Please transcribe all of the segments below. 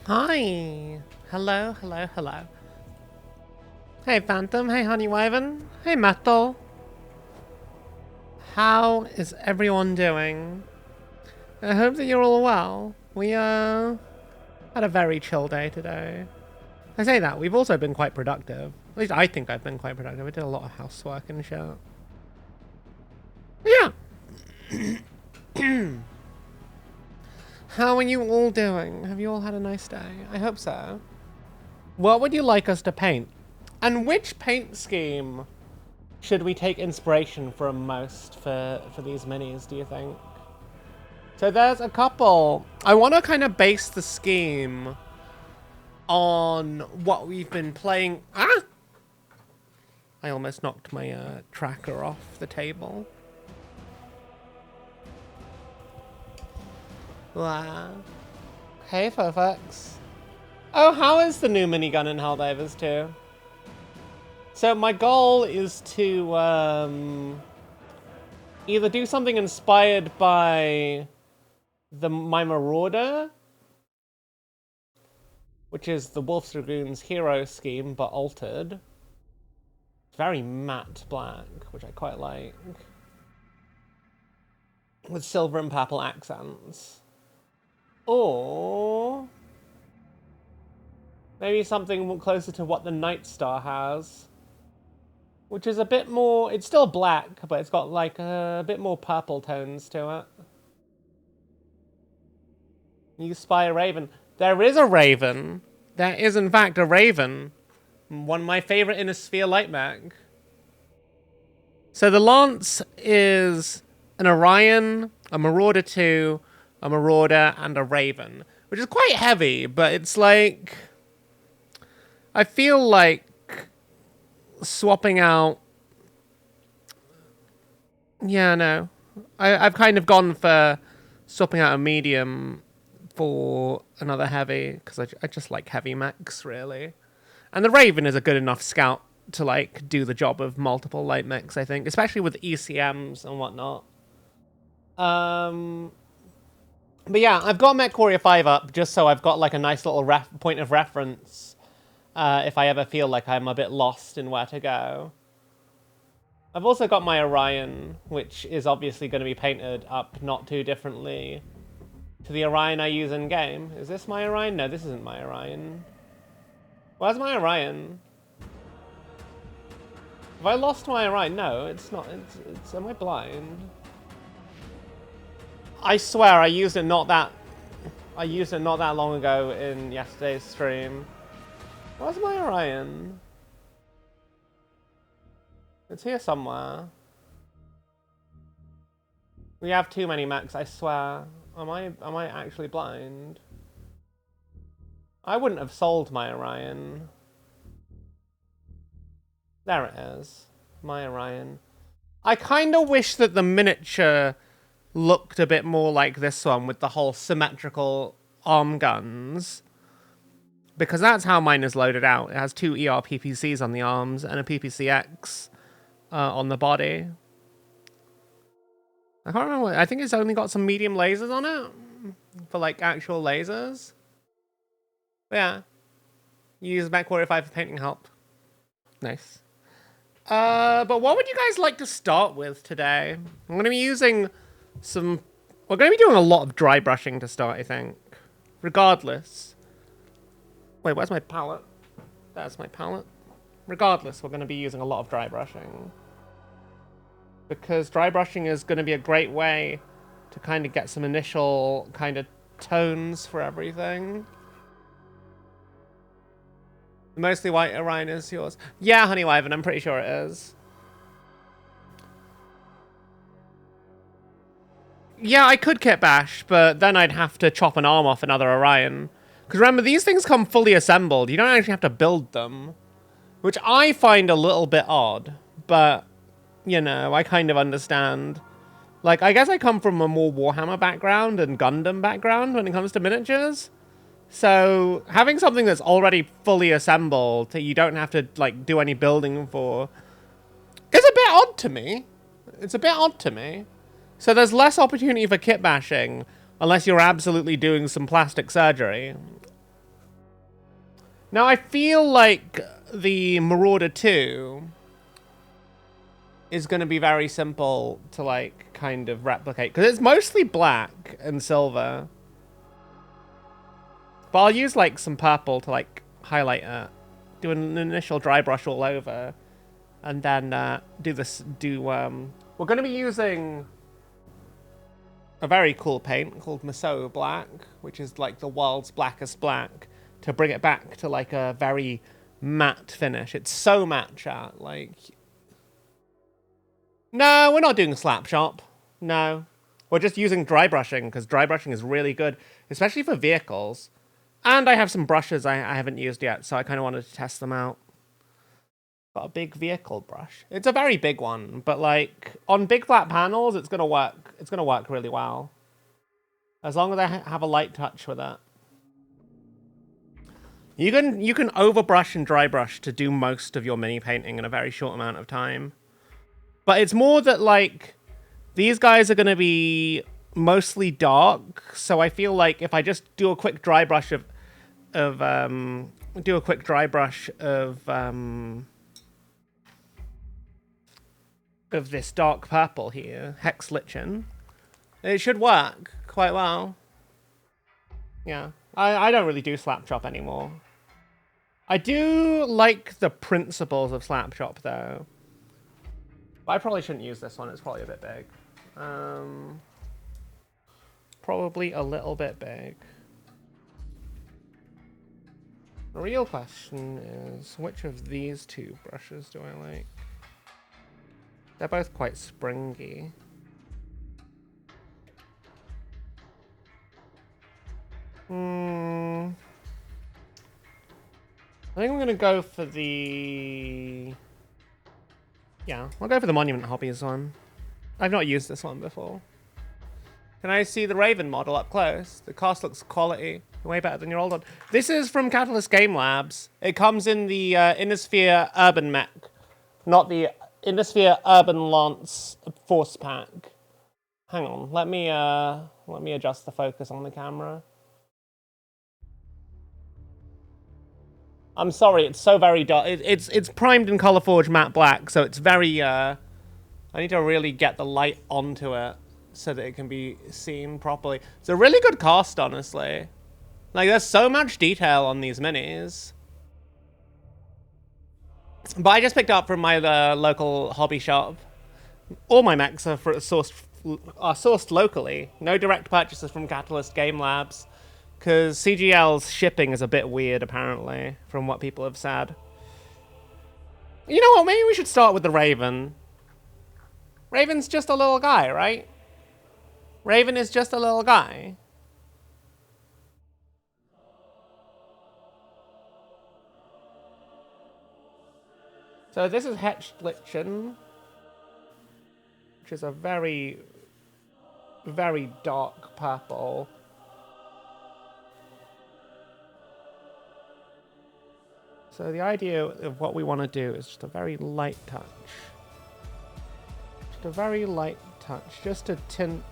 Hi. Hello, hello, hello. Hey, Phantom. Hey, Honey Wyvern. Hey, Metal. How is everyone doing? I hope that you're all well. We, had a very chill day today. I say that, we've also been quite productive. At least I think I've been quite productive. I did a lot of housework and shit. Yeah. How are you all doing? Have you all had a nice day? I hope so. What would you like us to paint? And which paint scheme should we take inspiration from most for these minis, do you think? So there's a couple. I want to kind of base the scheme on what we've been playing. Ah! I almost knocked my tracker off the table. Wow. Hey, Fofux. Oh, how is the new minigun in Helldivers 2? So my goal is to either do something inspired by my Marauder, which is the Wolf Dragoon's hero scheme, but altered. It's very matte black, which I quite like. With silver and purple accents. Or maybe something closer to what the Night Star has. Which is a bit more, it's still black, but it's got like a bit more purple tones to it. You spy a raven. There is a raven. There is in fact a raven. One of my favorite Inner Sphere light mech. So the Lance is an Orion, a Marauder II, a Marauder, and a Raven. Which is quite heavy, but it's like... I feel like swapping out... Yeah, no. I've kind of gone for swapping out a medium for another heavy, because I just like heavy mechs, really. And the Raven is a good enough scout to, like, do the job of multiple light mechs, I think. Especially with ECMs and whatnot. But yeah, I've got Mech Warrior 5 up, just so I've got, like, a nice little point of reference if I ever feel like I'm a bit lost in where to go. I've also got my Orion, which is obviously going to be painted up not too differently to the Orion I use in-game. Is this my Orion? No, this isn't my Orion. Where's my Orion? Have I lost my Orion? No, it's not. It's am I blind? I swear I used it not that long ago in yesterday's stream. Where's my Orion? It's here somewhere. We have too many mechs, I swear. Am I actually blind? I wouldn't have sold my Orion. There it is. My Orion. I kind of wish that the miniature looked a bit more like this one with the whole symmetrical arm guns. Because that's how mine is loaded out. It has two ER PPCs on the arms and a PPCX on the body. I can't remember. I think it's only got some medium lasers on it. For, like, actual lasers. But yeah. Use Mech Warrior 5 for painting help. Nice. But what would you guys like to start with today? I'm going to be using some... We're going to be doing a lot of dry brushing to start, I think. Regardless. Wait, where's my palette? That's my palette. Regardless, we're going to be using a lot of dry brushing. Because dry brushing is going to be a great way to kind of get some initial kind of tones for everything. Mostly white Orion is yours. Yeah, Honey Wyvern, I'm pretty sure it is. Yeah, I could kit bash, but then I'd have to chop an arm off another Orion. Because remember, these things come fully assembled. You don't actually have to build them. Which I find a little bit odd. But, you know, I kind of understand. Like, I guess I come from a more Warhammer background and Gundam background when it comes to miniatures. So, having something that's already fully assembled that you don't have to, like, do any building for is a bit odd to me. It's a bit odd to me. So there's less opportunity for kit bashing unless you're absolutely doing some plastic surgery. Now, I feel like the Marauder II is going to be very simple to, like, kind of replicate. Because it's mostly black and silver. But I'll use, like, some purple to, like, highlight it. Do an initial dry brush all over. And then we're going to be using a very cool paint called Masao Black, which is, like, the world's blackest black, to bring it back to, like, a very matte finish. It's so matte, chat. Like, no, we're not doing slap shop. No. We're just using dry brushing, because dry brushing is really good, especially for vehicles. And I have some brushes I haven't used yet, so I kind of wanted to test them out. Got a big vehicle brush. It's a very big one, but, like, on big flat panels, it's gonna work. It's gonna work really well, as long as I have a light touch with it. You can overbrush and dry brush to do most of your mini painting in a very short amount of time. But it's more that, like, these guys are going to be mostly dark, so I feel like if I just do a quick dry brush of this dark purple here, Hex Lichen, it should work quite well. Yeah, I don't really do slap chop anymore. I do like the principles of slap chop though. But I probably shouldn't use this one, it's probably a bit big. Probably a little bit big. The real question is, which of these two brushes do I like? They're both quite springy. I think I'm gonna go for the... Yeah, I'll go for the Monument Hobbies one. I've not used this one before. Can I see the Raven model up close? The cast looks quality. Way better than your old one. This is from Catalyst Game Labs. It comes in the Innisphere Urban Mech, not the Innisphere Urban Lance Force Pack. Hang on, let me adjust the focus on the camera. I'm sorry, it's so very dark. It's primed in Colorforge matte black, so it's very, I need to really get the light onto it so that it can be seen properly. It's a really good cast, honestly. Like, there's so much detail on these minis. But I just picked up from my local hobby shop. All my mechs are sourced locally. No direct purchases from Catalyst Game Labs. Because CGL's shipping is a bit weird, apparently, from what people have said. You know what? Maybe we should start with the Raven. Raven's just a little guy, right? Raven is just a little guy. So this is Hex Lichen, which is a very, very dark purple. So the idea of what we want to do is just a very light touch. Just a very light touch, just to tint.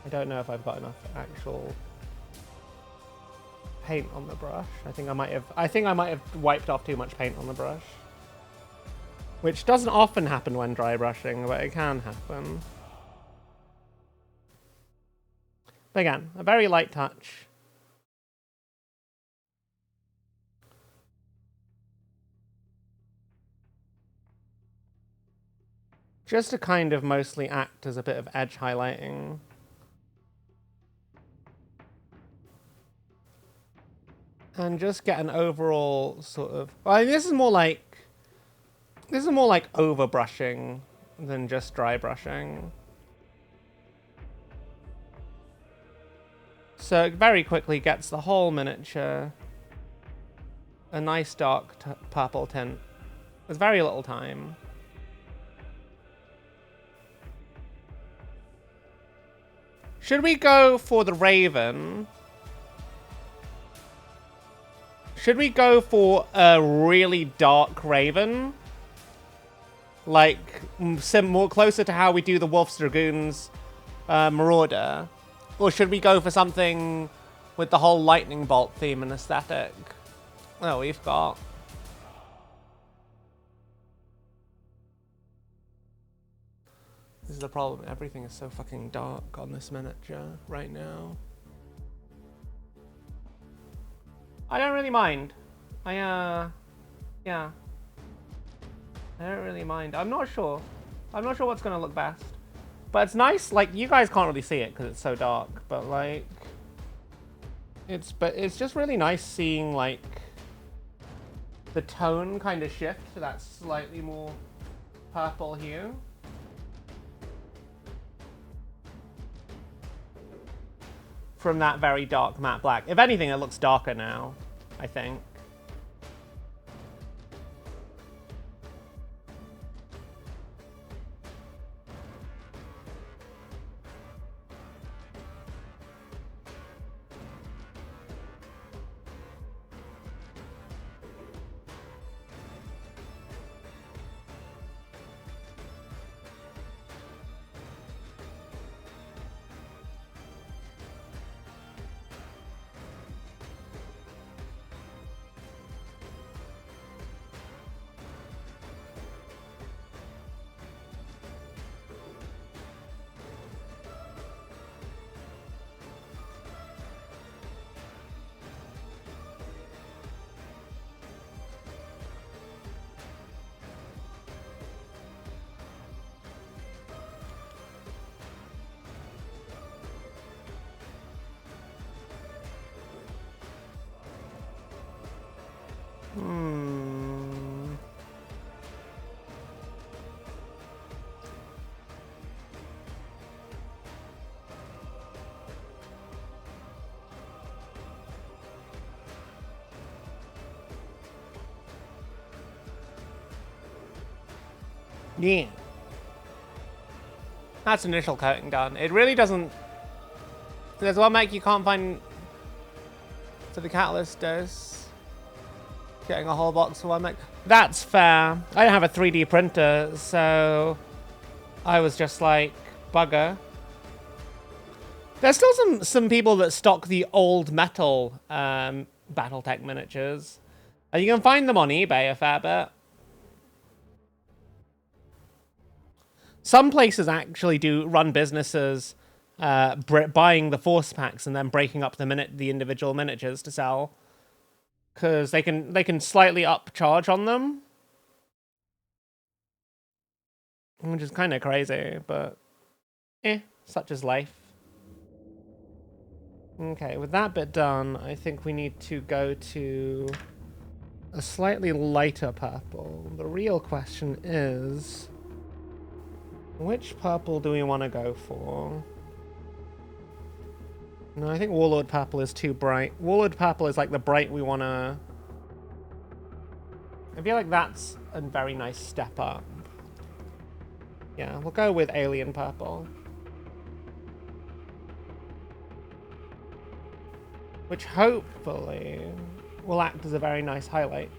I don't know if I've got enough actual paint on the brush. I think I might have wiped off too much paint on the brush. Which doesn't often happen when dry brushing, but it can happen. But again, a very light touch. Just to kind of mostly act as a bit of edge highlighting. And just get an overall sort of... Well, this is more like overbrushing than just dry brushing. So it very quickly gets the whole miniature a nice dark purple tint. There's very little time. Should we go for the Raven? Should we go for a really dark Raven? Like, more closer to how we do the Wolf's Dragoons Marauder? Or should we go for something with the whole lightning bolt theme and aesthetic that we've got. This is the problem. Everything is so fucking dark on this miniature right now. I don't really mind. Yeah. I don't really mind. I'm not sure. I'm not sure what's gonna look best. But it's nice, like, you guys can't really see it because it's so dark, but like, it's just really nice seeing, like, the tone kind of shift to that slightly more purple hue. From that very dark matte black. If anything, it looks darker now, I think. Yeah. That's initial coating done. It really doesn't... There's one mech you can't find for the catalyst dose. Getting a whole box for one mech. That's fair. I don't have a 3D printer, so I was just like, bugger. There's still some people that stock the old metal Battletech miniatures. And you can find them on eBay a fair bit. Some places actually do run businesses buying the force packs and then breaking up the individual miniatures to sell, because they can slightly upcharge on them, which is kind of crazy, but such is life. Okay, with that bit done, I think we need to go to a slightly lighter purple. The real question is, which purple do we want to go for? No, I think Warlord purple is too bright. Warlord purple is like the bright we want to... I feel like that's a very nice step up. Yeah, we'll go with alien purple. Which hopefully will act as a very nice highlight.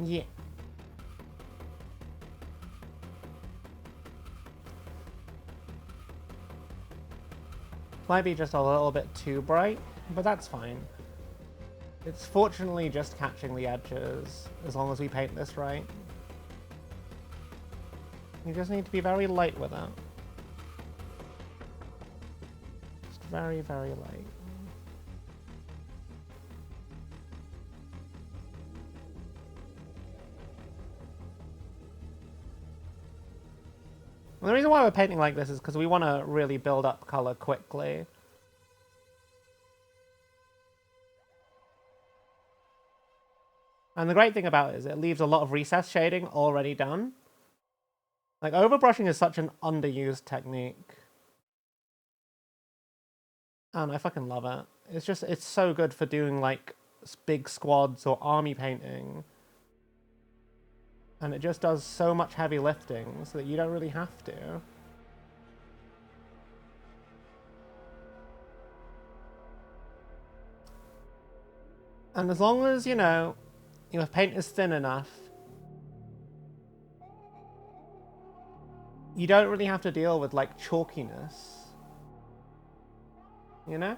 Yeah. Might be just a little bit too bright, but that's fine. It's fortunately just catching the edges, as long as we paint this right. You just need to be very light with it. Just very, very light. And the reason why we're painting like this is because we want to really build up color quickly. And the great thing about it is it leaves a lot of recess shading already done. Like, overbrushing is such an underused technique. And I fucking love it. It's so good for doing, like, big squads or army painting. And it just does so much heavy lifting so that you don't really have to. And as long as, you know, your paint is thin enough, you don't really have to deal with, like, chalkiness. You know?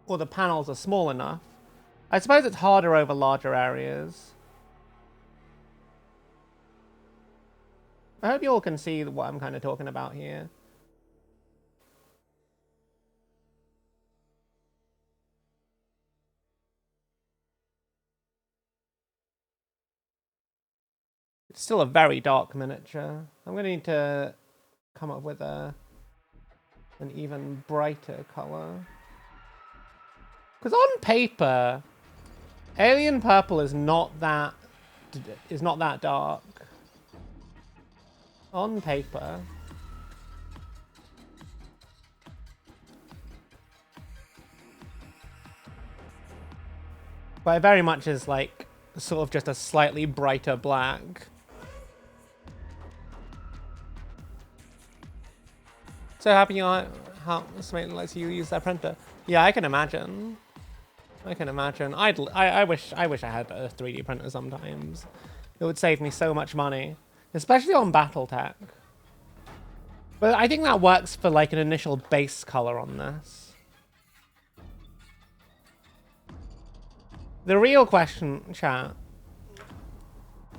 Or the panels are small enough. I suppose it's harder over larger areas. I hope you all can see what I'm kind of talking about here. It's still a very dark miniature. I'm going to need to come up with an even brighter color. Because on paper, Alien Purple is not that dark. On paper. But it very much is like sort of just a slightly brighter black. So happy how Smate lets you use that printer. Yeah, I can imagine. I can imagine. I wish I had a 3D printer sometimes. It would save me so much money, especially on Battletech. But I think that works for like an initial base color on this. The real question, chat,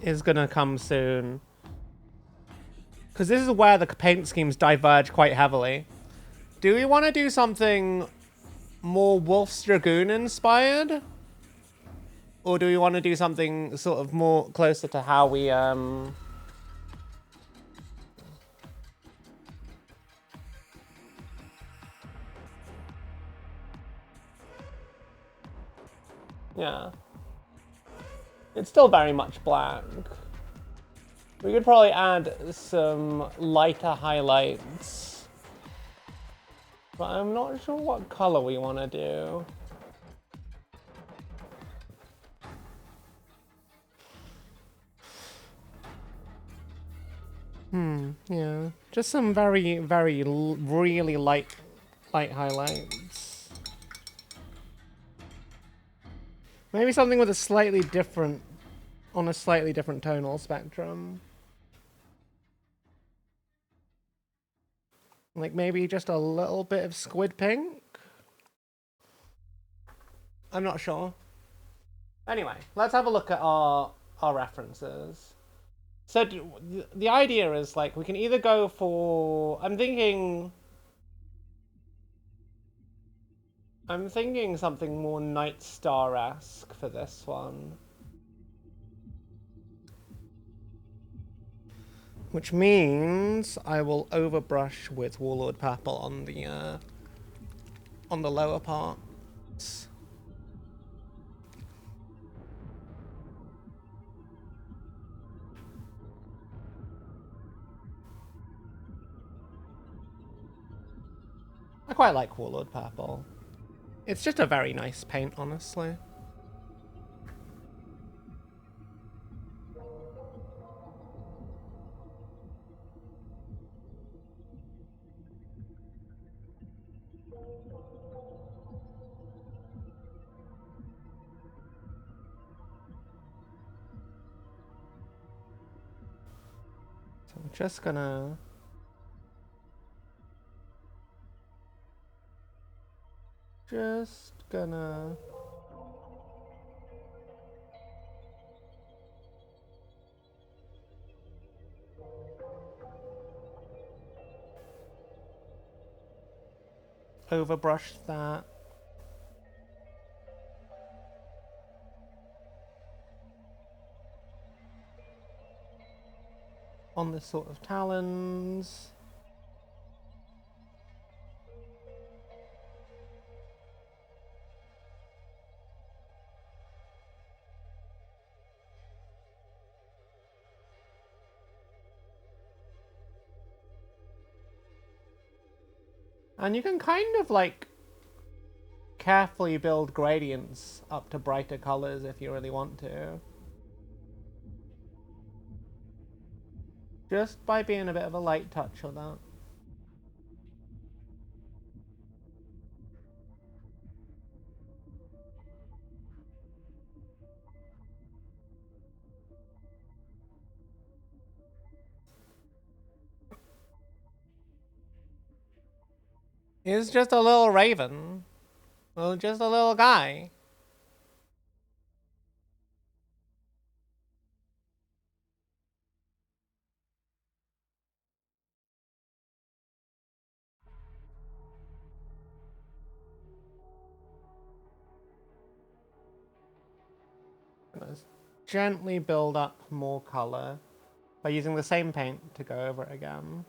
is gonna come soon. Because this is where the paint schemes diverge quite heavily. Do we want to do something more Wolf's Dragoon inspired? Or do we want to do something sort of more closer to how we, yeah. It's still very much black. We could probably add some lighter highlights. But I'm not sure what color we want to do. Yeah. Just some very, really light highlights. Maybe something with a slightly different, on a slightly different tonal spectrum. Like maybe just a little bit of squid pink? I'm not sure. Anyway, let's have a look at our references. So the idea is like we can either go for, I'm thinking something more Night Star-esque for this one. Which means I will overbrush with Warlord Purple on the lower parts. I quite like Warlord Purple. It's just a very nice paint, honestly. So I'm just gonna overbrush that. On the sort of talons. And you can kind of like carefully build gradients up to brighter colors if you really want to. Just by being a bit of a light touch on that. He's just a little raven. Well, just a little guy. Let's gently build up more color by using the same paint to go over it again.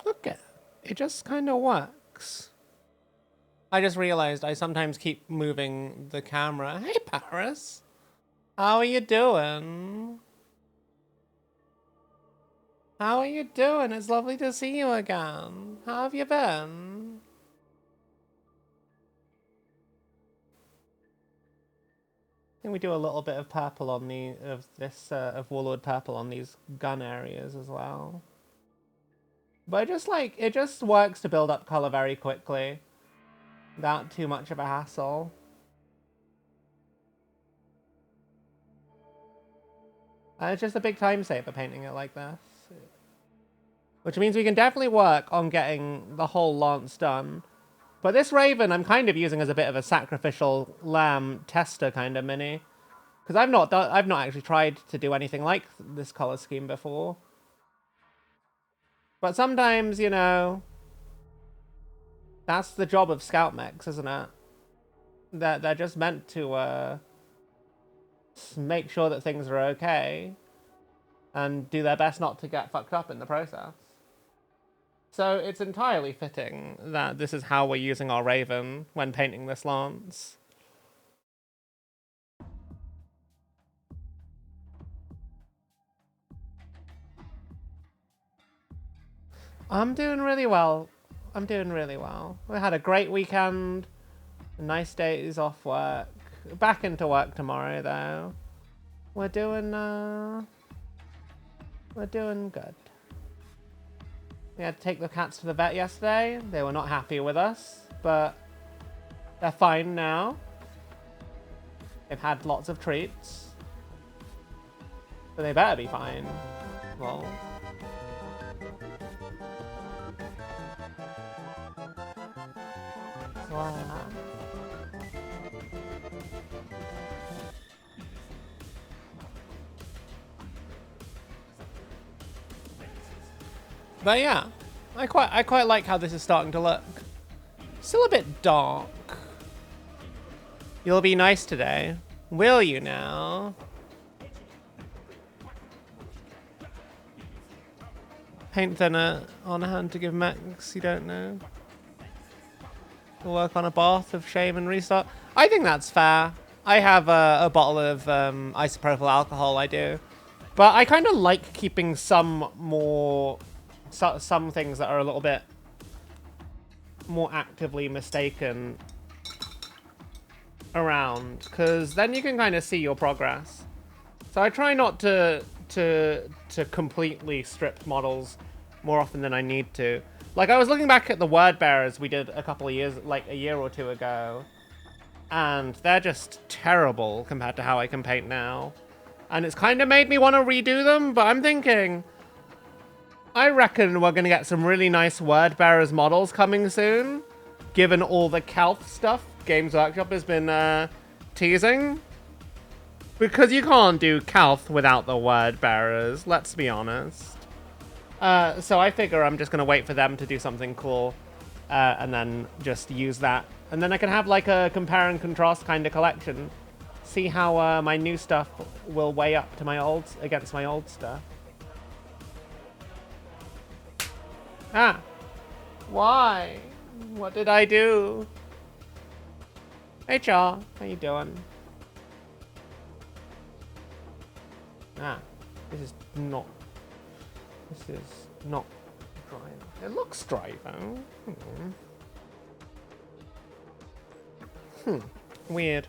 Okay, it just kind of works. I just realized I sometimes keep moving the camera. Hey, Paris. How are you doing? How are you doing? It's lovely to see you again. How have you been? I think we do a little bit of purple on the of Warlord purple on these gun areas as well. But it just works to build up color very quickly, without too much of a hassle. And it's just a big time saver painting it like this. Which means we can definitely work on getting the whole lance done. But this Raven I'm kind of using as a bit of a sacrificial lamb tester kind of mini. Because I've not actually tried to do anything like this color scheme before. But sometimes, you know, that's the job of scout mechs, isn't it? They're just meant to make sure that things are okay and do their best not to get fucked up in the process. So it's entirely fitting that this is how we're using our Raven when painting this lance. I'm doing really well. I'm doing really well. We had a great weekend. Nice days off work. Back into work tomorrow, though. We're doing good. We had to take the cats to the vet yesterday. They were not happy with us, but they're fine now. They've had lots of treats. So they better be fine. Well. Wow. But yeah, I quite like how this is starting to look. Still a bit dark. You'll be nice today, will you now? Paint thinner on hand to give Max, you don't know. We'll work on a bath of shame and restart. I think that's fair. I have a bottle of isopropyl alcohol, I do. But I kind of like keeping some things that are a little bit more actively mistaken around, because then you can kind of see your progress. So I try not to completely strip models more often than I need to. Like, I was looking back at the word bearers we did a couple of years, like a year or two ago, and they're just terrible compared to how I can paint now. And it's kind of made me want to redo them, but I'm thinking, I reckon we're going to get some really nice Word Bearers models coming soon, given all the Calth stuff Games Workshop has been teasing. Because you can't do Calth without the Word Bearers, let's be honest. So I figure I'm just going to wait for them to do something cool, and then just use that. And then I can have like a compare and contrast kind of collection. See how my new stuff will weigh up to my old, against my old stuff. Ah. Why? What did I do? Hey, Char. How you doing? Ah. This is not dry enough. It looks dry, though. Weird.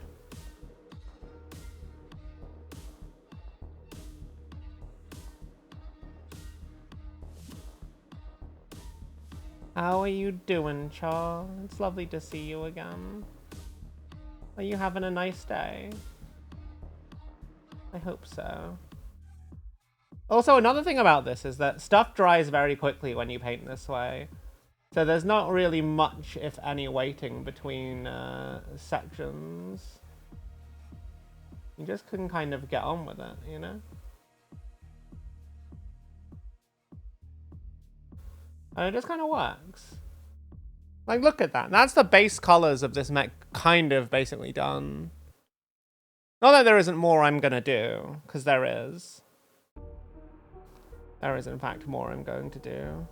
How are you doing, Char? It's lovely to see you again. Are you having a nice day? I hope so. Also, another thing about this is that stuff dries very quickly when you paint this way. So there's not really much, if any, waiting between sections. You just can kind of get on with it, you know? And it just kind of works. Like, look at that. That's the base colors of this mech kind of basically done. Not that there isn't more I'm going to do, because there is. There is, in fact, more I'm going to do.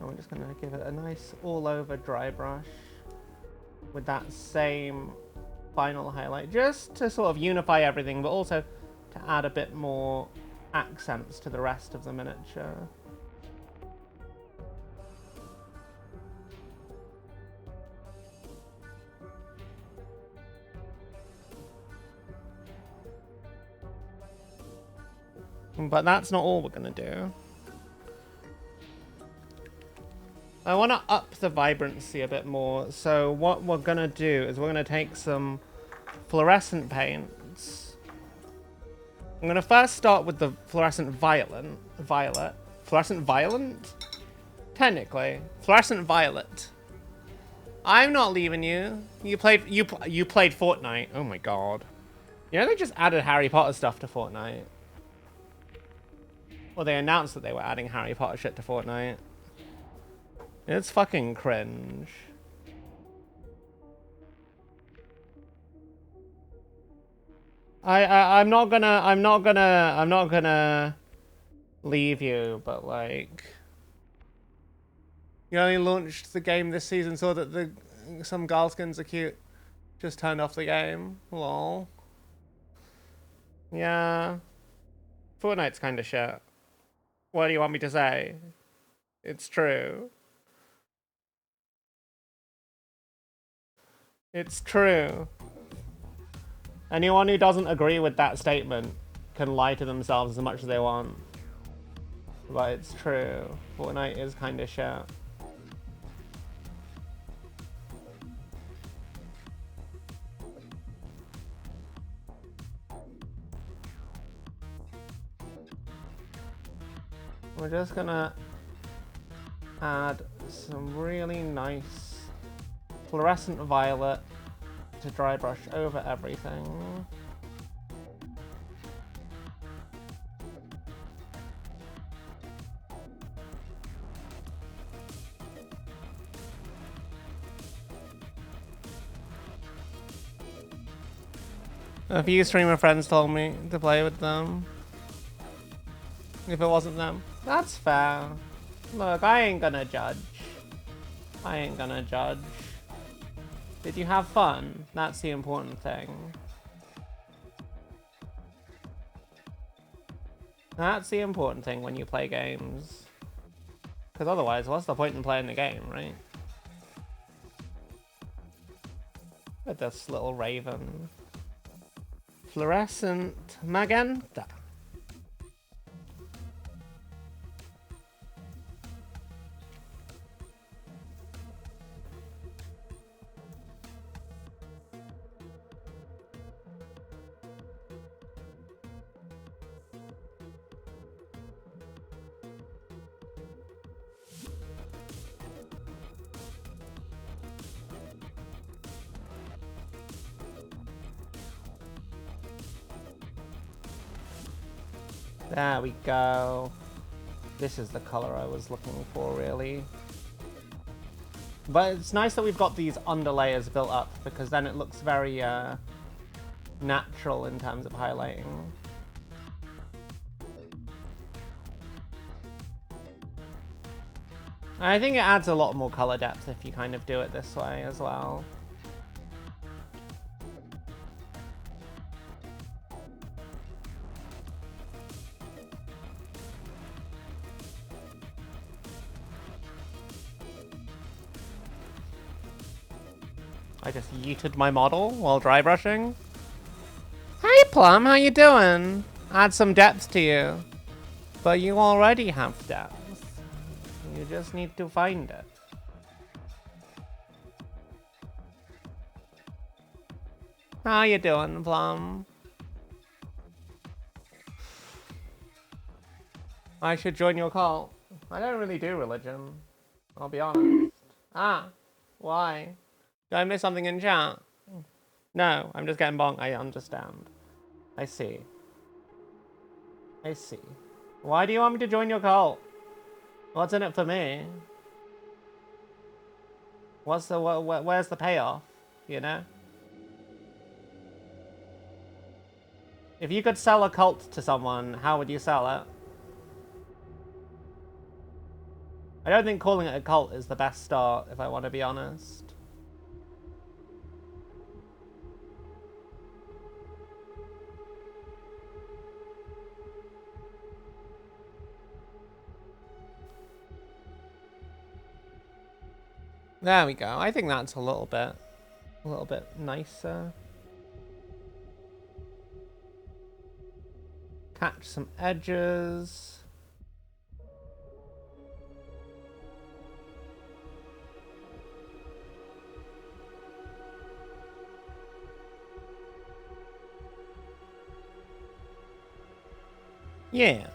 I'm just going to give it a nice all-over dry brush with that same final highlight, just to sort of unify everything, but also to add a bit more accents to the rest of the miniature. But that's not all we're going to do. I want to up the vibrancy a bit more, so what we're going to do is we're going to take some fluorescent paints. I'm going to first start with the fluorescent violet. Fluorescent violet? Technically. Fluorescent violet. I'm not leaving you. You played Fortnite. Oh my god. You know they just added Harry Potter stuff to Fortnite. Well, they announced that they were adding Harry Potter shit to Fortnite. It's fucking cringe. I'm not gonna leave you, but like, you only launched the game this season, saw that some girl skins are cute, just turned off the game. Lol. Yeah. Fortnite's kind of shit. What do you want me to say? It's true. It's true. Anyone who doesn't agree with that statement can lie to themselves as much as they want. But it's true. Fortnite is kind of shit. We're just gonna add some really nice fluorescent violet to dry brush over everything. A few streamer friends told me to play with them. If it wasn't them. That's fair. Look, I ain't gonna judge. I ain't gonna judge. Did you have fun? That's the important thing. That's the important thing when you play games. Because otherwise, what's the point in playing the game, right? With this little raven. Fluorescent magenta. There we go. This is the color I was looking for, really. But it's nice that we've got these underlayers built up, because then it looks very natural in terms of highlighting. I think it adds a lot more color depth if you kind of do it this way as well. I just yeeted my model while dry brushing. Hey Plum, how you doing? Add some depth to you. But you already have depth. You just need to find it. How you doing, Plum? I should join your cult. I don't really do religion. I'll be honest. Ah, why? Did I miss something in chat? No, I'm just getting bonked. I understand. I see. I see. Why do you want me to join your cult? What's in it for me? What's the where's the payoff? You know? If you could sell a cult to someone, how would you sell it? I don't think calling it a cult is the best start, if I want to be honest. There we go. I think that's a little bit nicer. Catch some edges. Yeah.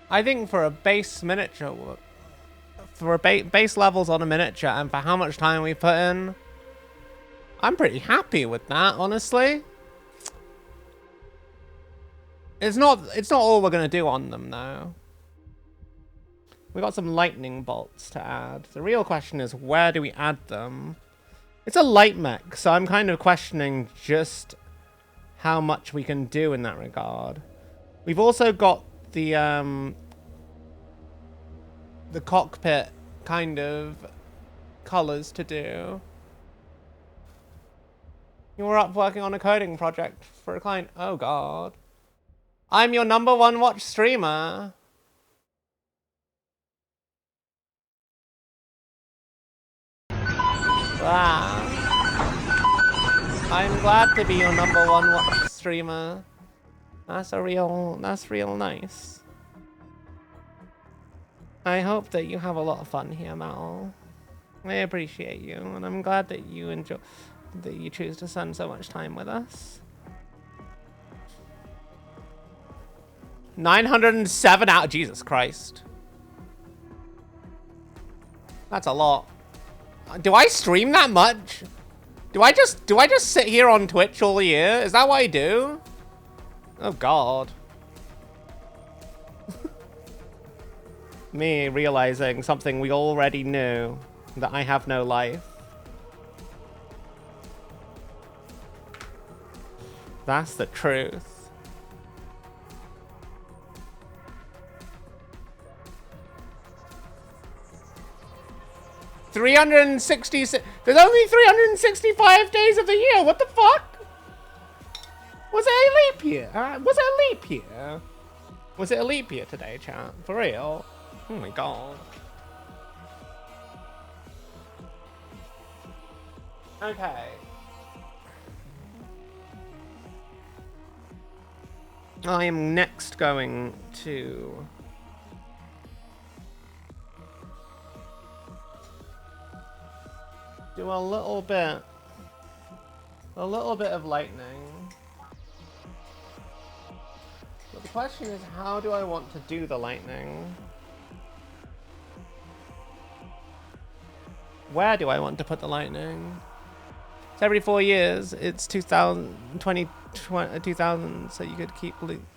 I think for a base miniature, for base levels on a miniature and for how much time we put in, I'm pretty happy with that, honestly. It's not all we're gonna do on them though. We got some lightning bolts to add. The real question is, where do we add them? It's a light mech, so I'm kind of questioning just how much we can do in that regard. We've also got the cockpit kind of colors to do. You were up working on a coding project for a client. Oh god. I'm your #1 watch streamer. Wow. I'm glad to be your #1 watch streamer. That's real nice. I hope that you have a lot of fun here, Mal. I appreciate you, and I'm glad that you choose to spend so much time with us. 907 out. Jesus Christ. That's a lot. Do I stream that much? Do I just sit here on Twitch all year? Is that what I do? Oh god. Me realizing something we already knew, that I have no life. That's the truth. There's only 365 days of the year. What the fuck? Was it a leap year? Was it a leap year? Was it a leap year today, chat? For real? Oh my god. Okay. I am next going to do a little bit of lightning. But the question is, how do I want to do the lightning? Where do I want to put the lightning? It's every 4 years. It's 2000, so you could keep,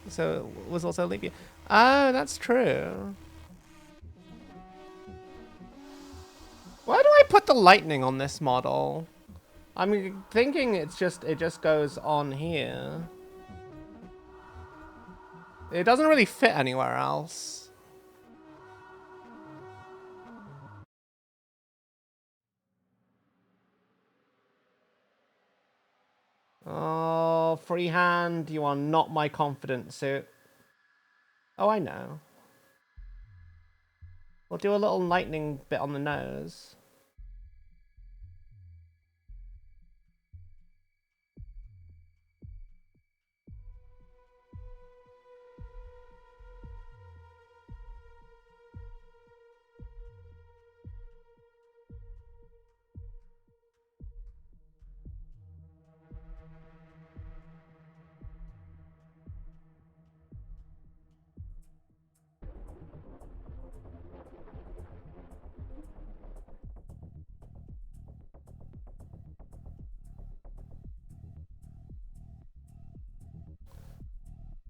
so it was also leap year. Oh, that's true. Where do I put the lightning on this model? I'm thinking it just goes on here. It doesn't really fit anywhere else. Oh, freehand, you are not my confident suit. Oh, I know. We'll do a little lightning bit on the nose.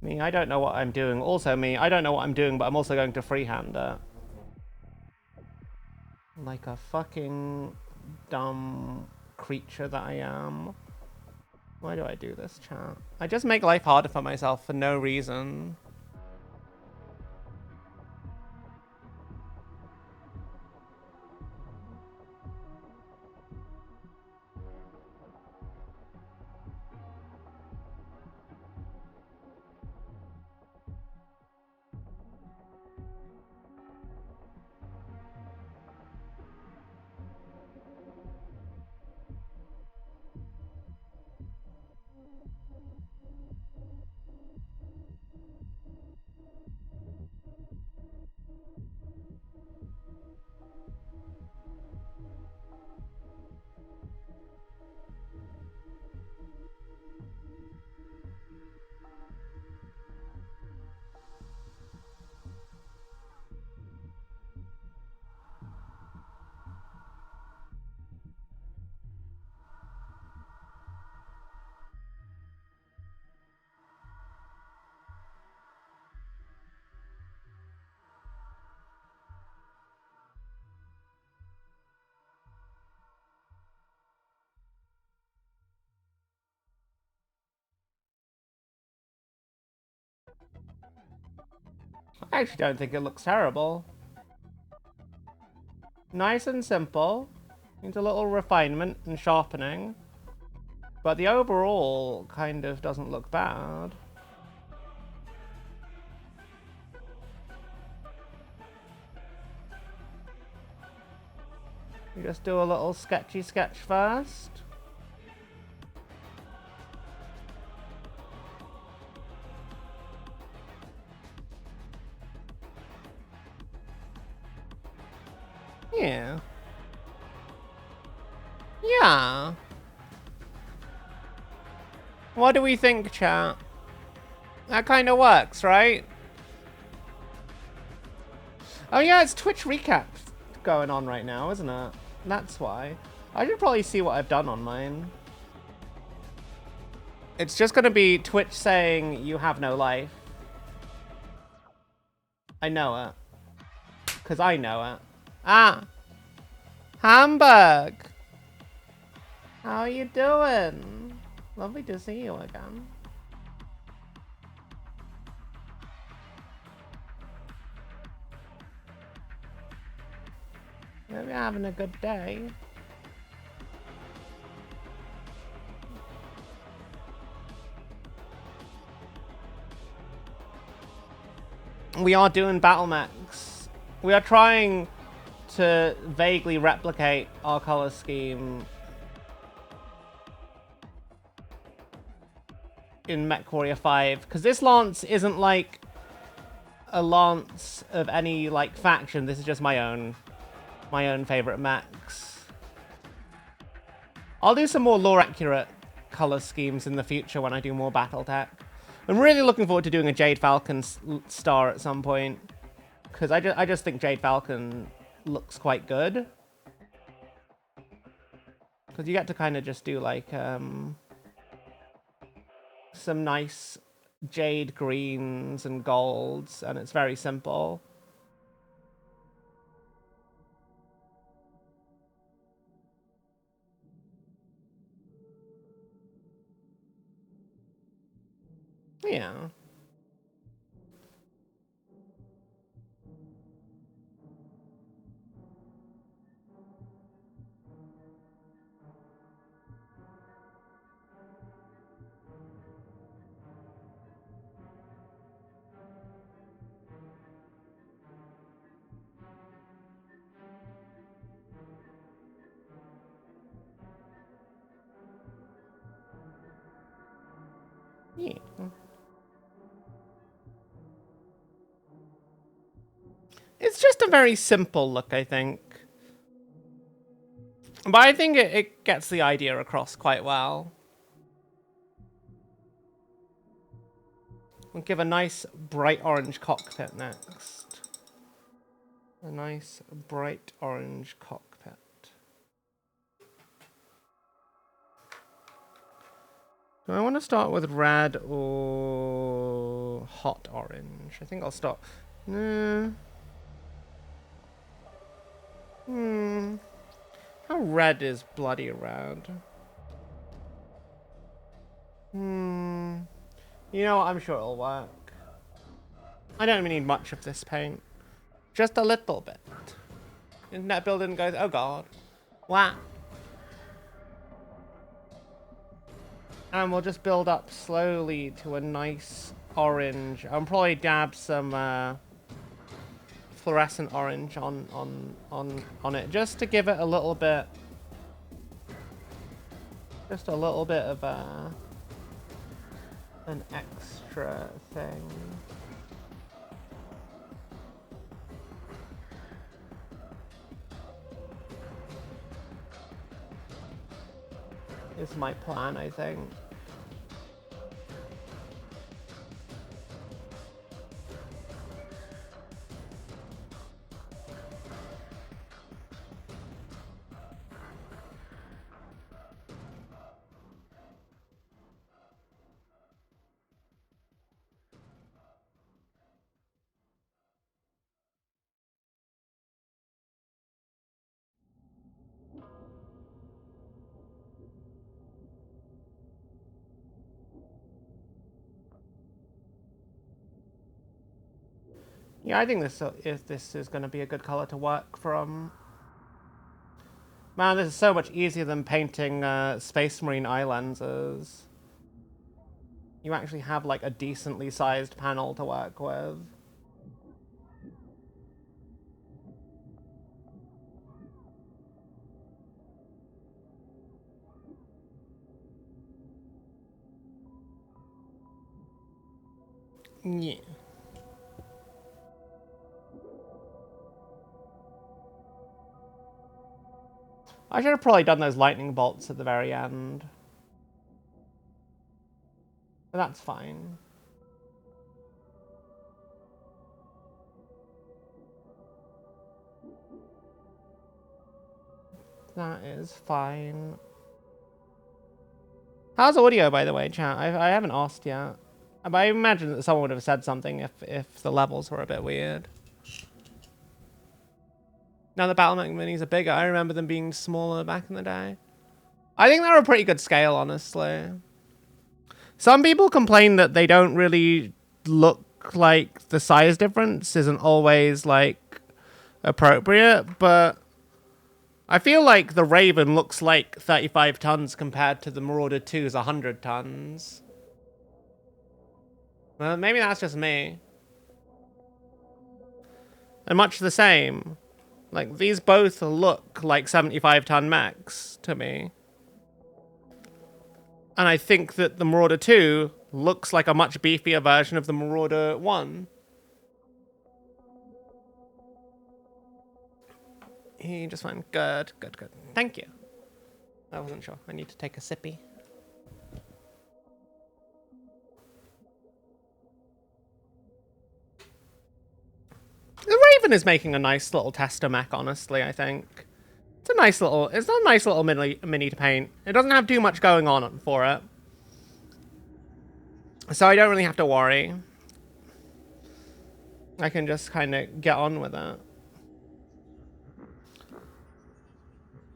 Me, I don't know what I'm doing. Also me, I don't know what I'm doing, but I'm also going to freehand it. Like a fucking dumb creature that I am. Why do I do this, chat? I just make life harder for myself for no reason. I actually don't think it looks terrible. Nice and simple. Needs a little refinement and sharpening. But the overall kind of doesn't look bad. You just do a little sketchy sketch first. Yeah. Yeah. What do we think, chat? That kind of works, right? Oh yeah, it's Twitch recap going on right now, isn't it? That's why. I should probably see what I've done on mine. It's just gonna be Twitch saying you have no life. I know it. Because I know it. Ah! Hamburg! How are you doing? Lovely to see you again. Hope you're having a good day. We are doing Battlemechs. We are trying to vaguely replicate our color scheme in MechWarrior 5, because this lance isn't like a lance of any like faction. This is just my own favorite mechs. I'll do some more lore accurate color schemes in the future when I do more Battletech. I'm really looking forward to doing a Jade Falcon star at some point, because I just think Jade Falcon looks quite good. Because you get to kind of just do like some nice jade greens and golds, and it's very simple. Yeah. Yeah. It's just a very simple look, I think. But I think it gets the idea across quite well. We'll give a nice bright orange cockpit next. A nice bright orange cockpit. Do I want to start with red or hot orange? I think I'll start... How red is bloody red? You know what? I'm sure it'll work. I don't even need much of this paint. Just a little bit. Internet building goes, oh god. Wow. And we'll just build up slowly to a nice orange. I'll probably dab some fluorescent orange on it, just to give it a little bit. Just a little bit of an extra thing. Is my plan, I think. Yeah, I think this is going to be a good color to work from. Man, this is so much easier than painting Space Marine eye lenses. You actually have like a decently sized panel to work with. Yeah. I should have probably done those lightning bolts at the very end. But that's fine. That is fine. How's audio, by the way, chat? I haven't asked yet. But I imagine that someone would have said something if the levels were a bit weird. Now the Battlemech minis are bigger. I remember them being smaller back in the day. I think they're a pretty good scale, honestly. Some people complain that they don't really look like the size difference isn't always like appropriate, but I feel like the Raven looks like 35 tons compared to the Marauder 2's 100 tons. Well, maybe that's just me. And much the same. Like, these both look like 75-ton mechs to me. And I think that the Marauder 2 looks like a much beefier version of the Marauder 1. He just went, good, good, good. Thank you. I wasn't sure. I need to take a sippy. The Raven is making a nice little tester mech, honestly, I think. It's a nice little mini to paint. It doesn't have too much going on for it. So I don't really have to worry. I can just kind of get on with it.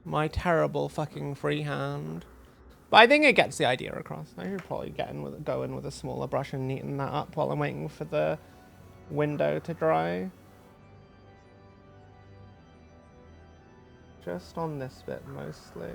My terrible fucking freehand. But I think it gets the idea across. I should probably go in with a smaller brush and neaten that up while I'm waiting for the window to dry. Just on this bit mostly.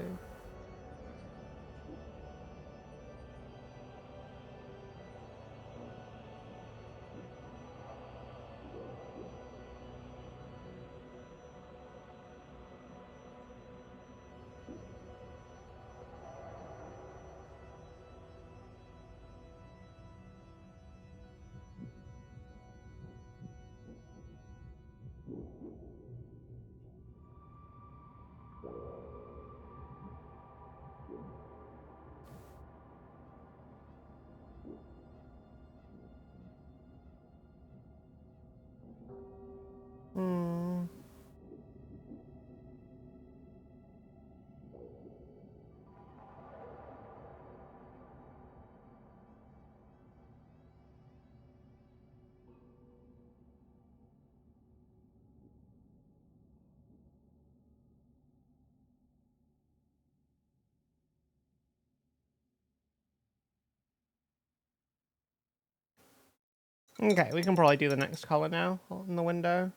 Okay, we can probably do the next color now in the window.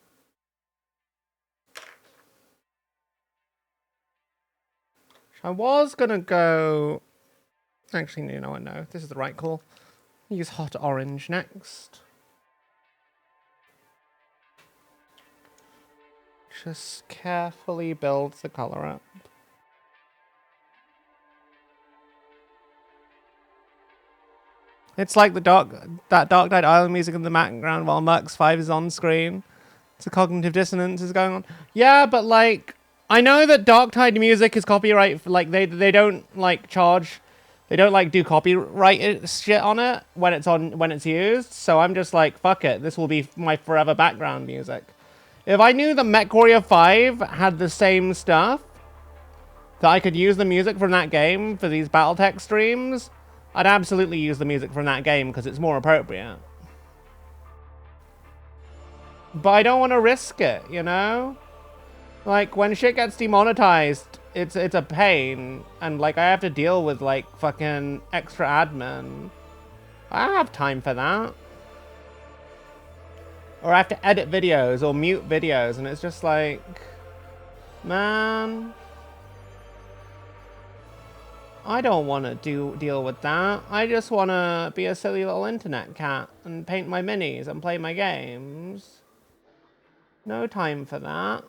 I was gonna go... Actually, you know what? No, this is the right call. Use hot orange next. Just carefully build the color up. It's like that Dark-Dyed Island music in the background while Mercs 5 is on screen. It's a cognitive dissonance is going on. Yeah, but like, I know that Dark-Dyed music is copyright. Like they don't like charge, they don't like do copyright shit on it when it's used. So I'm just like, fuck it. This will be my forever background music. If I knew that MechWarrior 5 had the same stuff, that I could use the music from that game for these Battletech streams, I'd absolutely use the music from that game because it's more appropriate. But I don't want to risk it, you know? Like, when shit gets demonetized, it's a pain. And, like, I have to deal with, like, fucking extra admin. I don't have time for that. Or I have to edit videos or mute videos, and it's just like... Man... I don't want to deal with that. I just want to be a silly little internet cat and paint my minis and play my games. No time for that.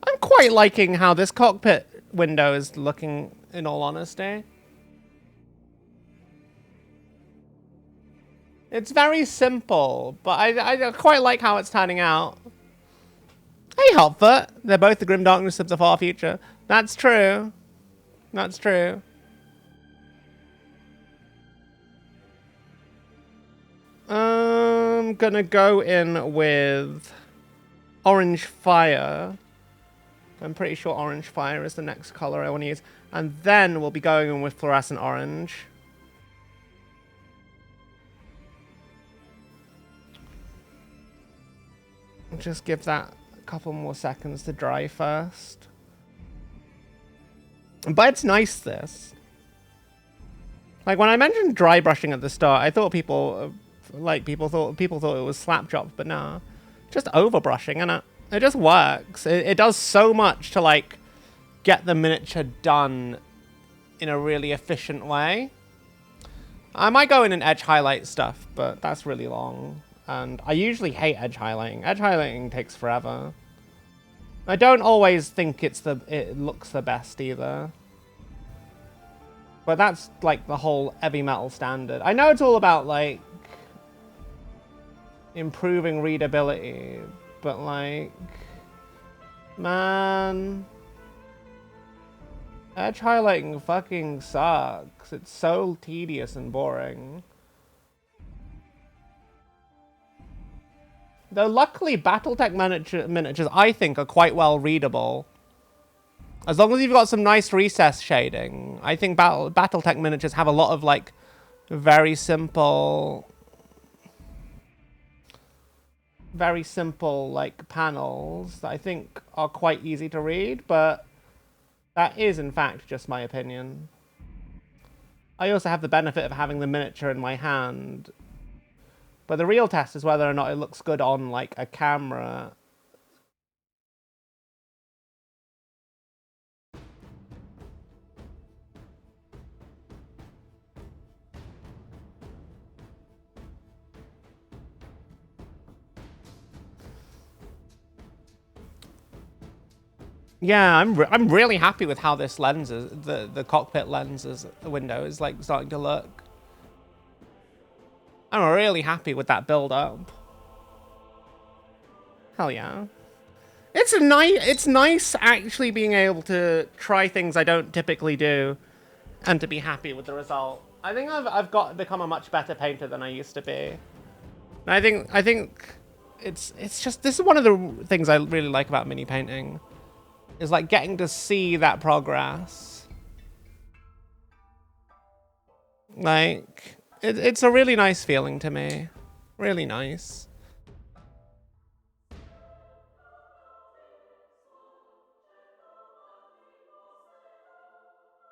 I'm quite liking how this cockpit window is looking, in all honesty. It's very simple, but I quite like how it's turning out. Hey, Hotfoot. They're both the grim darkness of the far future. That's true. That's true. I'm gonna go in with Orange Fire. I'm pretty sure Orange Fire is the next color I want to use. And then we'll be going in with Fluorescent Orange. Just give that a couple more seconds to dry first. But it's nice, this. Like, when I mentioned dry brushing at the start, I thought people thought it was slap job, but nah. Just over brushing, innit? It just works. It does so much to, like, get the miniature done in a really efficient way. I might go in and edge highlight stuff, but that's really long. And I usually hate edge highlighting. Edge highlighting takes forever. I don't always think it looks the best either. But that's like the whole heavy metal standard. I know it's all about like improving readability, but like, man, edge highlighting fucking sucks. It's so tedious and boring. Though luckily Battletech miniatures I think are quite well readable. As long as you've got some nice recess shading. I think Battletech miniatures have a lot of like very simple like panels that I think are quite easy to read, but that is in fact just my opinion. I also have the benefit of having the miniature in my hand, but the real test is whether or not it looks good on like a camera. Yeah, I'm really happy with how this lens is, the cockpit lens window is like starting to look. I'm really happy with that build up. Hell yeah. It's nice actually being able to try things I don't typically do and to be happy with the result. I think I've become a much better painter than I used to be. And I think it's just, this is one of the things I really like about mini painting. Is like getting to see that progress. Like, it's a really nice feeling to me. Really nice.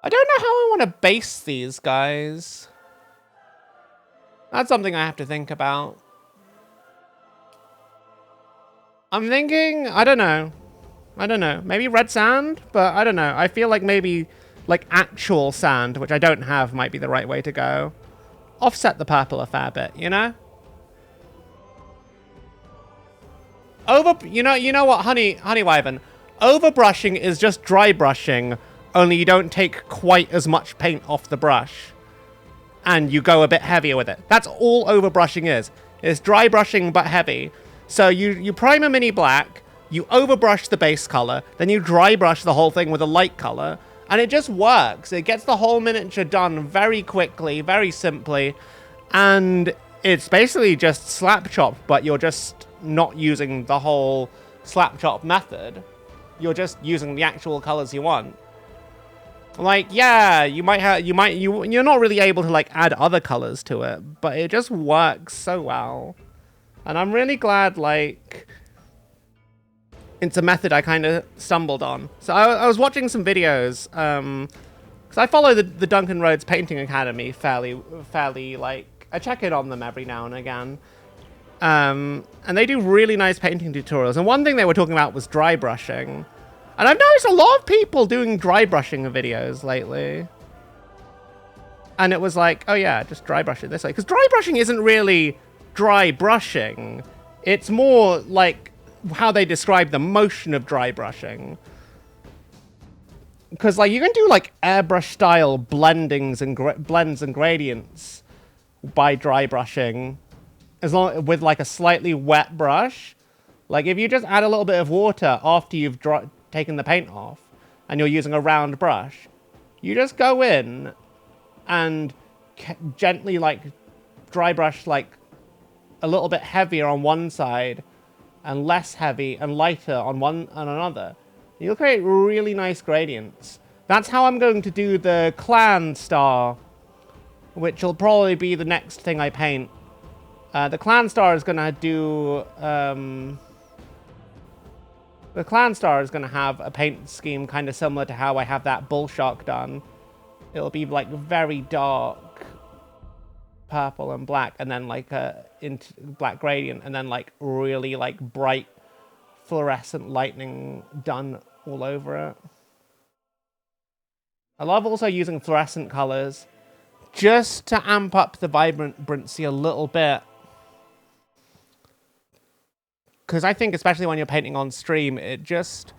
I don't know how I want to base these guys. That's something I have to think about. I'm thinking, I don't know. Maybe red sand, but I don't know. I feel like maybe like actual sand, which I don't have, might be the right way to go. Offset the purple a fair bit, you know? You know what, honey Wyvern? Overbrushing is just dry brushing, only you don't take quite as much paint off the brush. And you go a bit heavier with it. That's all overbrushing is. It's dry brushing but heavy. So you prime a mini black, you overbrush the base color, then you dry brush the whole thing with a light color, and it just works. It gets the whole miniature done very quickly, very simply, and it's basically just slap chop, but you're just not using the whole slap chop method. You're just using the actual colors you want. Like, yeah, you're not really able to like add other colors to it, but it just works so well. And I'm really glad, like, it's a method I kind of stumbled on. So I was watching some videos, because I follow the Duncan Rhodes Painting Academy fairly, like, I check in on them every now and again. And they do really nice painting tutorials. And one thing they were talking about was dry brushing. And I've noticed a lot of people doing dry brushing videos lately. And it was like, oh yeah, just dry brush it this way. Because dry brushing isn't really dry brushing. It's more like how they describe the motion of dry brushing. Because like you can do like airbrush style blends and gradients by dry brushing, as long with like a slightly wet brush. Like if you just add a little bit of water after you've taken the paint off and you're using a round brush, you just go in and gently like dry brush like a little bit heavier on one side and less heavy and lighter on one and another. You'll create really nice gradients. That's how I'm going to do the clan star, which will probably be the next thing I paint. The clan star is going to do... the clan star is going to have a paint scheme kind of similar to how I have that bull shark done. It'll be like very dark purple and black, and then like a black gradient, and then like really like bright fluorescent lightning done all over it. I love also using fluorescent colors just to amp up the vibrancy a little bit. Because I think, especially when you're painting on stream, it just...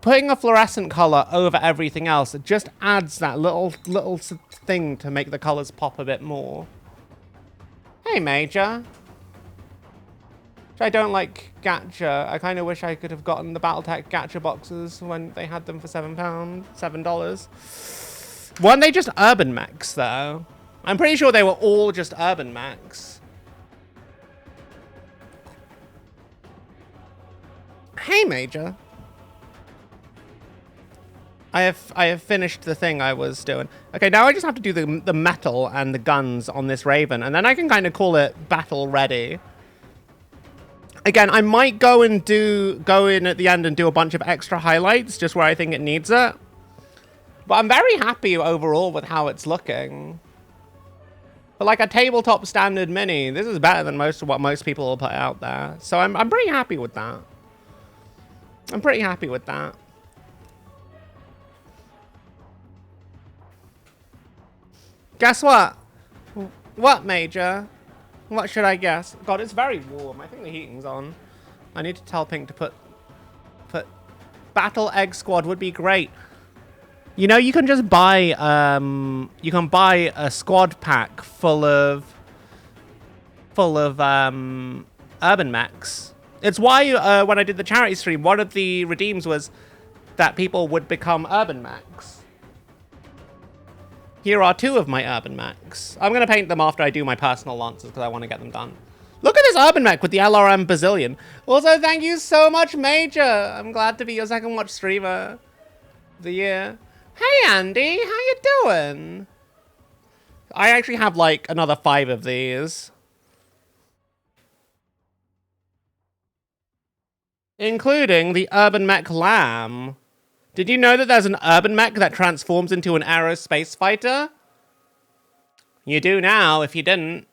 Putting a fluorescent color over everything else, it just adds that little thing to make the colors pop a bit more. Hey, Major. I don't like gacha. I kind of wish I could have gotten the Battletech gacha boxes when they had them for $7. Weren't they just urban mechs, though? I'm pretty sure they were all just urban mechs. Hey, Major. I have finished the thing I was doing. Okay, now I just have to do the metal and the guns on this Raven, and then I can kind of call it battle ready. Again, I might go in at the end and do a bunch of extra highlights just where I think it needs it. But I'm very happy overall with how it's looking. But like a tabletop standard mini, this is better than most of what most people will put out there. So I'm pretty happy with that. I'm pretty happy with that. Guess what? What, Major? What should I guess? God, it's very warm. I think the heating's on. I need to tell Pink to put Battle Egg Squad would be great. You know, you can just buy a squad pack full of urban mechs. It's why when I did the charity stream, one of the redeems was that people would become urban mechs. Here are 2 of my urban mechs. I'm going to paint them after I do my personal launches because I want to get them done. Look at this urban mech with the LRM Bazillion. Also, thank you so much, Major. I'm glad to be your second watch streamer of the year. Hey, Andy. How you doing? I actually have, like, another 5 of these. Including the urban mech Lamb. Did you know that there's an urban mech that transforms into an aerospace fighter? You do now, if you didn't.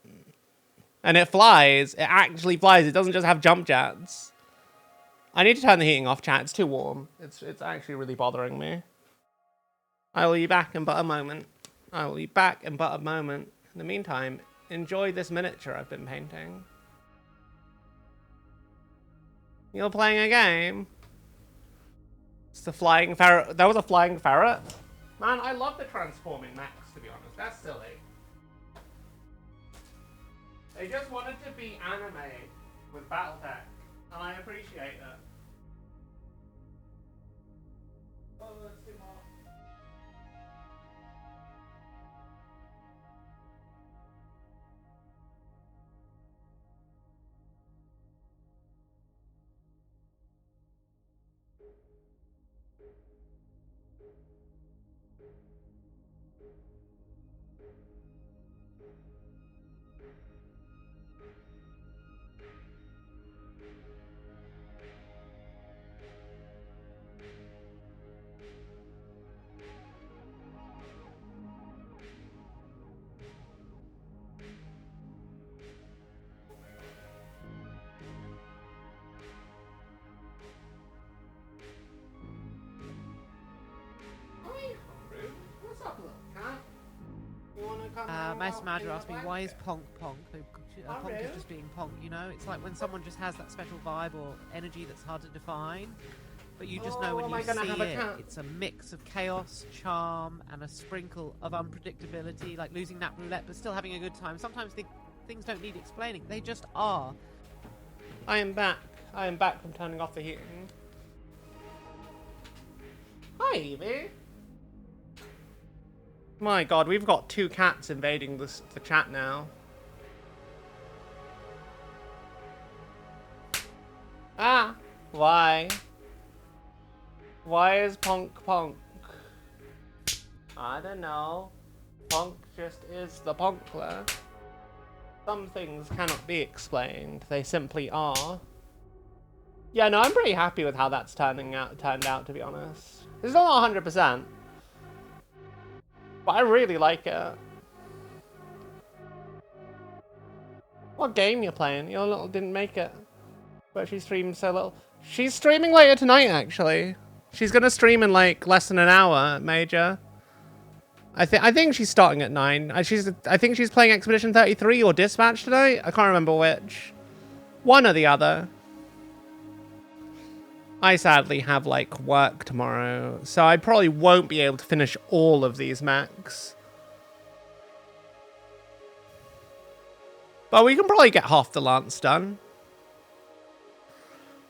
And it flies. It actually flies. It doesn't just have jump jets. I need to turn the heating off, chat. It's too warm. It's actually really bothering me. I will be back in but a moment. I will be back in but a moment. In the meantime, enjoy this miniature I've been painting. You're playing a game? It's the flying ferret. That was a flying ferret? Man, I love the transforming mechs, to be honest. That's silly. They just wanted to be anime with Battletech, and I appreciate it. Oh, let's do more. Master Manager asked me, why is Ponk Ponk? Ponk is just being Ponk, you know? It's like when someone just has that special vibe or energy that's hard to define, but you just know when you see it, it's a mix of chaos, charm, and a sprinkle of unpredictability, like losing that roulette, but still having a good time. Sometimes things don't need explaining. They just are. I am back. I am back from turning off the heating. Hi, Evie. My god, we've got 2 cats invading the chat now. Ah! Why? Why is Ponk Ponk? I don't know. Ponk just is the Ponkler. Some things cannot be explained. They simply are. Yeah, no, I'm pretty happy with how that's turned out, to be honest. It's not 100%. But I really like it. What game you playing? Your little didn't make it. But she streamed so little. She's streaming later tonight, actually. She's gonna stream in like less than an hour, Major. I think she's starting at 9. I think she's playing Expedition 33 or Dispatch today. I can't remember which. One or the other. I sadly have like work tomorrow, so I probably won't be able to finish all of these mechs. But we can probably get half the lance done.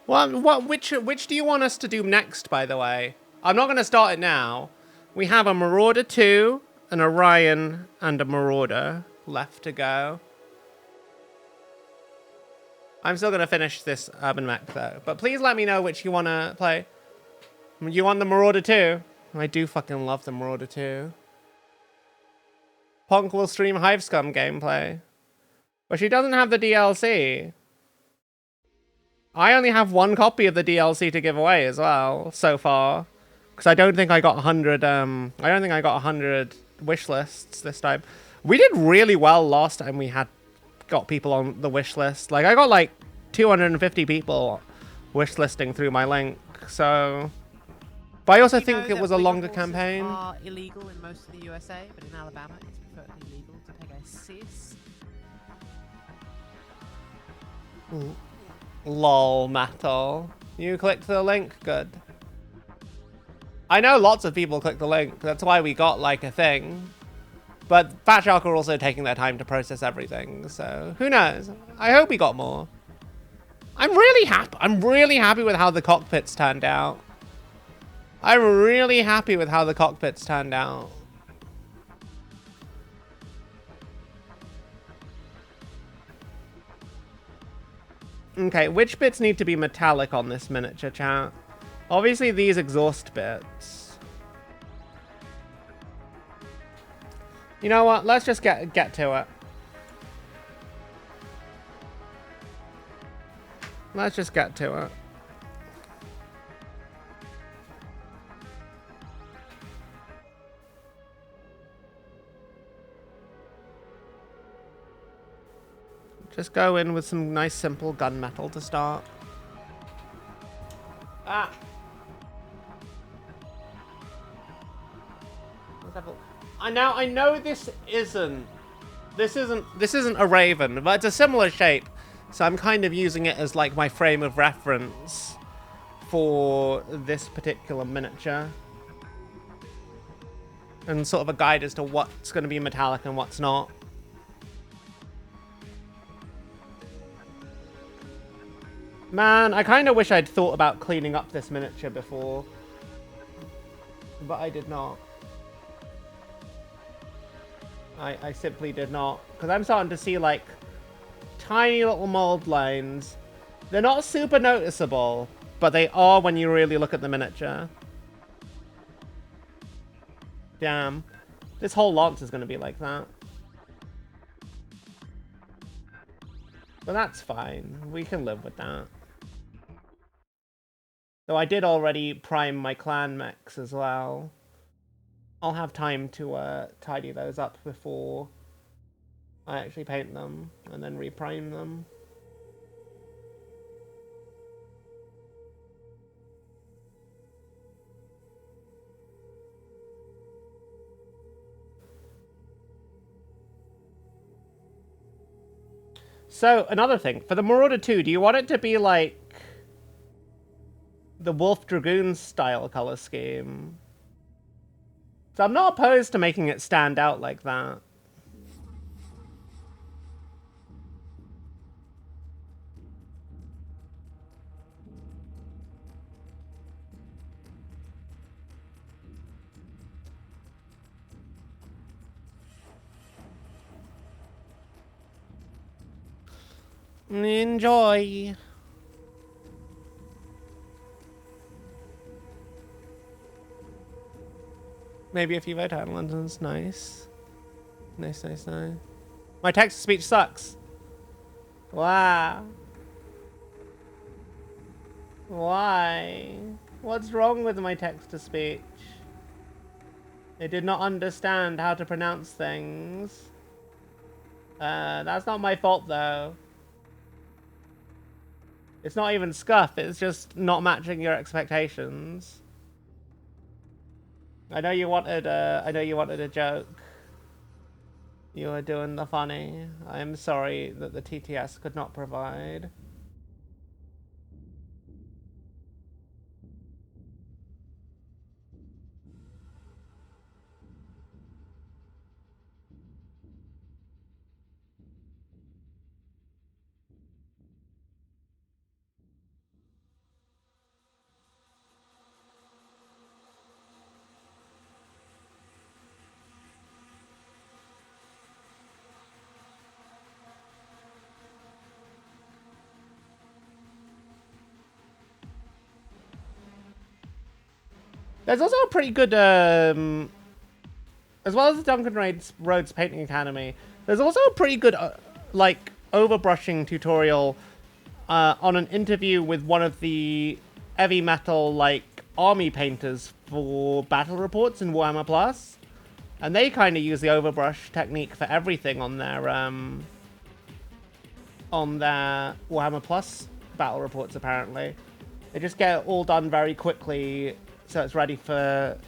Which do you want us to do next, by the way? I'm not going to start it now. We have a Marauder II, an Orion, and a Marauder left to go. I'm still going to finish this urban mech, though. But please let me know which you want to play. You want the Marauder II? I do fucking love the Marauder II. Ponk will stream Hivescum gameplay. But she doesn't have the DLC. I only have one copy of the DLC to give away as well, so far. Because I don't think I got 100, I don't think I got 100 wish lists this time. We did really well last time we had got people on the wish list. Like, I got like 250 people wish listing through my link, so... But I also think it was a longer campaign. Are illegal in most of the USA, but in Alabama it's perfectly legal to Pegasus. Lol, Mattel. You clicked the link, good. I know lots of people clicked the link, that's why we got like a thing. But Fat Shark are also taking their time to process everything, so who knows? I hope we got more. I'm really happy with how the cockpits turned out. I'm really happy with how the cockpits turned out. Okay, which bits need to be metallic on this miniature, chat? Obviously these exhaust bits. You know what? Let's just get to it. Let's just get to it. Just go in with some nice simple gunmetal to start. Ah. I know this isn't a raven, but it's a similar shape. So I'm kind of using it as like my frame of reference for this particular miniature. And sort of a guide as to what's going to be metallic and what's not. Man, I kind of wish I'd thought about cleaning up this miniature before. But I did not. I simply did not. Because I'm starting to see, like, tiny little mold lines. They're not super noticeable, but they are when you really look at the miniature. Damn. This whole lance is going to be like that. But that's fine. We can live with that. Though I did already prime my clan mechs as well. I'll have time to tidy those up before I actually paint them and then reprime them. So, another thing. For the Marauder 2, do you want it to be like the Wolf Dragoon style color scheme? So I'm not opposed to making it stand out like that. Enjoy. Maybe a few Votan lanterns. Nice. Nice. My text-to-speech sucks. Wow. Why? What's wrong with my text-to-speech? It did not understand how to pronounce things. That's not my fault, though. It's not even scuff, it's just not matching your expectations. I know you wanted a joke. You were doing the funny. I am sorry that the TTS could not provide. There's also a pretty good, as well as the Duncan Rhodes Painting Academy, there's also a pretty good, like, overbrushing tutorial on an interview with one of the heavy metal, like, army painters for battle reports in Warhammer Plus. And they kind of use the overbrush technique for everything on their Warhammer Plus battle reports, apparently. They just get it all done very quickly, so it's ready for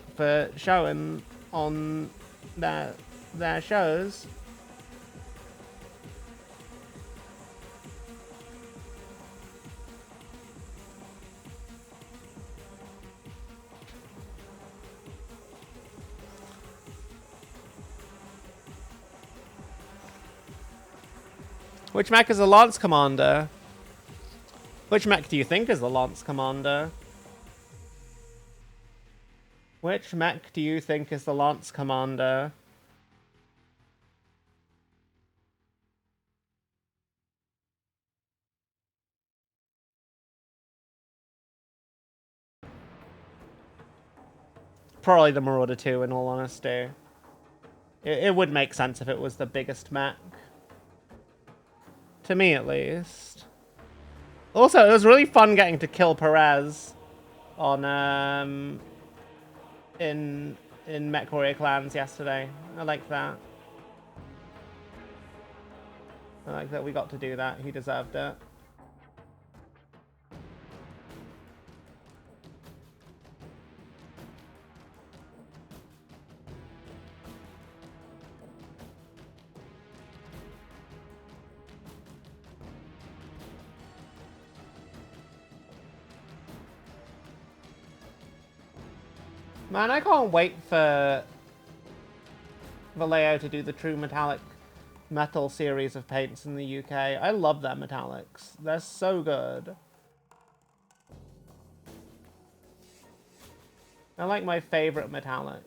showing on their shows. Which mech is the Lance Commander? Which mech do you think is the Lance Commander? Which mech do you think is the Lance Commander? Probably the Marauder II, in all honesty. It would make sense if it was the biggest mech. To me, at least. Also, it was really fun getting to kill Perez on in Mech Warrior Clans yesterday. I like that. I like that we got to do that. He deserved it. Man, I can't wait for Vallejo to do the True Metallic Metal series of paints in the UK. I love their metallics. They're so good. They're like my favorite metallics.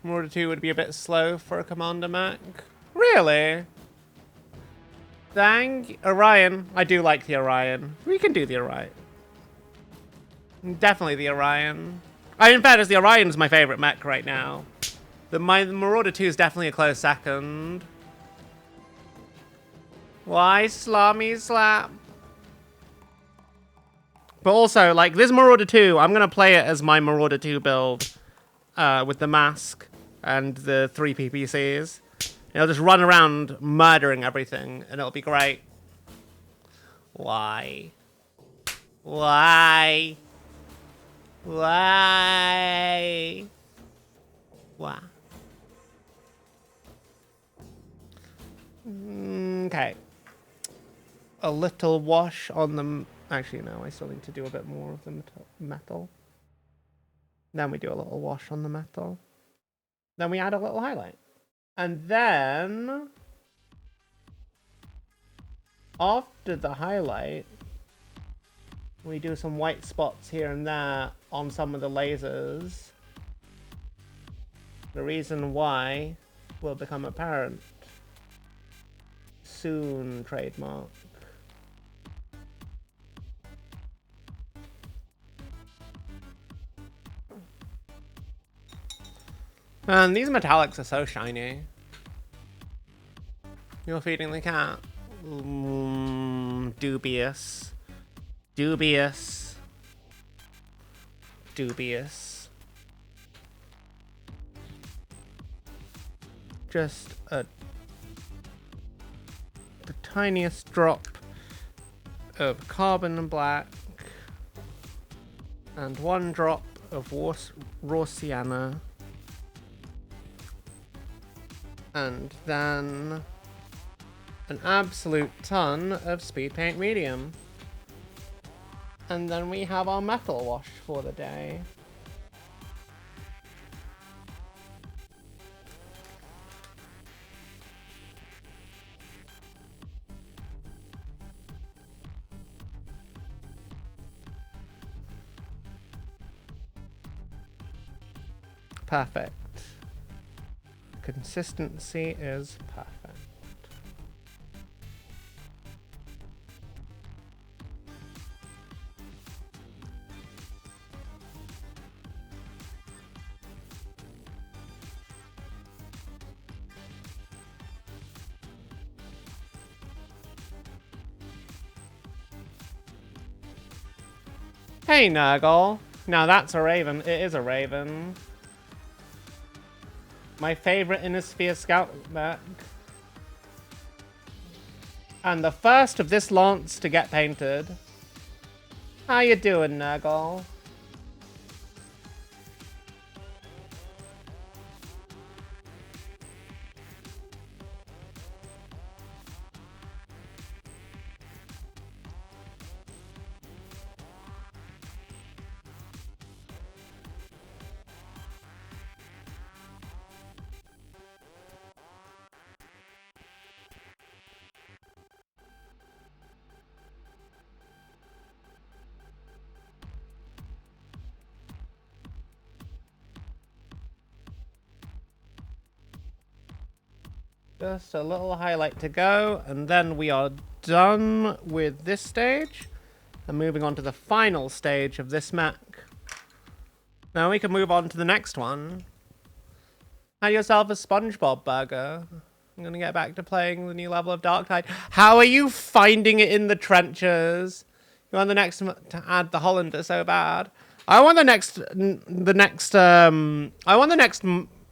Marauder 2 would be a bit slow for a Commander mech. Really? Dang. Orion. I do like the Orion. We can do the Orion. Definitely the Orion. In fact, the Orion's my favorite mech right now. The Marauder 2 is definitely a close second. Why Slammy Slap? But also, like, this Marauder 2, I'm going to play it as my Marauder 2 build with the mask and the 3 PPCs. And I'll just run around murdering everything, and it'll be great. Why? Why? Why? Why? Okay. A little wash on the... Actually, no, I still need to do a bit more of the metal. Then we do a little wash on the metal. Then we add a little highlight. And then... after the highlight, we do some white spots here and there on some of the lasers. The reason why will become apparent soon, trademark. And these metallics are so shiny. You're feeding the cat. Dubious. Dubious. Dubious. Just the tiniest drop of carbon black and 1 drop of raw sienna, and then an absolute ton of speed paint medium. And then we have our metal wash for the day. Perfect. Consistency is perfect. Hey, Nurgle. Now that's a raven. It is a raven. My favorite Innisphere scout mech. And the first of this lance to get painted. How you doing, Nurgle? Just a little highlight to go, and then we are done with this stage. And moving on to the final stage of this mech. Now we can move on to the next one. Have yourself a SpongeBob burger. I'm gonna get back to playing the new level of Darktide. How are you finding it in the trenches? You want the next to add the Hollander so bad. I want the next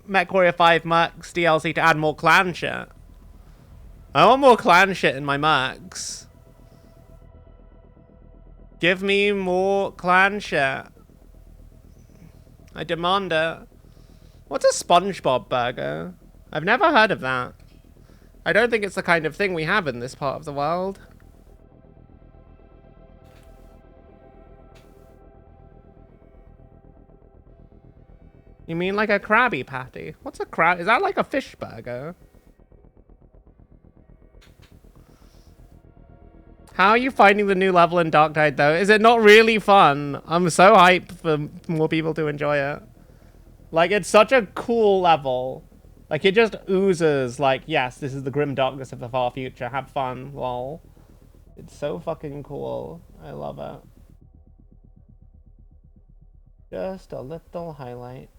MechWarrior 5 Mercs DLC to add more clan shit. I want more clan shit in my Mercs. Give me more clan shit. I demand it. What's a SpongeBob burger? I've never heard of that. I don't think it's the kind of thing we have in this part of the world. You mean like a Krabby Patty? What's a crab? Is that like a fish burger? How are you finding the new level in Darktide though? Is it not really fun? I'm so hyped for more people to enjoy it. Like, it's such a cool level. Like, it just oozes like, yes, this is the grim darkness of the far future. Have fun, lol. It's so fucking cool. I love it. Just a little highlight.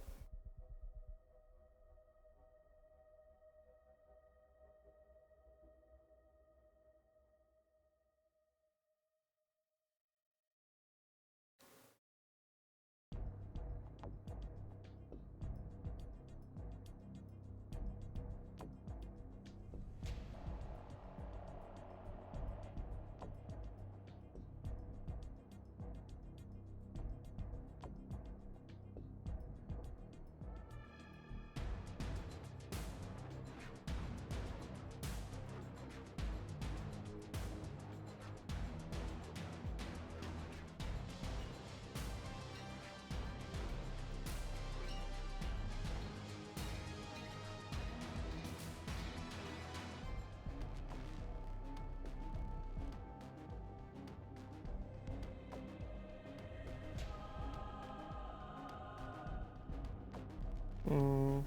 Mm.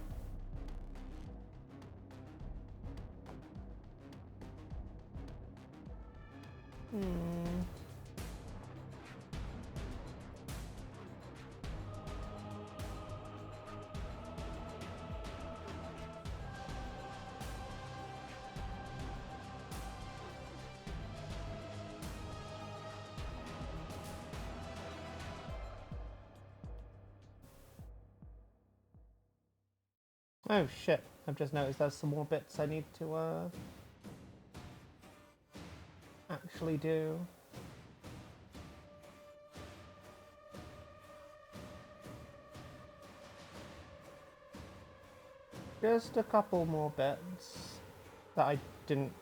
Mm. Oh shit, I've just noticed there's some more bits I need to actually do. Just a couple more bits that I didn't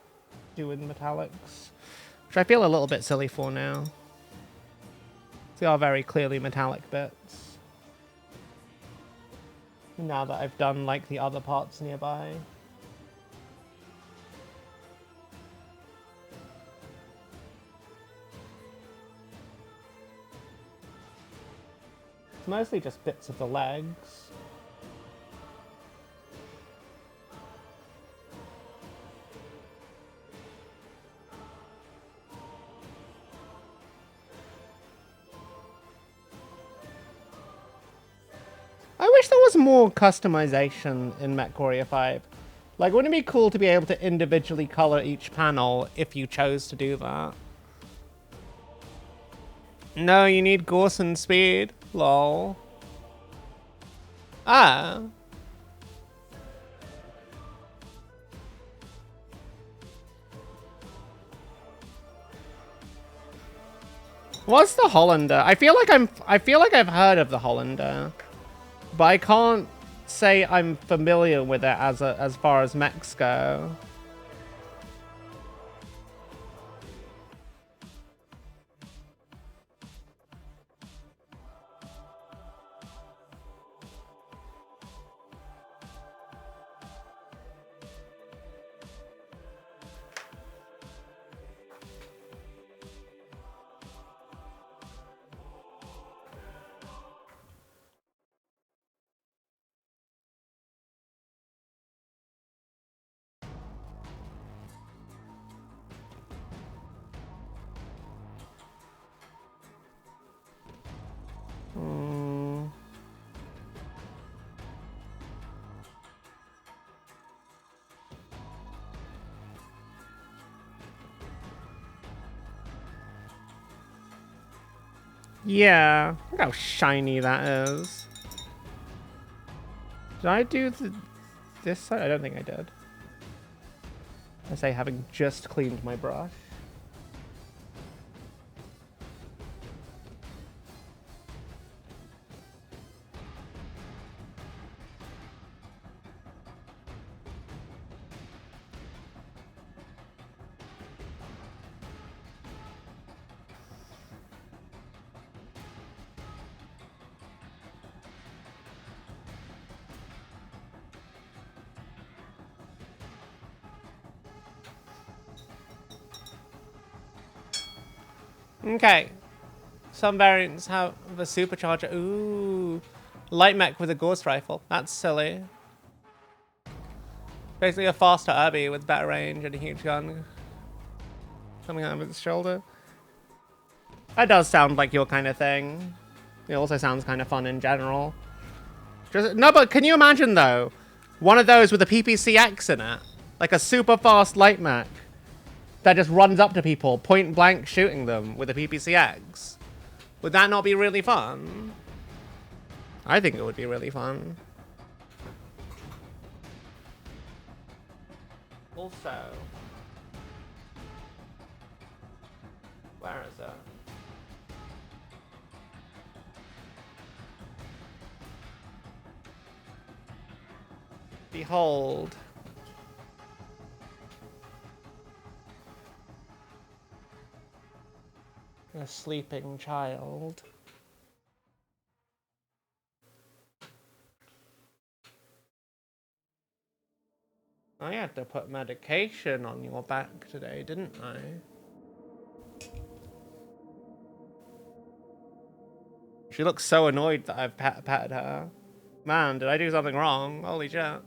do in metallics, which I feel a little bit silly for now. They are very clearly metallic bits. Now that I've done like the other parts nearby. It's mostly just bits of the legs. I wish there was more customization in MechWarrior 5. Like, wouldn't it be cool to be able to individually color each panel if you chose to do that? No, you need Gorson speed. Lol. Ah. What's the Hollander? I feel like I've heard of the Hollander, but I can't say I'm familiar with it as far as mechs go. Yeah, look how shiny that is. Did I do this side? I don't think I did. I say having just cleaned my brush. Okay. Some variants have the supercharger. Ooh. Light mech with a ghost rifle. That's silly. Basically a faster Irby with better range and a huge gun coming out of its shoulder. That does sound like your kind of thing. It also sounds kind of fun in general. No, but can you imagine though? One of those with a PPCX in it. Like a super fast light mech. That just runs up to people, point blank shooting them with a PPCX. Would that not be really fun? I think it would be really fun. Also, where is it? Behold. A sleeping child. I had to put medication on your back today, didn't I? She looks so annoyed that I've patted her. Man, did I do something wrong? Holy shit.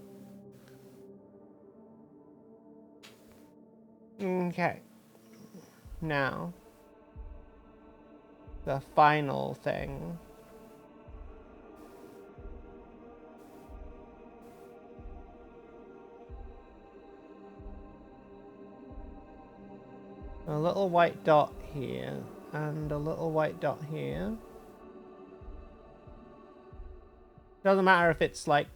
Okay. Now, the final thing. A little white dot here, and a little white dot here. Doesn't matter if it's like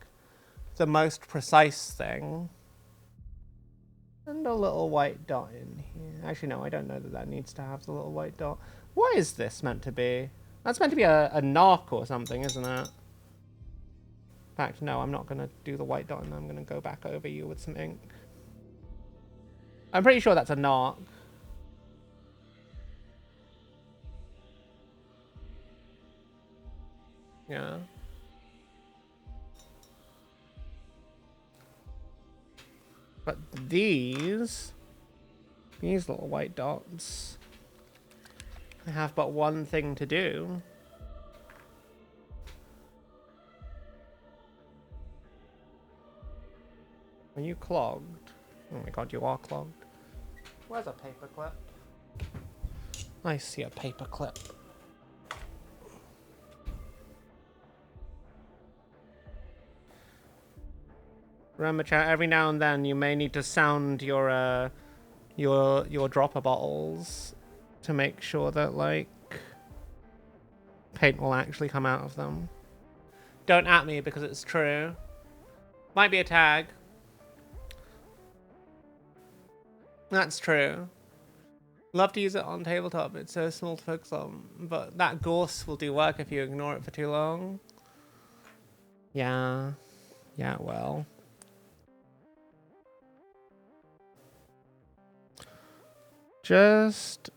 the most precise thing. And a little white dot in here. Actually, no, I don't know that that needs to have the little white dot. What is this meant to be? That's meant to be a knock or something, isn't it? In fact, no, I'm not going to do the white dot, and I'm going to go back over you with some ink. I'm pretty sure that's a knock. Yeah. But these little white dots, I have but one thing to do. Are you clogged? Oh my god, you are clogged. Where's a paperclip? I see a paperclip. Remember, chat, every now and then you may need to sound your dropper bottles to make sure that, like, paint will actually come out of them. Don't at me because it's true. Might be a tag. That's true. Love to use it on tabletop. It's so small to focus on. But that gorse will do work if you ignore it for too long. Yeah. Yeah, well. Just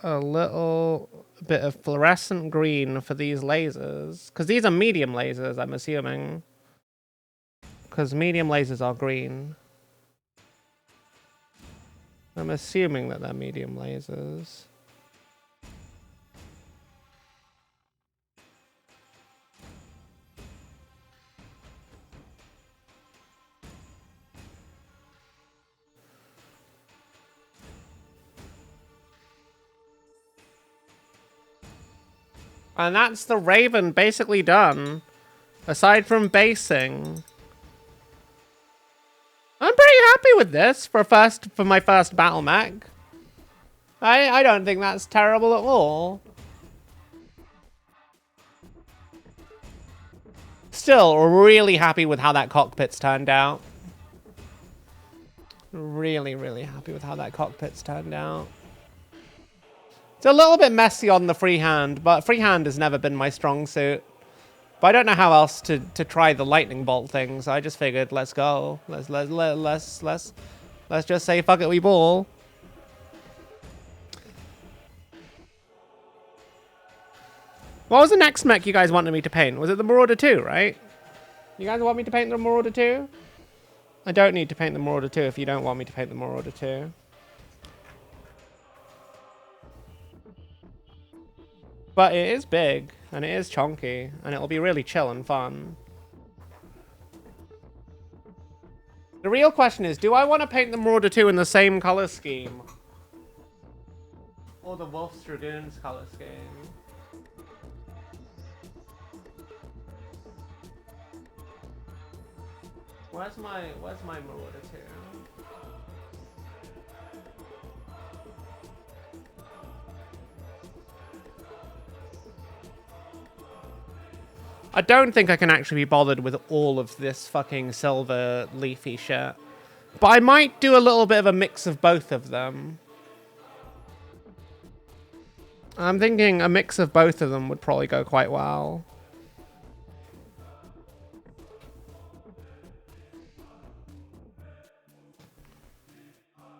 a little bit of fluorescent green for these lasers. Because these are medium lasers, I'm assuming. Because medium lasers are green. I'm assuming that they're medium lasers. And that's the Raven basically done. Aside from basing. I'm pretty happy with this for my first Battlemech. I don't think that's terrible at all. Still really happy with how that cockpit's turned out. Really, really happy with how that cockpit's turned out. It's a little bit messy on the freehand, but freehand has never been my strong suit. But I don't know how else to try the lightning bolt thing, so I just figured, let's go. Let's just say fuck it, we ball. What was the next mech you guys wanted me to paint? Was it the Marauder 2, right? You guys want me to paint the Marauder 2? I don't need to paint the Marauder 2 if you don't want me to paint the Marauder 2. But it is big, and it is chunky, and it'll be really chill and fun. The real question is, do I want to paint the Marauder 2 in the same color scheme? Or the Wolf's Dragoons color scheme? Where's my Marauder 2? I don't think I can actually be bothered with all of this fucking silver leafy shit. But I might do a little bit of a mix of both of them. I'm thinking a mix of both of them would probably go quite well.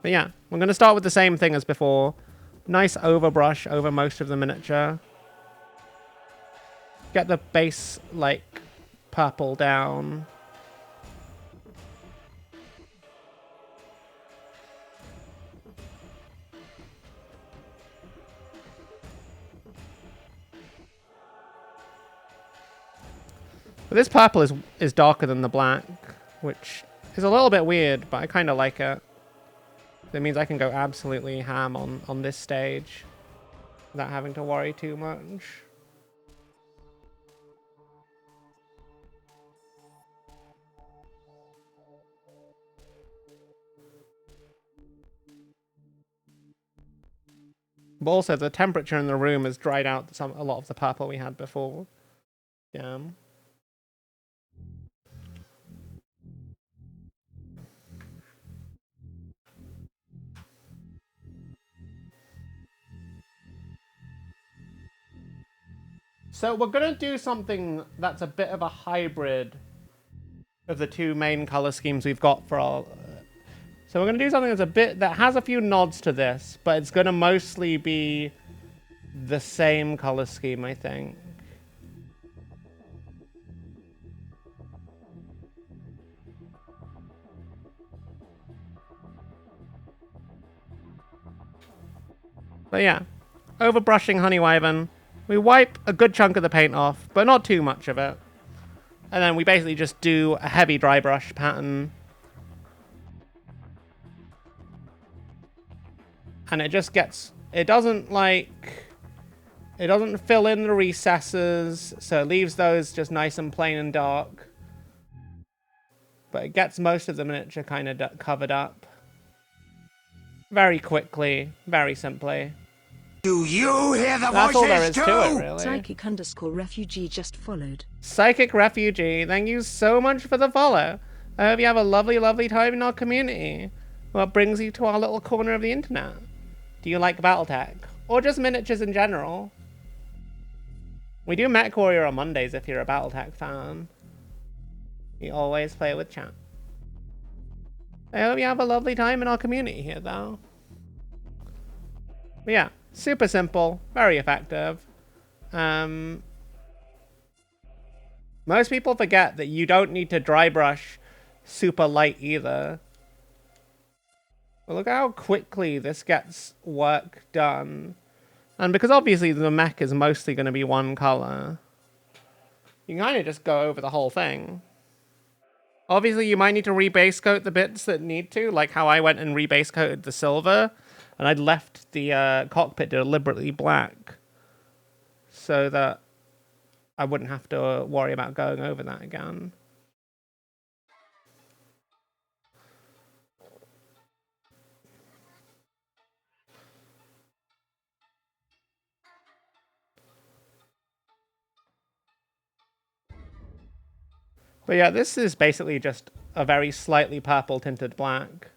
But yeah, we're going to start with the same thing as before. Nice overbrush over most of the miniature. Get the base, like, purple down. But this purple is darker than the black, which is a little bit weird, but I kind of like it. That means I can go absolutely ham on this stage without having to worry too much. But also, the temperature in the room has dried out a lot of the purple we had before. Yeah. So we're going to do something that's a bit of a hybrid of the two main color schemes we've got for our... So we're going to do something that has a few nods to this, but it's going to mostly be the same color scheme, I think. But yeah, overbrushing Honey Wyvern. We wipe a good chunk of the paint off, but not too much of it. And then we basically just do a heavy dry brush pattern. And it just gets... It doesn't fill in the recesses, so it leaves those just nice and plain and dark. But it gets most of the miniature kind of covered up. Very quickly, very simply. Do you hear the That's voices all there is too? to it, really. Psychic_refugee just followed. Psychic Refugee, thank you so much for the follow. I hope you have a lovely, lovely time in our community. What brings you to our little corner of the internet? Do you like Battletech? Or just miniatures in general? We do Mech Warrior on Mondays if you're a Battletech fan. We always play with chat. I hope you have a lovely time in our community here, though. But yeah, super simple, very effective. Most people forget that you don't need to dry brush super light either. But look how quickly this gets work done. And because obviously the mech is mostly going to be one color, you can kind of just go over the whole thing. Obviously you might need to rebase coat the bits that need to, like how I went and rebase coated the silver, and I'd left the cockpit deliberately black so that I wouldn't have to worry about going over that again. But yeah, this is basically just a very slightly purple tinted black.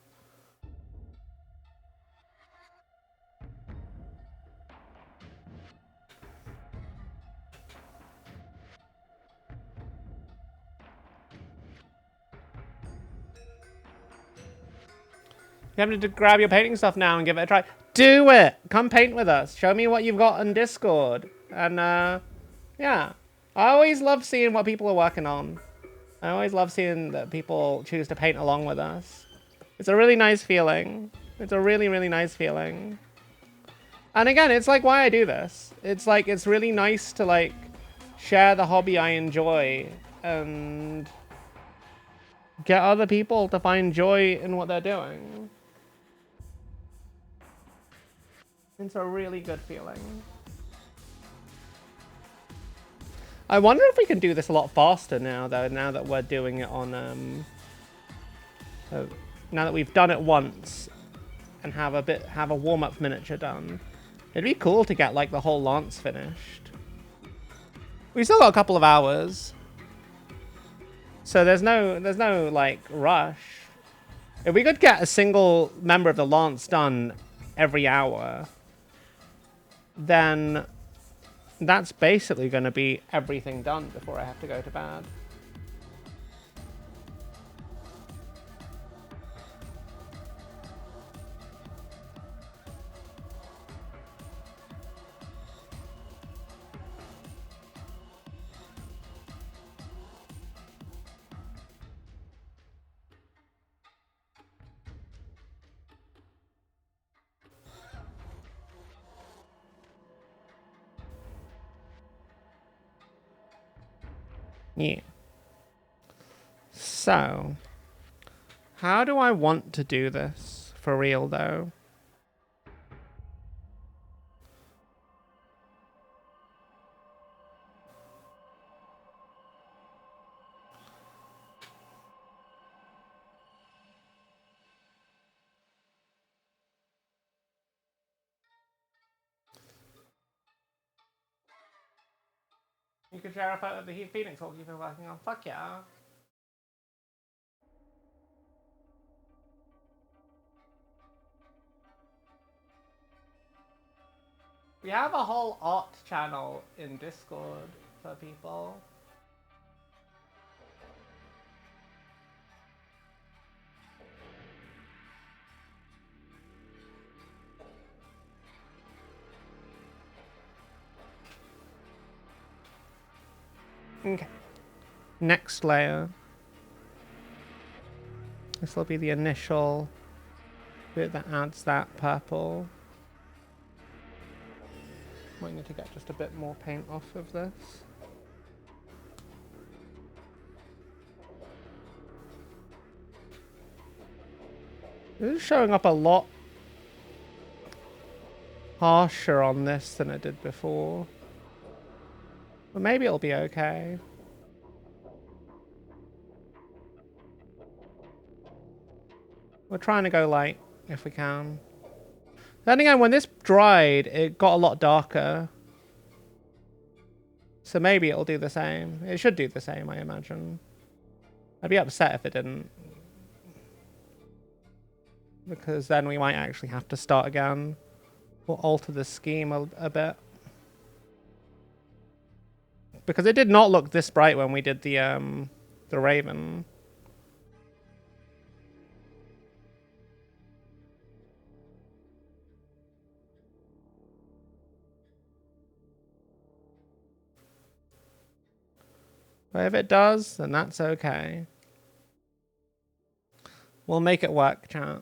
You have to grab your painting stuff now and give it a try. Do it! Come paint with us. Show me what you've got on Discord. And yeah. I always love seeing what people are working on. I always love seeing that people choose to paint along with us. It's a really nice feeling. It's a really, really nice feeling. And again, it's like why I do this. It's like, it's really nice to like share the hobby I enjoy and get other people to find joy in what they're doing. It's a really good feeling. I wonder if we can do this a lot faster now, though, now that we're doing it on, now that we've done it once and have a warm-up miniature done. It'd be cool to get, like, the whole lance finished. We've still got a couple of hours. So there's no, like, rush. If we could get a single member of the lance done every hour, then that's basically going to be everything done before I have to go to bed. Yeah. So, how do I want to do this for real, though? You can share a photo of the Phoenix Hawk you've been working on. Fuck yeah. We have a whole art channel in Discord for people. Okay. Next layer. This will be the initial bit that adds that purple. Might need to get just a bit more paint off of this. This is showing up a lot harsher on this than it did before. But maybe it'll be okay. We're trying to go light if we can. Then again, when this dried, it got a lot darker. So maybe it'll do the same. It should do the same, I imagine. I'd be upset if it didn't. Because then we might actually have to start again. Or alter the scheme a bit. Because it did not look this bright when we did the Raven. But if it does, then that's okay. We'll make it work, chat.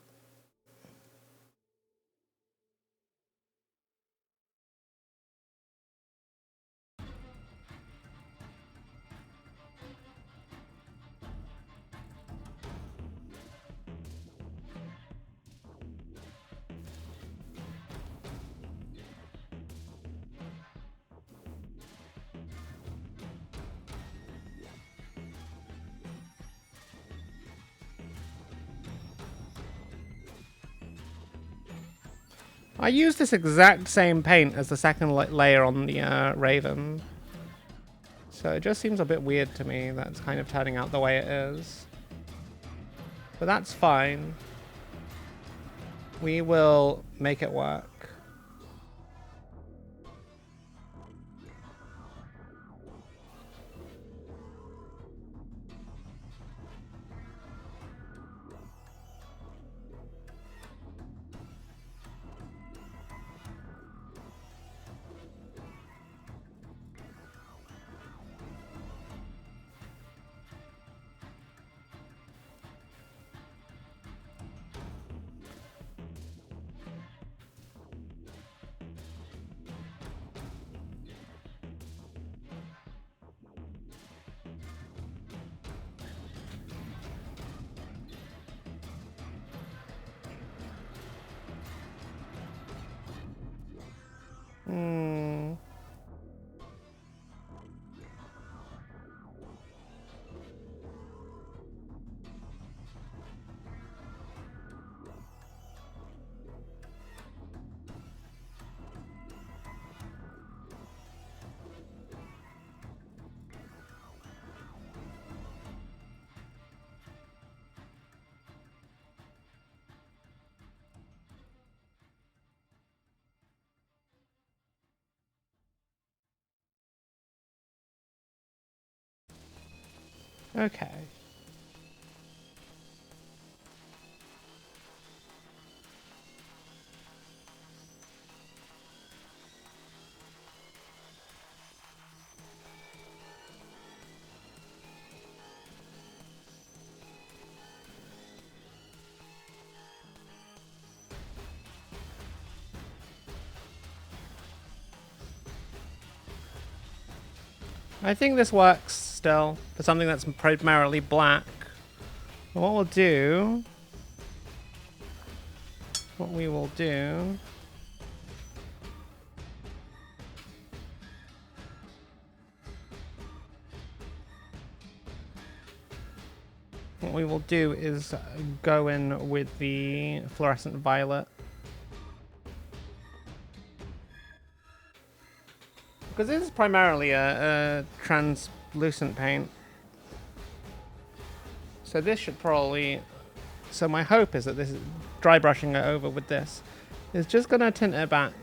I used this exact same paint as the second layer on the Raven. So it just seems a bit weird to me that it's kind of turning out the way it is. But that's fine. We will make it work. Okay. I think this works still for something that's primarily black. But what we will do is go in with the fluorescent violet. Because this is primarily a translucent paint. So this should probably... So my hope is that this is dry brushing it over with this is just going to tint it back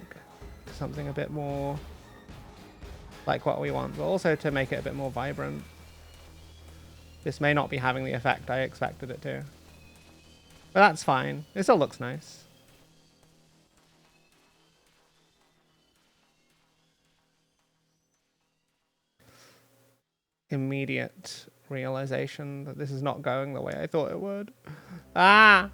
something a bit more like what we want, but also to make it a bit more vibrant. This may not be having the effect I expected it to. But that's fine. It still looks nice. Immediate realization that this is not going the way I thought it would. Ah!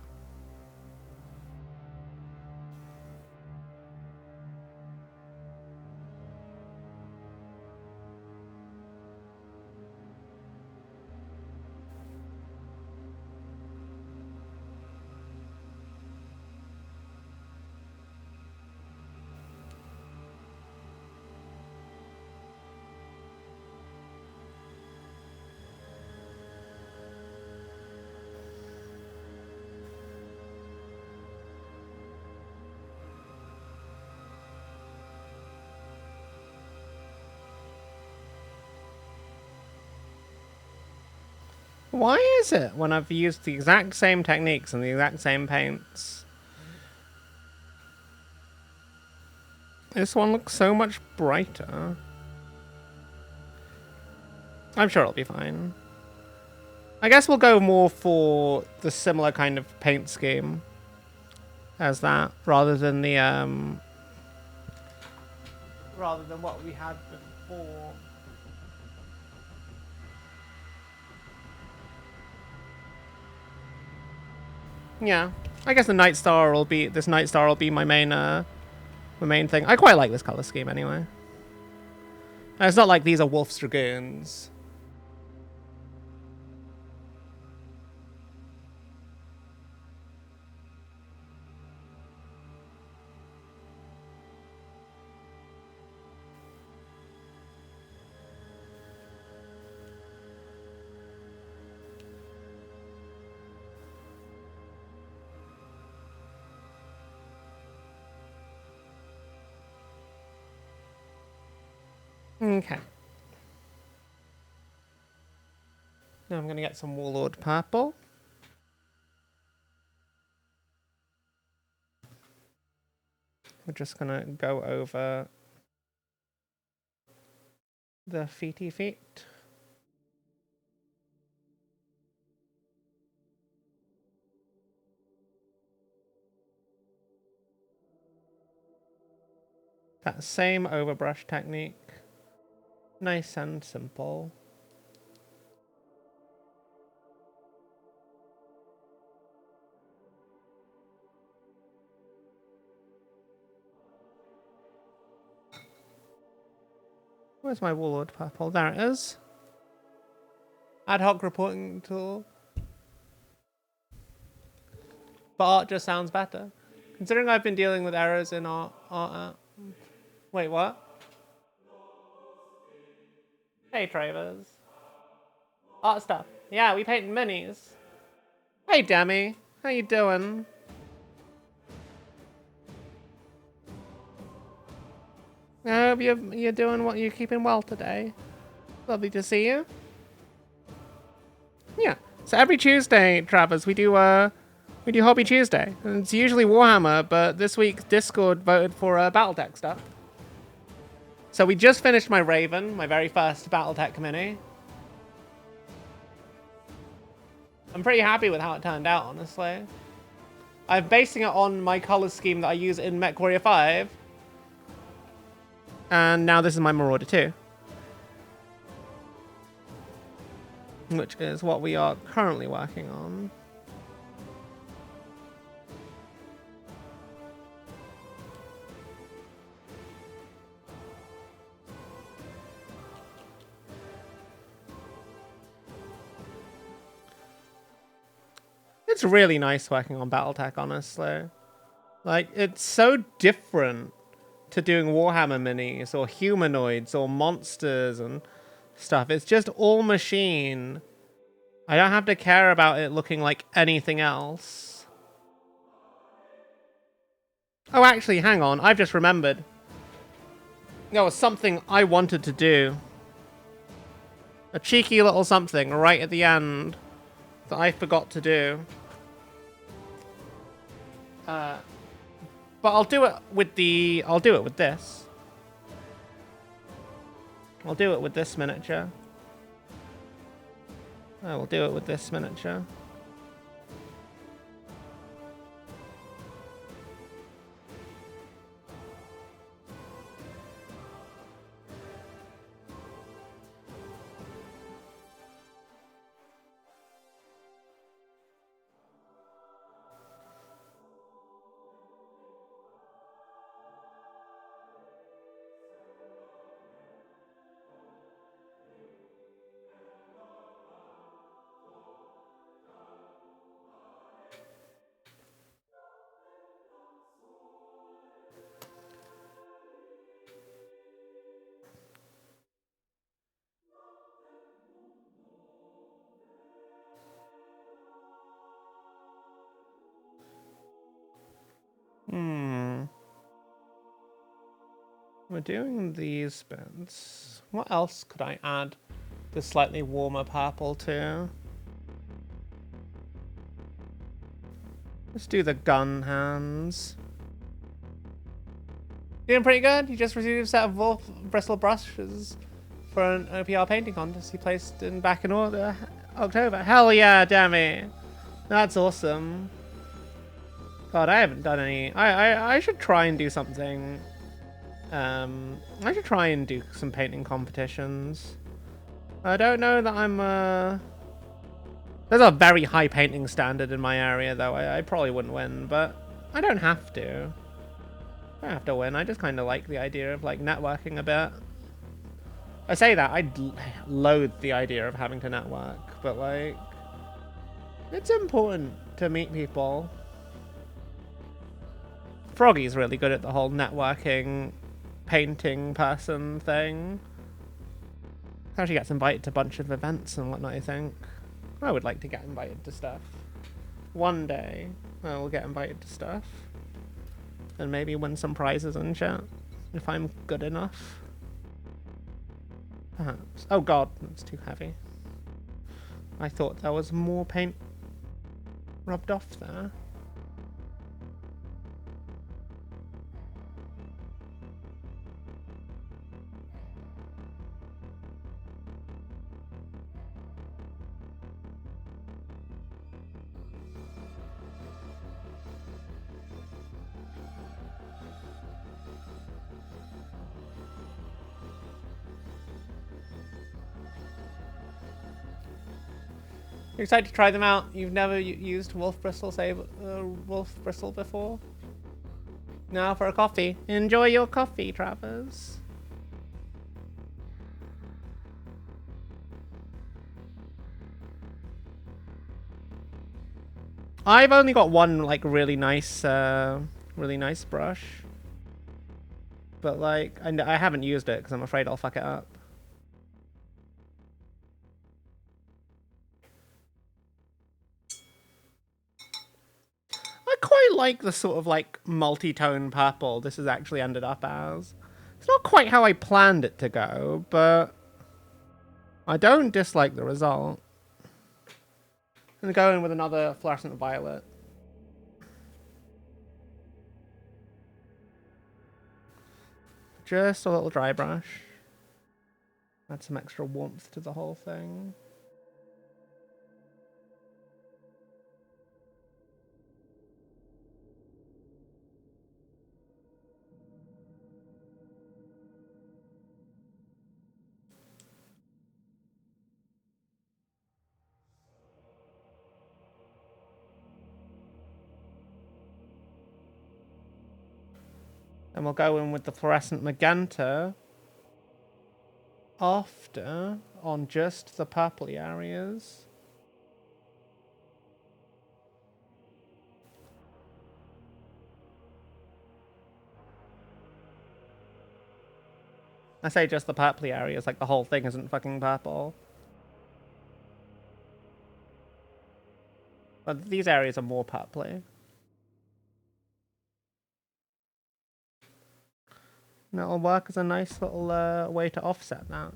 Why is it when I've used the exact same techniques and the exact same paints, this one looks so much brighter? I'm sure it'll be fine. I guess we'll go more for the similar kind of paint scheme as that, rather than the rather than what we had before. Yeah, I guess the Night Star will be my main thing. I quite like this color scheme anyway. And it's not like these are Wolf's Dragoons. Okay. Now I'm going to get some Warlord Purple. We're just going to go over the feety feet. That same overbrush technique. Nice and simple. Where's my Warlord Purple? There it is. Ad hoc reporting tool. But art just sounds better. Considering I've been dealing with errors in art. Wait, what? Hey, Travers. Art stuff. Yeah, we paint minis. Hey, Demi. How you doing? I hope you're doing what you're keeping well today. Lovely to see you. Yeah. So every Tuesday, Travers, we do Hobby Tuesday. And it's usually Warhammer, but this week Discord voted for Battletech stuff. So we just finished my Raven, my very first Battletech mini. I'm pretty happy with how it turned out, honestly. I'm basing it on my color scheme that I use in MechWarrior 5. And now this is my Marauder II. Which is what we are currently working on. It's really nice working on Battletech, honestly. Like, it's so different to doing Warhammer minis or humanoids or monsters and stuff. It's just all machine. I don't have to care about it looking like anything else. Oh, actually, hang on. I've just remembered. There was something I wanted to do. A cheeky little something right at the end that I forgot to do. But I'll do it with the... I'll do it with this. I'll do it with this miniature. I will do it with this miniature. We're doing these bits. What else could I add the slightly warmer purple to? Let's do the gun hands. Doing pretty good. You just received a set of wolf bristle brushes for an OPR painting contest you placed in back in October. Hell yeah, Demi. That's awesome. God, I haven't done any. I should try and do something. I should try and do some painting competitions. I don't know that I'm there's a very high painting standard in my area, though. I probably wouldn't win, but I don't have to. I don't have to win. I just kind of like the idea of like networking a bit. I say that I loathe the idea of having to network, but like it's important to meet people. Froggy's really good at the whole networking, painting person thing. Actually gets invited to a bunch of events and whatnot, I think. I would like to get invited to stuff. One day, I will get invited to stuff. And maybe win some prizes and shit. If I'm good enough. Perhaps. Oh god, that's too heavy. I thought there was more paint rubbed off there. You're excited to try them out? You've never used wolf bristle before? Now for a coffee. Enjoy your coffee, Travers. I've only got one like really nice brush, but like I haven't used it because I'm afraid I'll fuck it up. I quite like the sort of like multi-tone purple this has actually ended up as. It's not quite how I planned it to go, but I don't dislike the result. I'm gonna go in with another fluorescent violet. Just a little dry brush. Add some extra warmth to the whole thing. And we'll go in with the fluorescent magenta after on just the purpley areas. I say just the purpley areas, like the whole thing isn't fucking purple. But these areas are more purpley. And it'll work as a nice little way to offset that.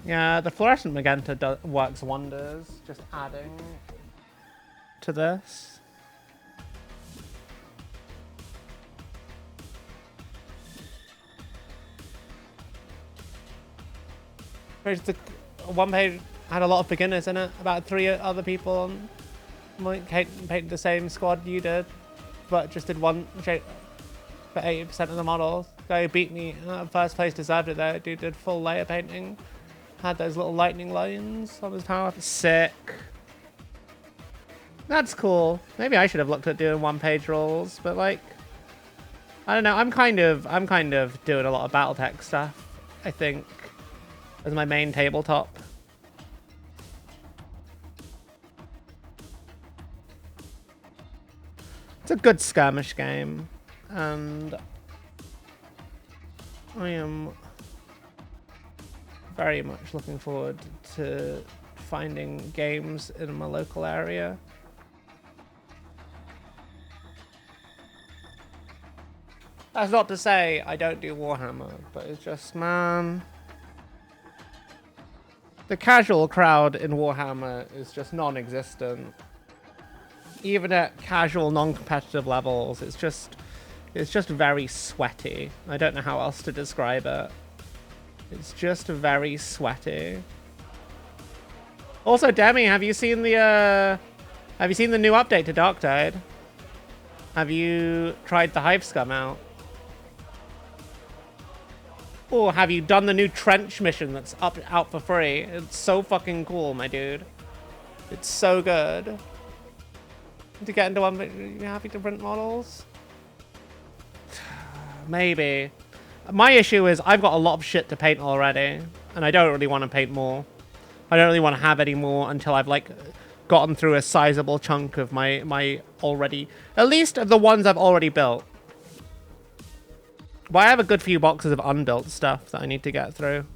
Yeah, the fluorescent magenta works wonders. Just adding to this. The one page had a lot of beginners in it. About 3 other people painted the same squad you did, but just did one shape for 80% of the models. Guy who beat me first place deserved it though. Dude did full layer painting. Had those little lightning lines on his power. Sick. That's cool. Maybe I should have looked at doing 1-page rolls, but like, I don't know. I'm kind of doing a lot of Battletech stuff, I think, as my main tabletop. It's a good skirmish game, and I am very much looking forward to finding games in my local area. That's not to say I don't do Warhammer, but it's just, man, the casual crowd in Warhammer is just non-existent. Even at casual, non-competitive levels, it's just very sweaty. I don't know how else to describe it. It's just very sweaty. Also, Demi, have you seen the new update to Darktide? Have you tried the Hive Scum out? Or have you done the new Trench mission that's out for free? It's so fucking cool, my dude. It's so good. To get into one, you happy to print models? Maybe. My issue is I've got a lot of shit to paint already, and I don't really want to paint more. I don't really want to have any more until I've like gotten through a sizable chunk of my already, at least the ones I've already built. But I have a good few boxes of unbuilt stuff that I need to get through.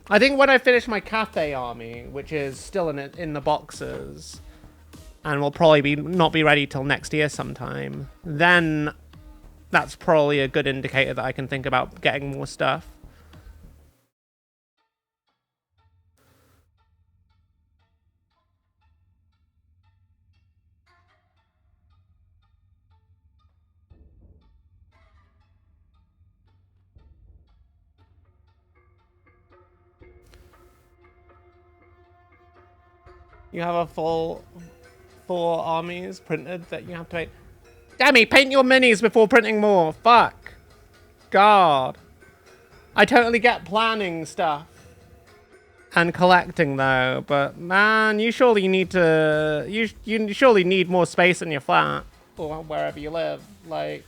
I think when I finish my cafe army, which is still in the boxes, and will probably not be ready till next year sometime, then that's probably a good indicator that I can think about getting more stuff. You have a full 4 armies printed that you have to paint. Dammy, paint your minis before printing more. Fuck. God. I totally get planning stuff and collecting though, but man, you surely need to. You surely need more space in your flat or wherever you live. Like,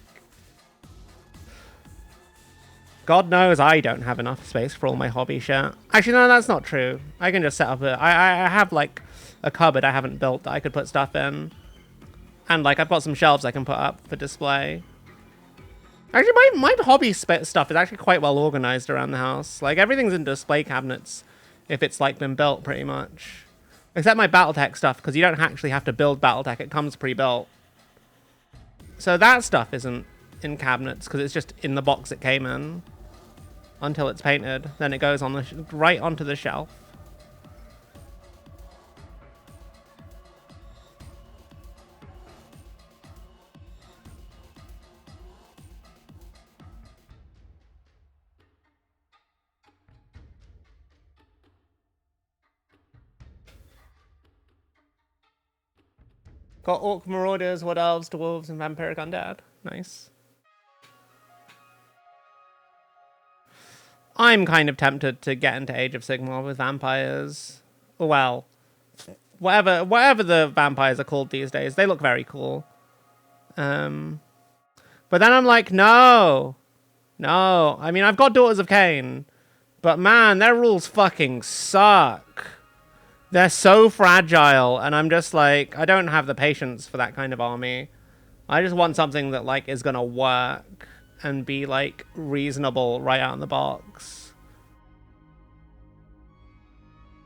God knows I don't have enough space for all my hobby shit. Actually, no, that's not true. I can just set up I have like a cupboard I haven't built that I could put stuff in. And like I've got some shelves I can put up for display. Actually, my hobby stuff is actually quite well organized around the house. Like everything's in display cabinets if it's like been built pretty much. Except my Battletech stuff, because you don't actually have to build Battletech, it comes pre-built. So that stuff isn't in cabinets because it's just in the box it came in. Until it's painted, then it goes on the right onto the shelf. Got Orc Marauders, Wood Elves, Dwarves, and Vampiric Undead. Nice. I'm kind of tempted to get into Age of Sigmar with vampires. Well, whatever the vampires are called these days, they look very cool. But then I'm like, no. I mean, I've got Daughters of Cain, but man, their rules fucking suck. They're so fragile, and I'm just like, I don't have the patience for that kind of army. I just want something that like is gonna work and be like reasonable right out in the box.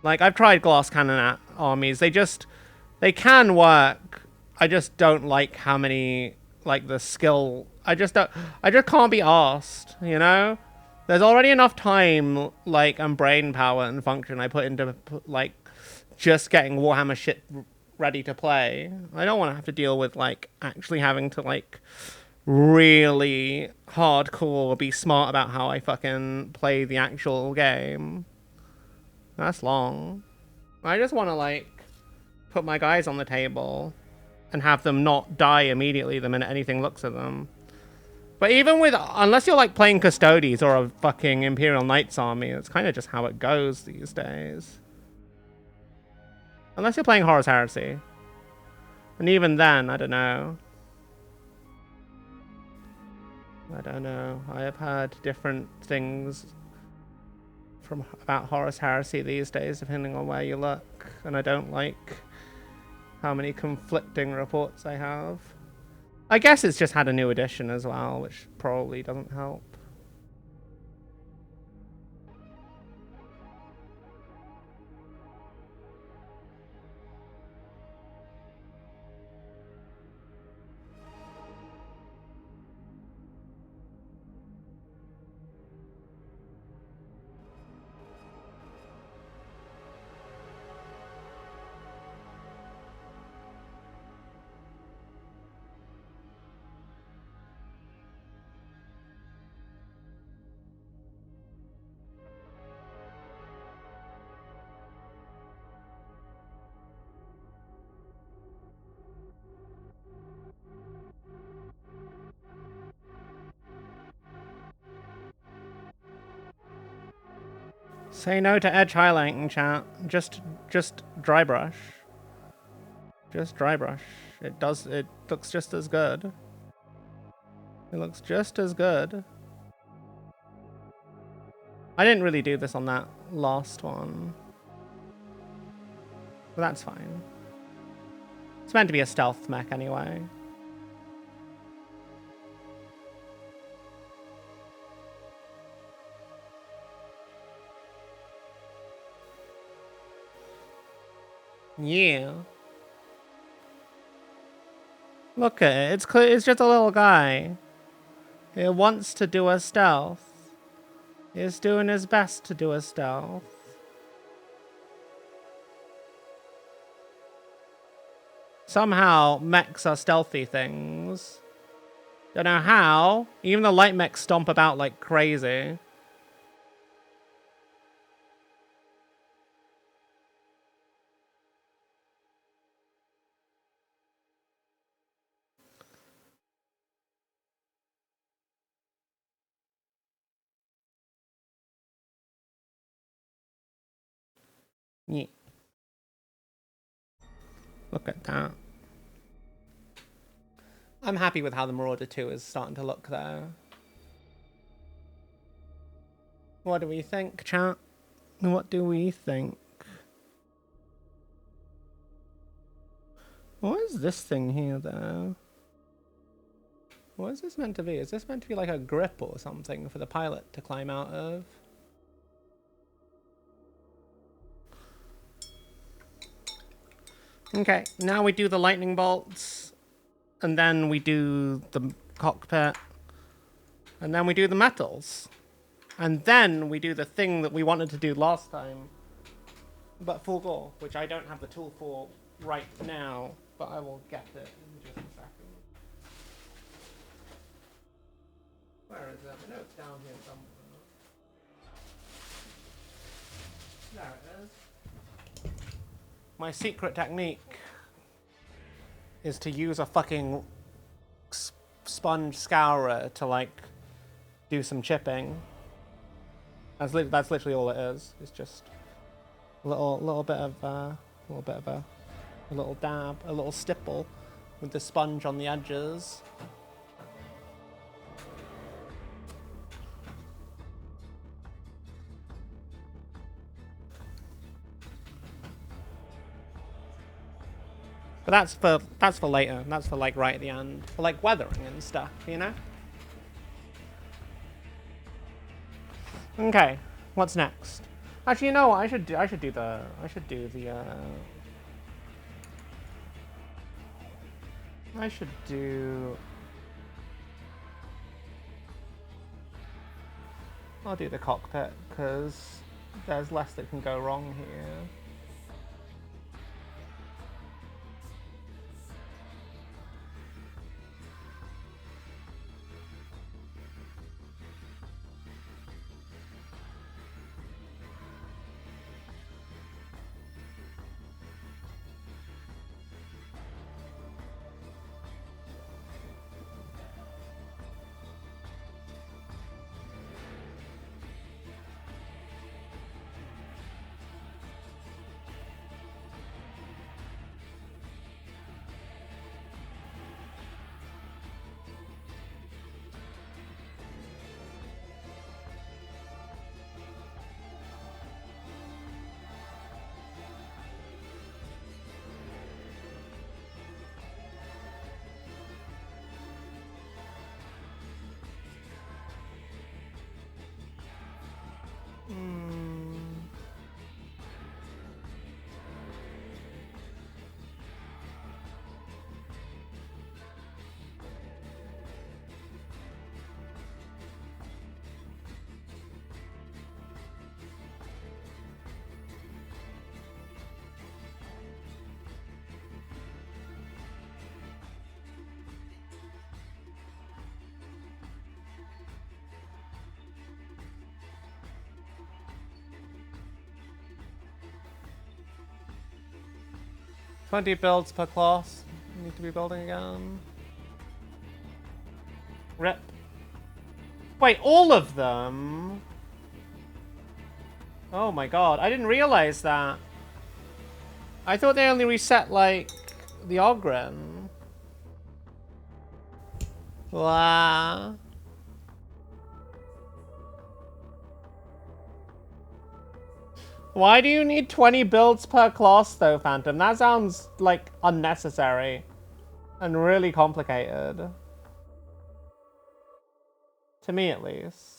Like I've tried glass cannon armies. They can work. I just don't like how many, like the skill. I just can't be arsed, you know? There's already enough time, like, and brain power and function I put into, like, just getting Warhammer shit ready to play. I don't want to have to deal with, like, actually having to, like, really hardcore be smart about how I fucking play the actual game. That's long. I just want to, like, put my guys on the table and have them not die immediately the minute anything looks at them. But even with, unless you're like playing Custodes or a fucking Imperial Knights army, it's kind of just how it goes these days. Unless you're playing Horus Heresy. And even then, I don't know. I don't know. I have heard different things about Horus Heresy these days, depending on where you look. And I don't like how many conflicting reports I have. I guess it's just had a new edition as well, which probably doesn't help. Say no to edge highlighting, chat. Just dry brush. Just dry brush. It looks just as good. It looks just as good. I didn't really do this on that last one. But that's fine. It's meant to be a stealth mech anyway. Yeah. Look at it. It's clear. It's just a little guy. He wants to do a stealth. He's doing his best to do a stealth. Somehow, mechs are stealthy things. Don't know how. Even the light mechs stomp about like crazy. Yeah. Look at that. I'm happy with how the Marauder II is starting to look though. What do we think, chat? What do we think? What is this thing here though? What is this meant to be? Is this meant to be like a grip or something for the pilot to climb out of? Okay, now we do the lightning bolts. And then we do the cockpit. And then we do the metals. And then we do the thing that we wanted to do last time. But full gore, which I don't have the tool for right now. But I will get it in just a second. Where is it? I know it's down here somewhere. There it is. My secret technique is to use a fucking sponge scourer to like do some chipping. That's literally all it is. It's just a little bit of a little dab, a little stipple with the sponge on the edges. But that's for later. That's for like right at the end, for like weathering and stuff, you know. Okay, what's next? Actually, you know what? I should do the I'll do the cockpit, because there's less that can go wrong here. Twenty builds per class. Need to be building again. Rip. Wait, all of them? Oh my god, I didn't realize that. I thought they only reset, like, the Ogren. Wow. Why do you need 20 builds per class though, Phantom? That sounds, like, unnecessary. And really complicated. To me, at least.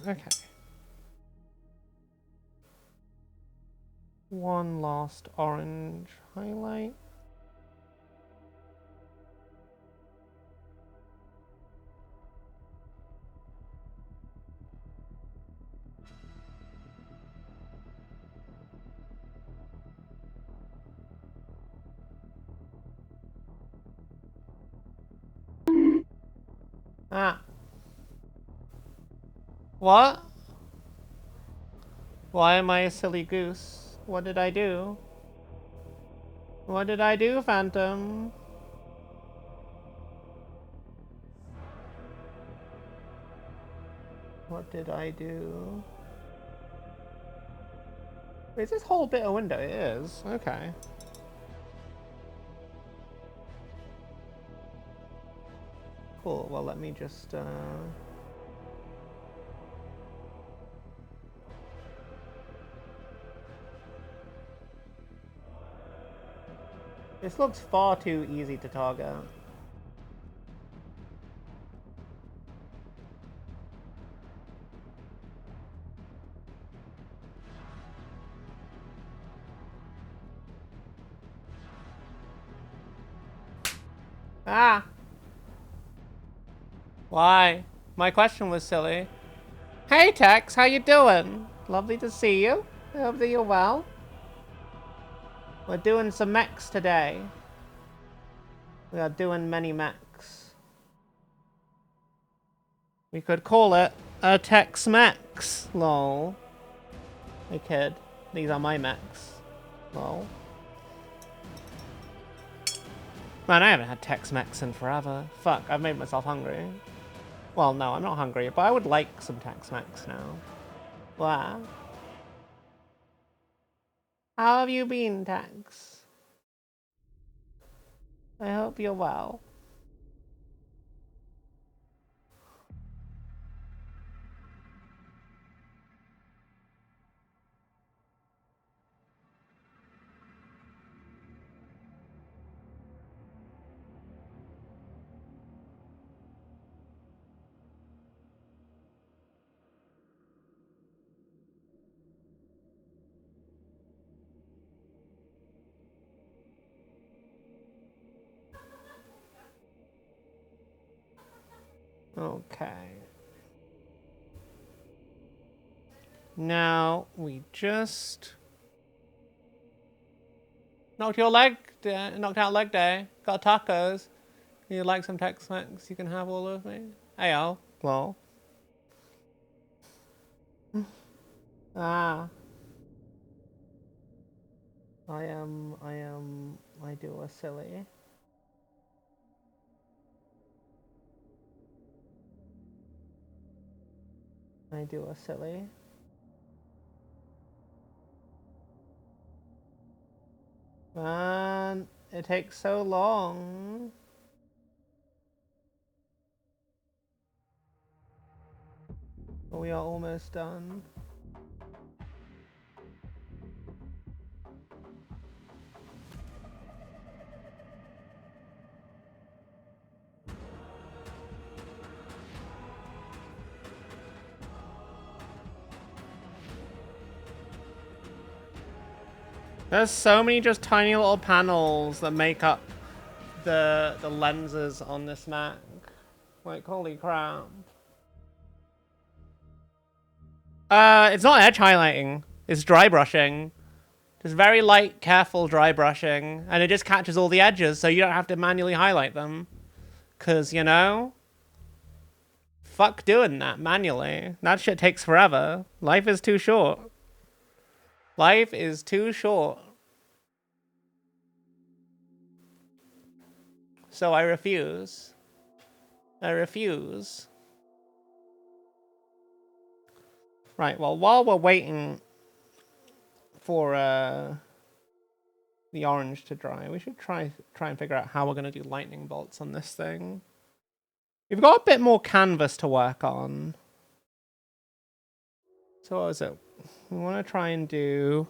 Okay. One last orange highlight. Ah. What? Why am I a silly goose? What did I do? What did I do, Phantom? What did I do? Is this whole bit a window? It is. Okay. Cool. Well, let me just, This looks far too easy to target. Ah! Why? My question was silly. Hey Tex, how you doing? Lovely to see you. I hope that you're well. We're doing some mechs today. We are doing many mechs. We could call it a Tex Mex. Lol. Hey kid, these are my mechs. Lol. Man, I haven't had Tex Mex in forever. Fuck, I've made myself hungry. Well, no, I'm not hungry, but I would like some Tex-Mex now. Wow. How have you been, Tex? I hope you're well. Okay. Now we just knocked out leg day. Got tacos. You like some Tex-Mex? You can have all of me. Ayo. Well. Ah. I do a silly. I do a silly. Man, it takes so long. But we are almost done. There's so many just tiny little panels that make up the lenses on this Mac. Like, holy crap. It's not edge highlighting. It's dry brushing. Just very light, careful dry brushing. And it just catches all the edges, so you don't have to manually highlight them. Because, you know, fuck doing that manually. That shit takes forever. Life is too short. Life is too short. So I refuse. I refuse. Right, well, while we're waiting for the orange to dry, we should try and figure out how we're going to do lightning bolts on this thing. We've got a bit more canvas to work on. So what was it? We want to try and do...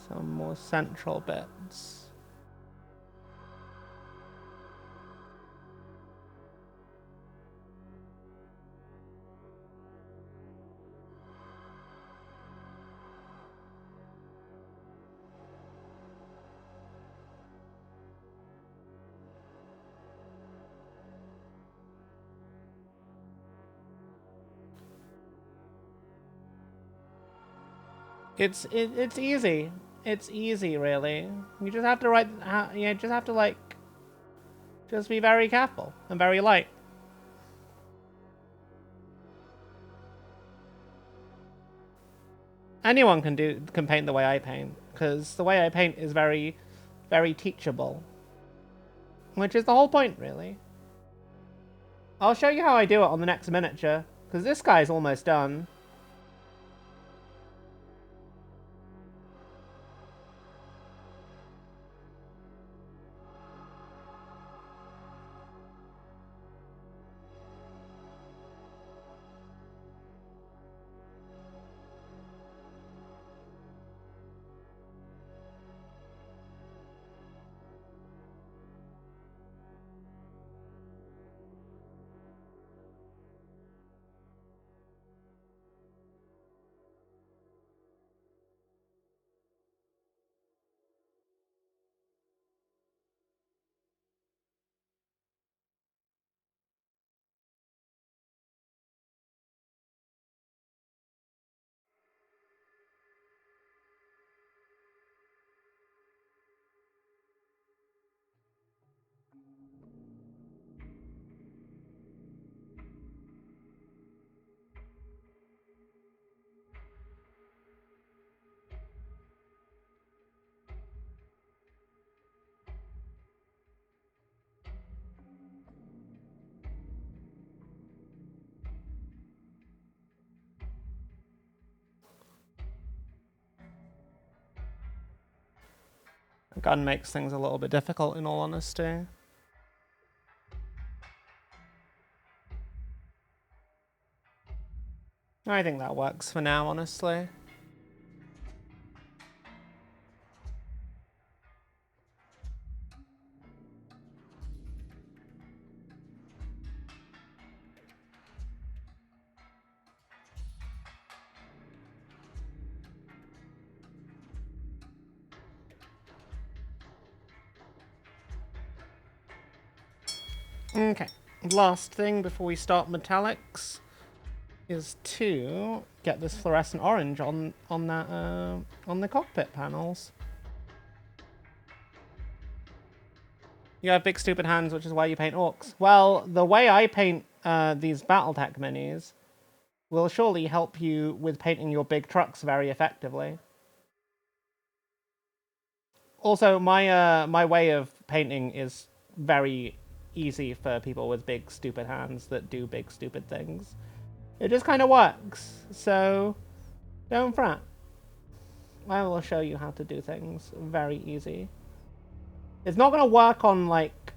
some more central bits. It's easy. It's easy, really. You just have to just have to like, just be very careful and very light. Anyone can paint the way I paint, because the way I paint is very, very teachable. Which is the whole point, really. I'll show you how I do it on the next miniature, because this guy's almost done. gun makes things a little bit difficult, in all honesty. I think that works for now, honestly. Okay, last thing before we start metallics is to get this fluorescent orange on the cockpit panels. You have big stupid hands, which is why you paint orcs. Well, the way I paint these Battletech minis will surely help you with painting your big trucks very effectively. Also, my way of painting is very easy for people with big stupid hands that do big stupid things. It just kind of works, so don't fret. I will show you how to do things very easy. It's not going to work on, like,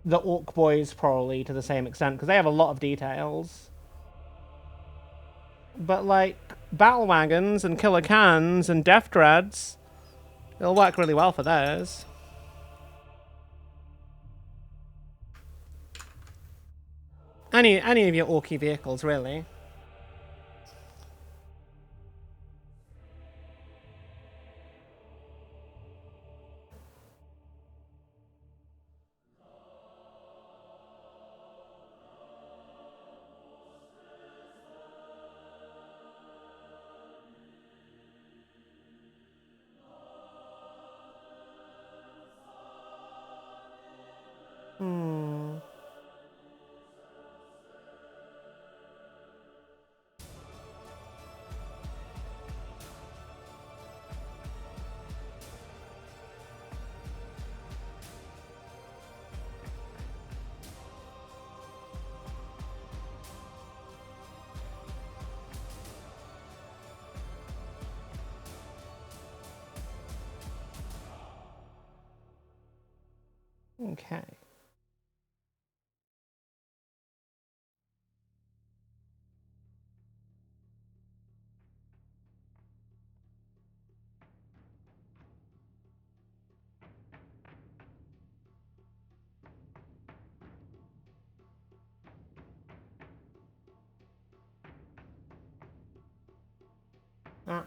the Orc Boys, probably, to the same extent, because they have a lot of details. But, like, Battle Wagons and Killer Cans and Death Dreads, it'll work really well for those. Any of your orky vehicles, really. Okay. Ah.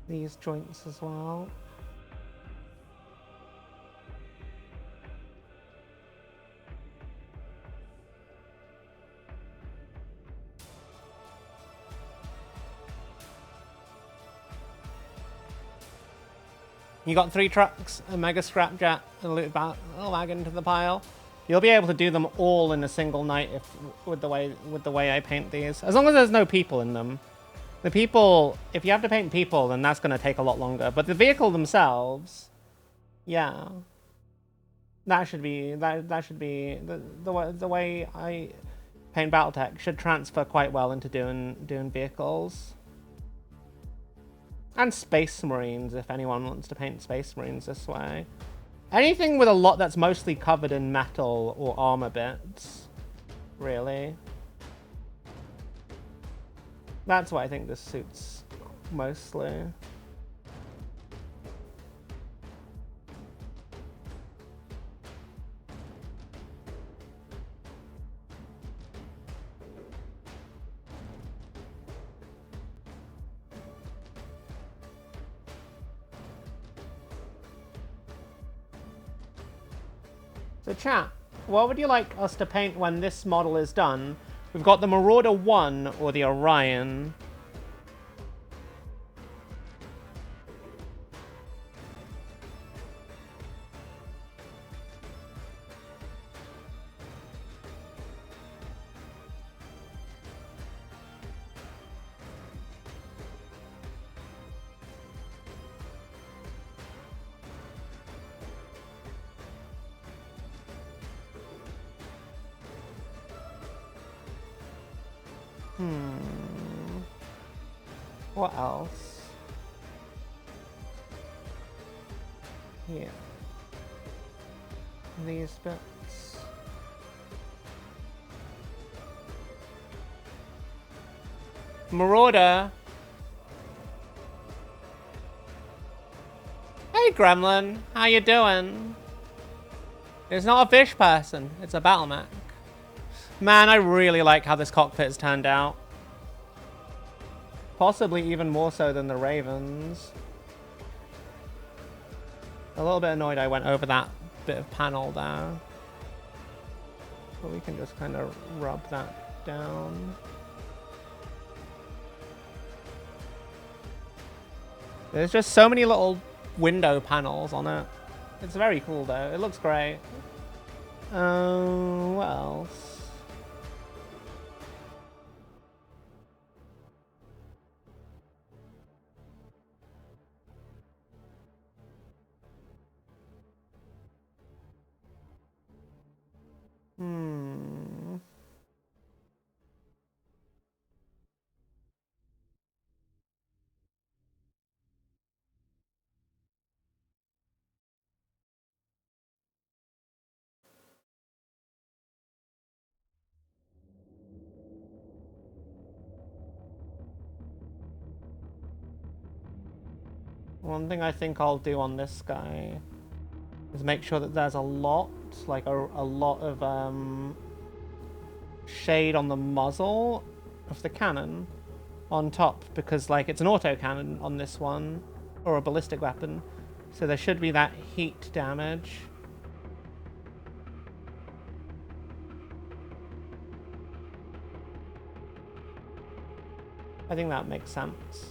These joints as well. You got 3 trucks, a mega scrapjet, and a loot wagon to the pile. You'll be able to do them all in a single night with the way I paint these. As long as there's no people in them. The people, if you have to paint people, then that's going to take a lot longer. But the vehicle themselves, yeah, that should be the way I paint Battletech should transfer quite well into doing vehicles. And Space Marines, if anyone wants to paint Space Marines this way. Anything with a lot that's mostly covered in metal or armor bits, really. That's what I think this suits mostly. So chat, what would you like us to paint when this model is done? We've got the Marauder 1 or the Orion. What else? Here. These bits. Marauder. Hey Gremlin, how you doing? It's not a fish person, it's a Battlemech. Man, I really like how this cockpit has turned out. Possibly even more so than the Ravens. A little bit annoyed I went over that bit of panel there. But we can just kind of rub that down. There's just so many little window panels on it. It's very cool though. It looks great. What else? One thing I think I'll do on this guy is make sure that there's a lot, like a lot of shade on the muzzle of the cannon on top, because like it's an auto cannon on this one, or a ballistic weapon, so there should be that heat damage. I think that makes sense.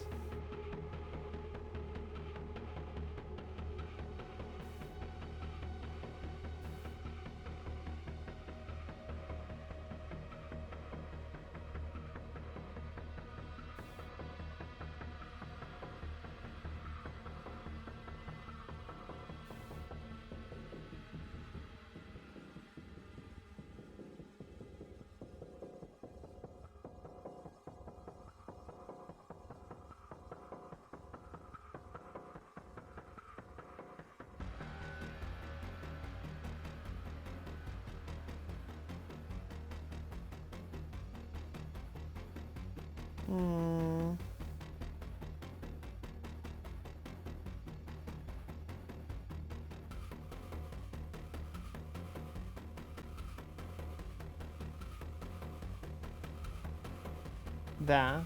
There.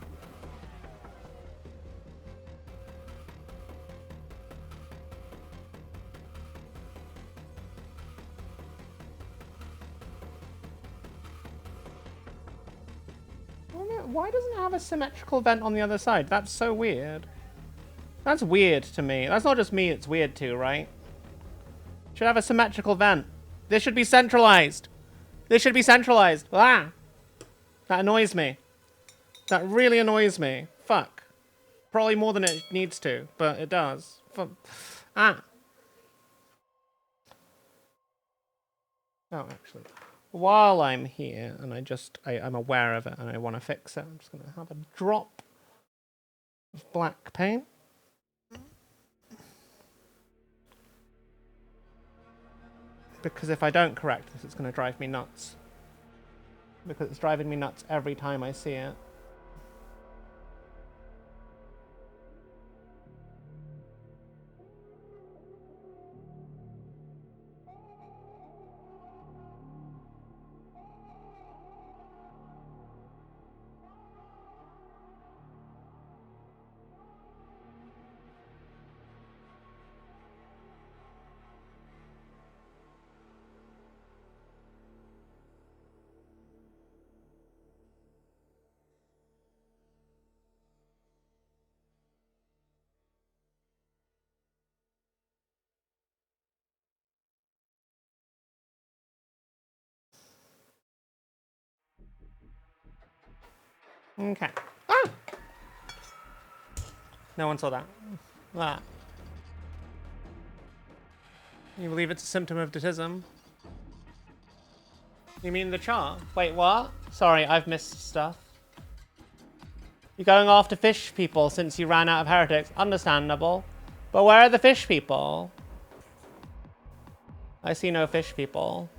Why doesn't it have a symmetrical vent on the other side? That's so weird. That's weird to me. That's not just me, it's weird too, right? Should have a symmetrical vent. This should be centralized. This should be centralized. Ah! That annoys me. That really annoys me. Fuck. Probably more than it needs to, but it does. Ah. Oh, actually. While I'm here, and I'm aware of it, and I want to fix it, I'm just going to have a drop of black paint. Because if I don't correct this, it's going to drive me nuts. Because it's driving me nuts every time I see it. Okay. Ah! No one saw that. Ah. You believe it's a symptom of autism? You mean the chart? Wait, what? Sorry, I've missed stuff. You're going after fish people since you ran out of heretics. Understandable. But where are the fish people? I see no fish people.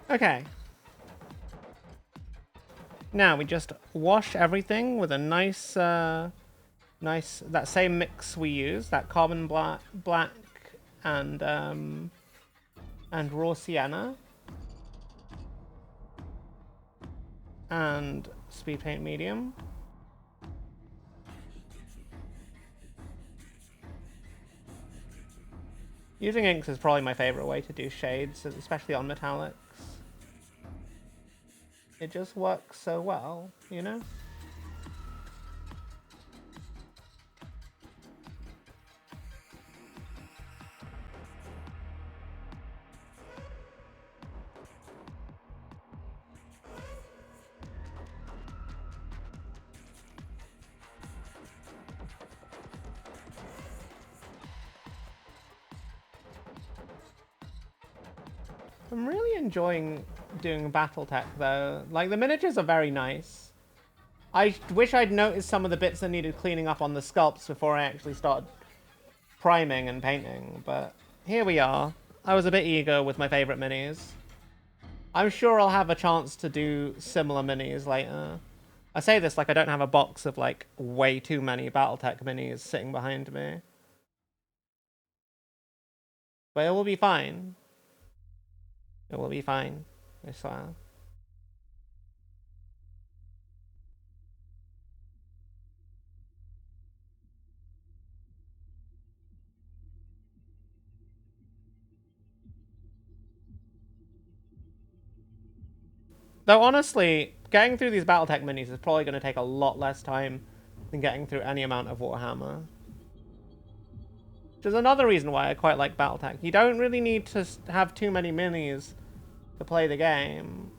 Okay. Now we just wash everything with a nice, that same mix we use, that carbon black and raw sienna. And speed paint medium. Using inks is probably my favorite way to do shades, especially on metallics. It just works so well, you know? I'm really enjoying doing Battletech though. Like, the miniatures are very nice. I wish I'd noticed some of the bits that needed cleaning up on the sculpts before I actually started priming and painting, but here we are. I was a bit eager with my favorite minis. I'm sure I'll have a chance to do similar minis later. I say this like I don't have a box of like way too many Battletech minis sitting behind me. But it will be fine. It will be fine, I swear. Though honestly, getting through these Battletech minis is probably going to take a lot less time than getting through any amount of Warhammer. Which is another reason why I quite like Battletech. You don't really need to have too many minis to play the game.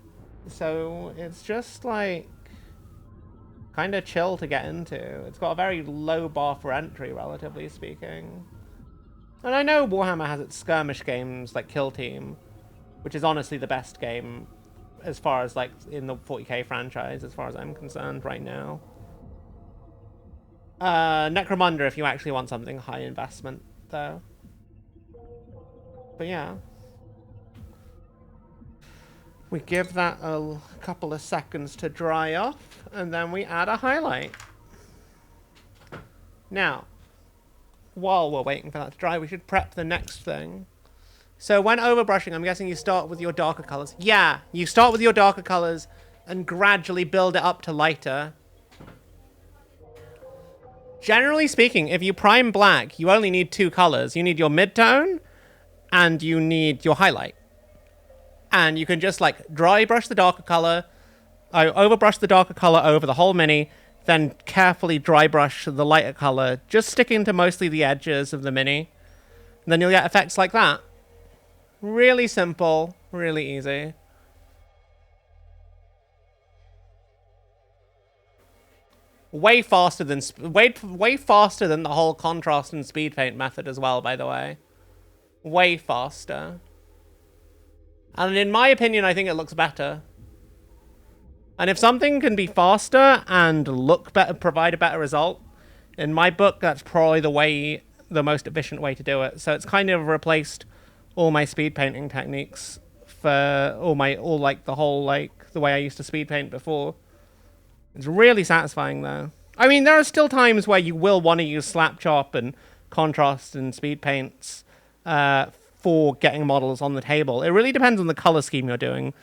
So it's just like kind of chill to get into. It's got a very low bar for entry, relatively speaking. And I know Warhammer has its skirmish games like Kill Team, which is honestly the best game as far as like in the 40k franchise, as far as I'm concerned right now. Necromunda if you actually want something high investment though. But yeah. We give that a couple of seconds to dry off, and then we add a highlight. Now, while we're waiting for that to dry, we should prep the next thing. So when overbrushing, I'm guessing you start with your darker colors. Yeah, you start with your darker colors and gradually build it up to lighter. Generally speaking, if you prime black, you only need two colors. You need your midtone and you need your highlight. And you can just like dry brush the darker color, overbrush the darker color over the whole mini, then carefully dry brush the lighter color, just sticking to mostly the edges of the mini. And then you'll get effects like that. Really simple, really easy. Way faster than the whole contrast and speed paint method as well, by the way. Way faster. And in my opinion, I think it looks better. And if something can be faster and look better, provide a better result, in my book, that's probably the most efficient way to do it. So it's kind of replaced all my speed painting techniques for the way I used to speed paint before. It's really satisfying though. I mean, there are still times where you will want to use slap chop and contrast and speed paints for getting models on the table. It really depends on the color scheme you're doing.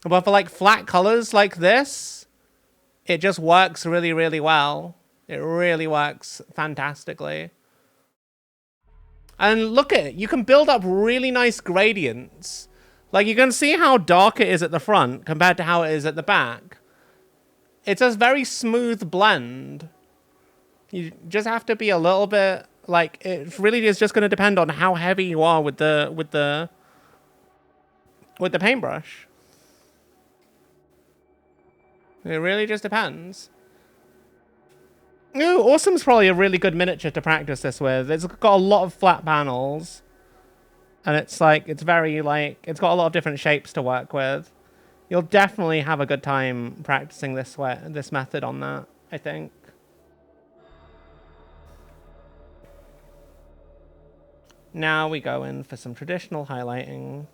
But for like flat colors like this, it just works really, really well. It really works fantastically. And look at it. You can build up really nice gradients. Like you can see how dark it is at the front compared to how it is at the back. It's a very smooth blend. You just have to be a little bit like, it really is just going to depend on how heavy you are with the paintbrush. It really just depends. Ooh, Awesome's probably a really good miniature to practice this with. It's got a lot of flat panels. And it's like, it's very like, it's got a lot of different shapes to work with. You'll definitely have a good time practicing this method on that, I think. Now we go in for some traditional highlighting.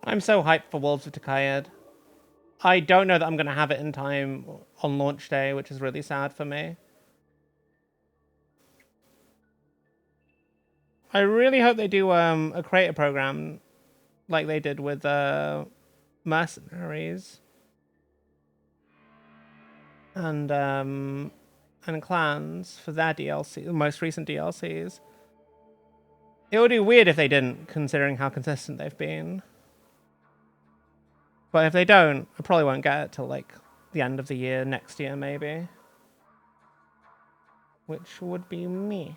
I'm so hyped for Wolves of Takayed. I don't know that I'm going to have it in time on launch day, which is really sad for me. I really hope they do a creator program like they did with Mercenaries and Clans for their DLC, the most recent DLCs. It would be weird if they didn't, considering how consistent they've been. But if they don't, I probably won't get it till like the end of the year, next year maybe. Which would be me.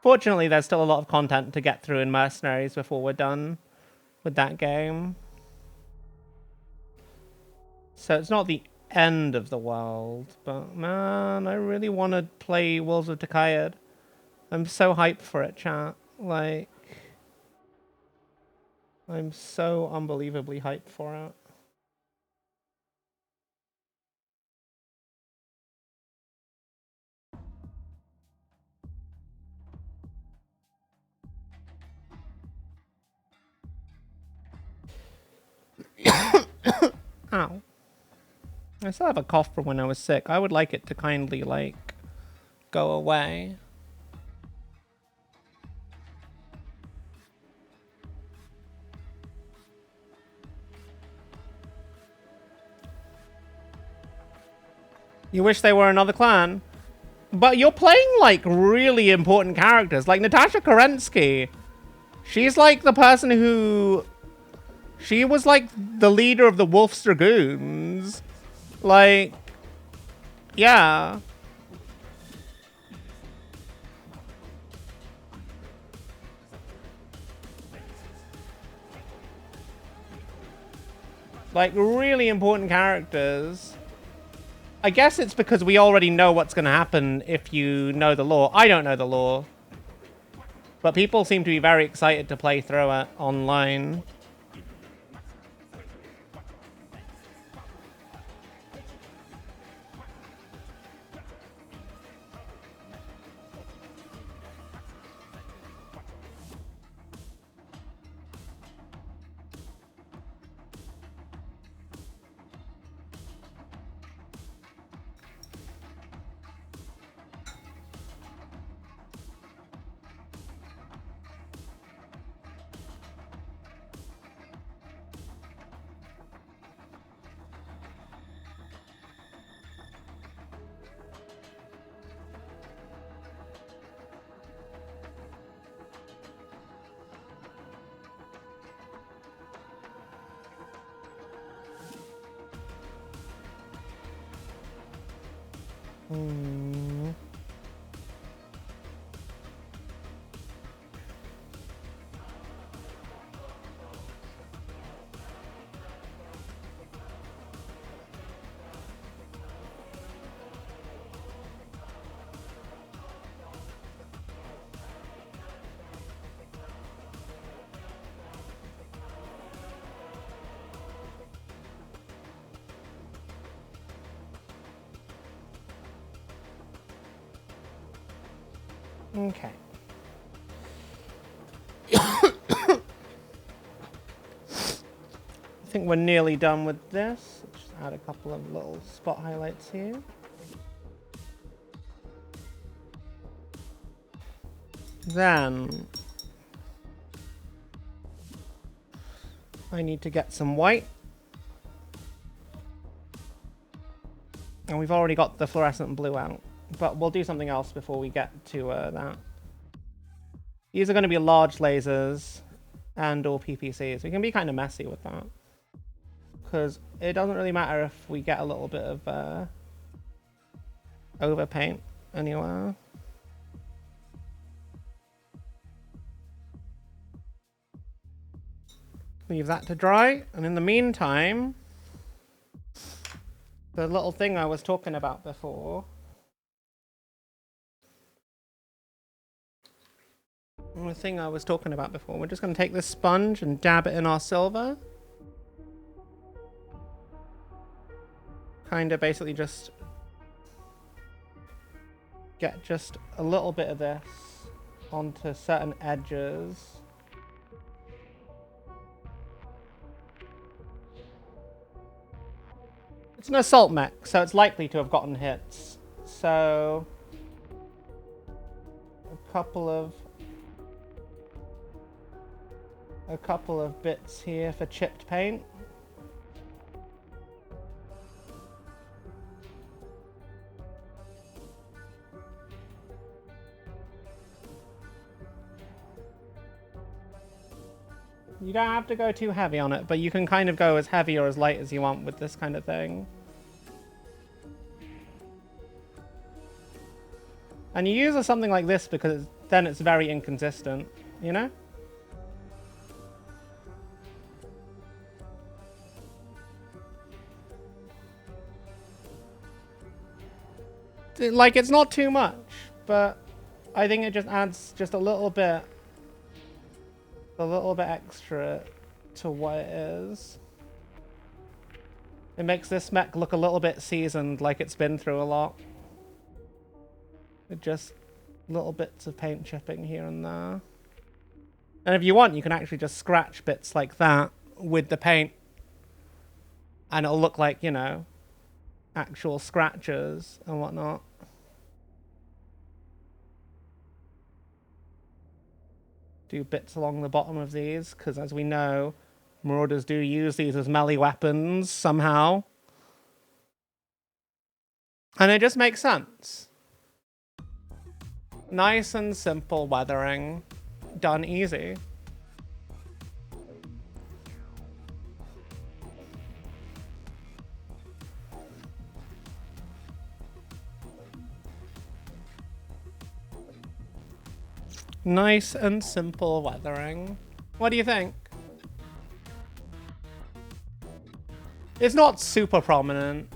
Fortunately, there's still a lot of content to get through in Mercenaries before we're done with that game. So it's not the end of the world, but man, I really want to play Wolves of Takayed. I'm so hyped for it, chat. Like, I'm so unbelievably hyped for it. Ow. I still have a cough from when I was sick. I would like it to kindly, like, go away. You wish they were another clan? But you're playing, like, really important characters. Like, Natasha Kerensky. She's, like, the person who... She was, like, the leader of the Wolf's Dragoons. Like... Yeah. Like, really important characters. I guess it's because we already know what's going to happen if you know the lore. I don't know the lore. But people seem to be very excited to play through it online. Okay. I think we're nearly done with this. Let's just add a couple of little spot highlights here. Then I need to get some white. And we've already got the fluorescent blue out. But we'll do something else before we get to that. These are going to be large lasers and or PPCs. We can be kind of messy with that. Because it doesn't really matter if we get a little bit of overpaint anywhere. Leave that to dry. And in the meantime, the little thing I was talking about before. We're just going to take this sponge and dab it in our silver. Kind of basically just get just a little bit of this onto certain edges. It's an assault mech, so it's likely to have gotten hits. So a couple of bits here for chipped paint. You don't have to go too heavy on it, but you can kind of go as heavy or as light as you want with this kind of thing. And you use something like this because then it's very inconsistent, you know? Like, it's not too much, but I think it just adds just a little bit extra to what it is. It makes this mech look a little bit seasoned, like it's been through a lot. With just little bits of paint chipping here and there. And if you want, you can actually just scratch bits like that with the paint. And it'll look like, you know, actual scratches and whatnot. Do bits along the bottom of these, because as we know, Marauders do use these as melee weapons somehow. And it just makes sense. Nice and simple weathering. Done easy. Nice and simple weathering. What do you think? It's not super prominent,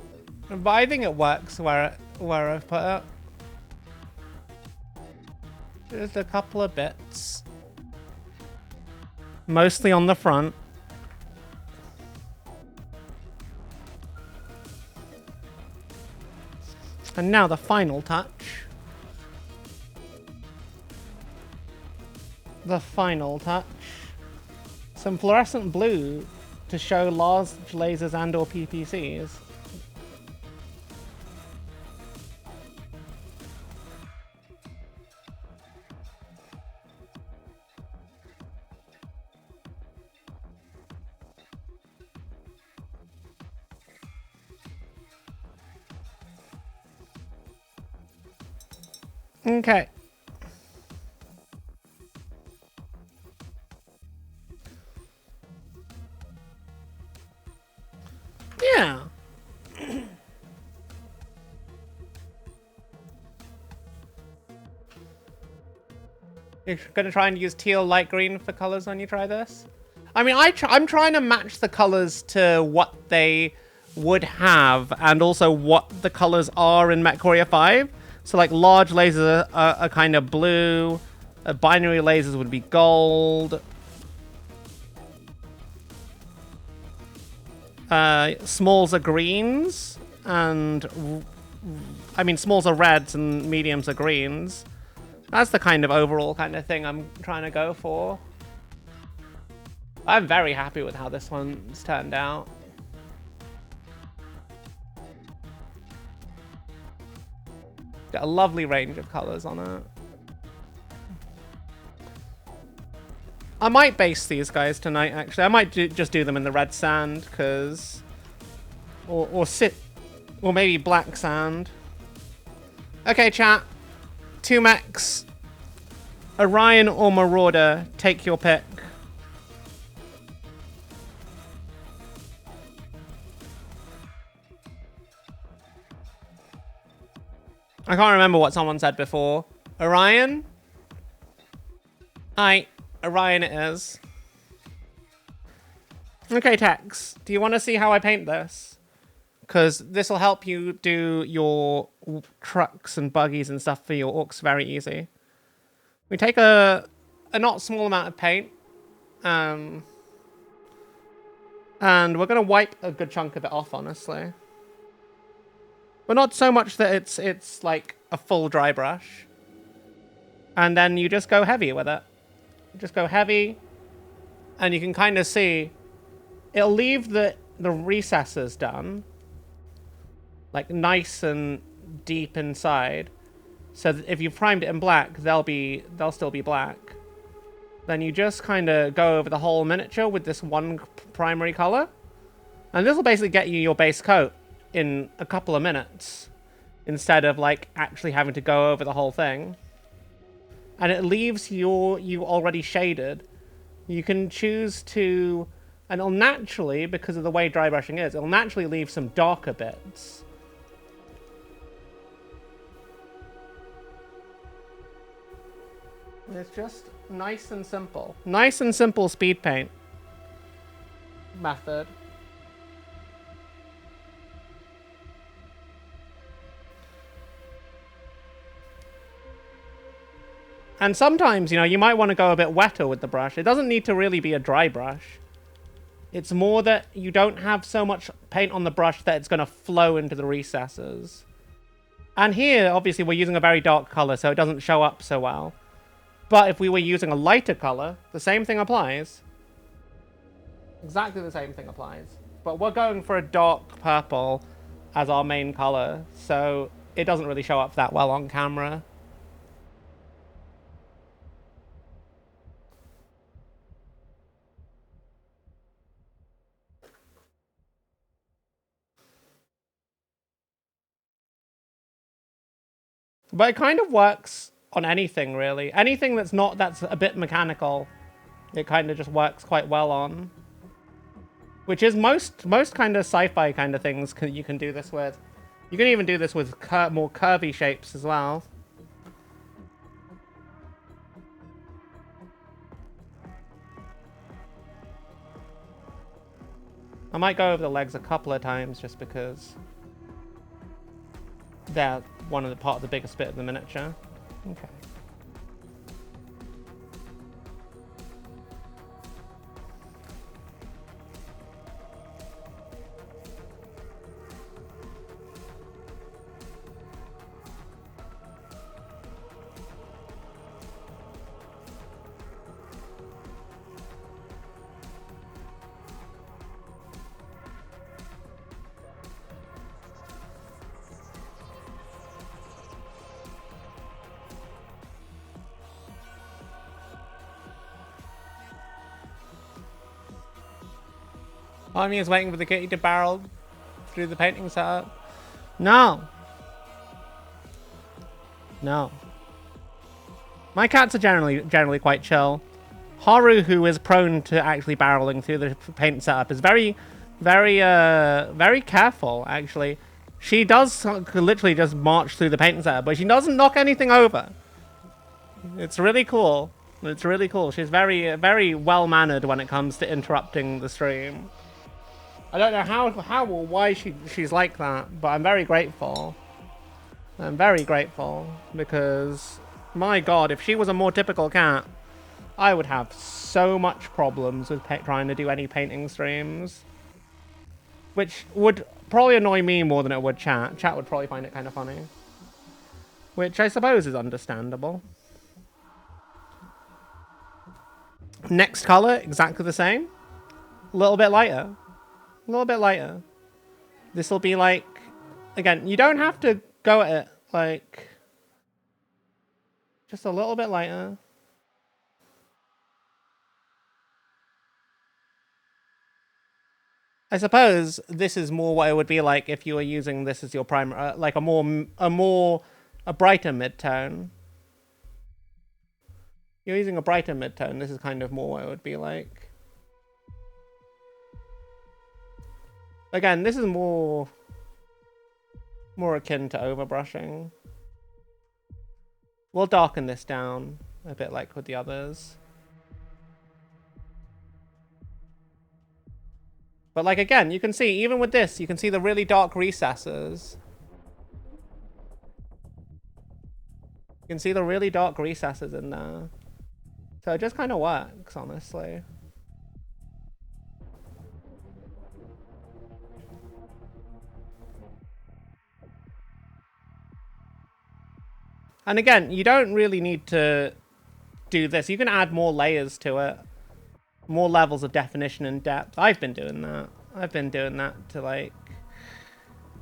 but I think it works where I've put it. Just a couple of bits. Mostly on the front. And now the final touch. The final touch. Some fluorescent blue to show large lasers and or PPCs. Okay. Yeah. You're gonna try and use teal, light green for colors when you try this? I mean, I'm trying to match the colors to what they would have, and also what the colors are in MechWarrior 5. So, like, large lasers are kind of blue. Binary lasers would be gold. Smalls are greens, and I mean, smalls are reds and mediums are greens. That's the kind of overall kind of thing I'm trying to go for. I'm very happy with how this one's turned out. Got a lovely range of colors on it. I might base these guys tonight, actually. I might just do them in the red sand, because... Or maybe black sand. Okay, chat. 2 mechs. Orion or Marauder, take your pick. I can't remember what someone said before. Orion? Orion it is. Okay, Tex, do you want to see how I paint this? Because this will help you do your trucks and buggies and stuff for your orcs very easy. We take a not small amount of paint. And we're going to wipe a good chunk of it off, honestly. But not so much that it's like a full dry brush. And then you just go heavy with it. Just go heavy. And you can kind of see it'll leave the recesses done. Like nice and deep inside. So that if you primed it in black, they'll still be black. Then you just kind of go over the whole miniature with this one primary color. And this will basically get you your base coat in a couple of minutes. Instead of like actually having to go over the whole thing. And it leaves you already shaded. You can choose to, and it'll naturally, because of the way dry brushing is, it'll naturally leave some darker bits. It's just nice and simple. Nice and simple speed paint method. And sometimes, you know, you might want to go a bit wetter with the brush. It doesn't need to really be a dry brush. It's more that you don't have so much paint on the brush that it's going to flow into the recesses. And here, obviously, we're using a very dark color, so it doesn't show up so well. But if we were using a lighter color, the same thing applies. Exactly the same thing applies. But we're going for a dark purple as our main color, so it doesn't really show up that well on camera. But it kind of works on anything, really. Anything that's a bit mechanical, it kind of just works quite well on. Which is most kind of sci-fi kind of things you can do this with. You can even do this with more curvy shapes as well. I might go over the legs a couple of times just because they're part of the biggest bit of the miniature. Okay. Army is waiting for the kitty to barrel through the painting setup. No. No. My cats are generally quite chill. Haru, who is prone to actually barreling through the paint setup, is very careful, actually. She does literally just march through the paint setup, but she doesn't knock anything over. It's really cool. It's really cool. She's very well-mannered when it comes to interrupting the stream. I don't know how or why she's like that, but I'm very grateful. I'm very grateful because, my God, if she was a more typical cat, I would have so much problems with trying to do any painting streams. Which would probably annoy me more than it would chat. Chat would probably find it kind of funny. Which I suppose is understandable. Next color, exactly the same. A little bit lighter. A little bit lighter. This will be like, again, you don't have to go at it like, just a little bit lighter. I suppose this is more what it would be like if you were using this as your primer, like a brighter mid-tone. you're using a brighter mid-tone, this is kind of more what it would be like. Again, this is more akin to overbrushing. We'll darken this down a bit like with the others. But like again, you can see, even with this, you can see the really dark recesses. You can see the really dark recesses in there. So it just kind of works, honestly. And again, you don't really need to do this. You can add more layers to it. More levels of definition and depth. I've been doing that. I've been doing that to like...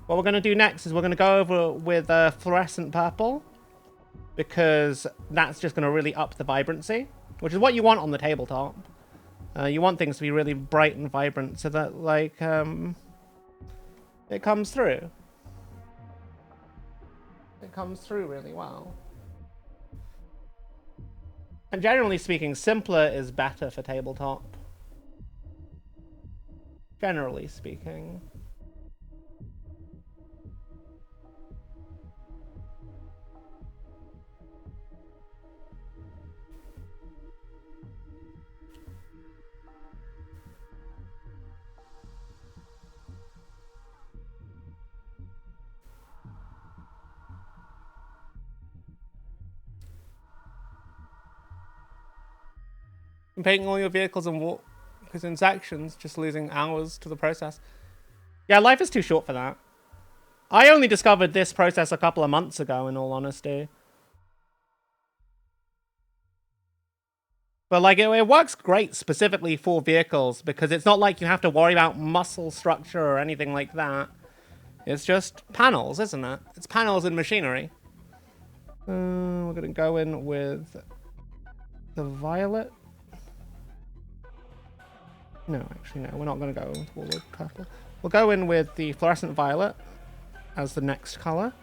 What we're going to do next is we're going to go over with fluorescent purple. Because that's just going to really up the vibrancy. Which is what you want on the tabletop. You want things to be really bright and vibrant so that like... it comes through. It comes through really well. And generally speaking, simpler is better for tabletop. Generally speaking. And painting all your vehicles in sections, just losing hours to the process. Yeah, life is too short for that. I only discovered this process a couple of months ago, in all honesty. But like, it works great specifically for vehicles, because it's not like you have to worry about muscle structure or anything like that. It's just panels, isn't it? It's panels and machinery. We're going to go in with the violet. No, actually, no. We're not going to go with purple. We'll go in with the fluorescent violet as the next color.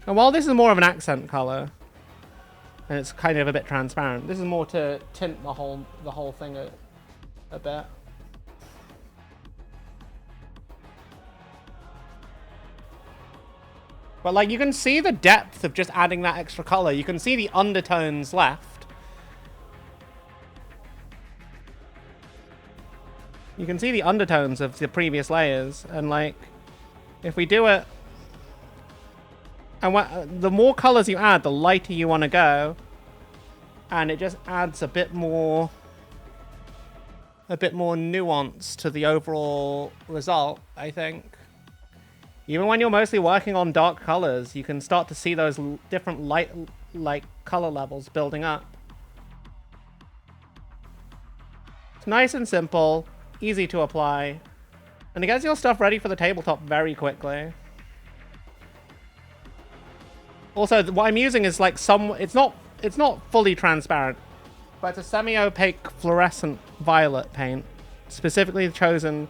And while this is more of an accent color, and it's kind of a bit transparent, this is more to tint the whole thing a bit. But like, you can see the depth of just adding that extra color. You can see the undertones left. You can see the undertones of the previous layers, and like, if we do it, and the more colors you add, the lighter you want to go, and it just adds a bit more nuance to the overall result, I think. Even when you're mostly working on dark colors, you can start to see those different light, like, color levels building up. It's nice and simple. Easy to apply, and it gets your stuff ready for the tabletop very quickly. Also, what I'm using is like it's not fully transparent, but it's a semi-opaque fluorescent violet paint, specifically chosen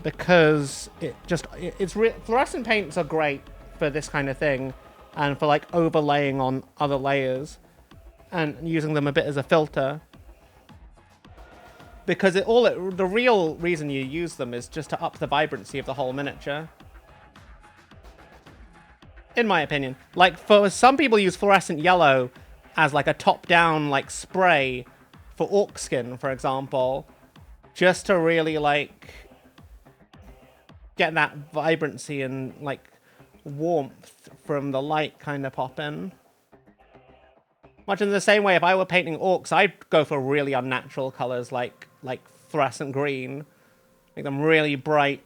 because fluorescent paints are great for this kind of thing, and for like overlaying on other layers, and using them a bit as a filter. Because the real reason you use them is just to up the vibrancy of the whole miniature. In my opinion. Like, for some people use fluorescent yellow as like a top-down like spray for orc skin, for example. Just to really like get that vibrancy and like warmth from the light kind of pop in. Much in the same way, if I were painting orcs, I'd go for really unnatural colors like fluorescent green. Make them really bright.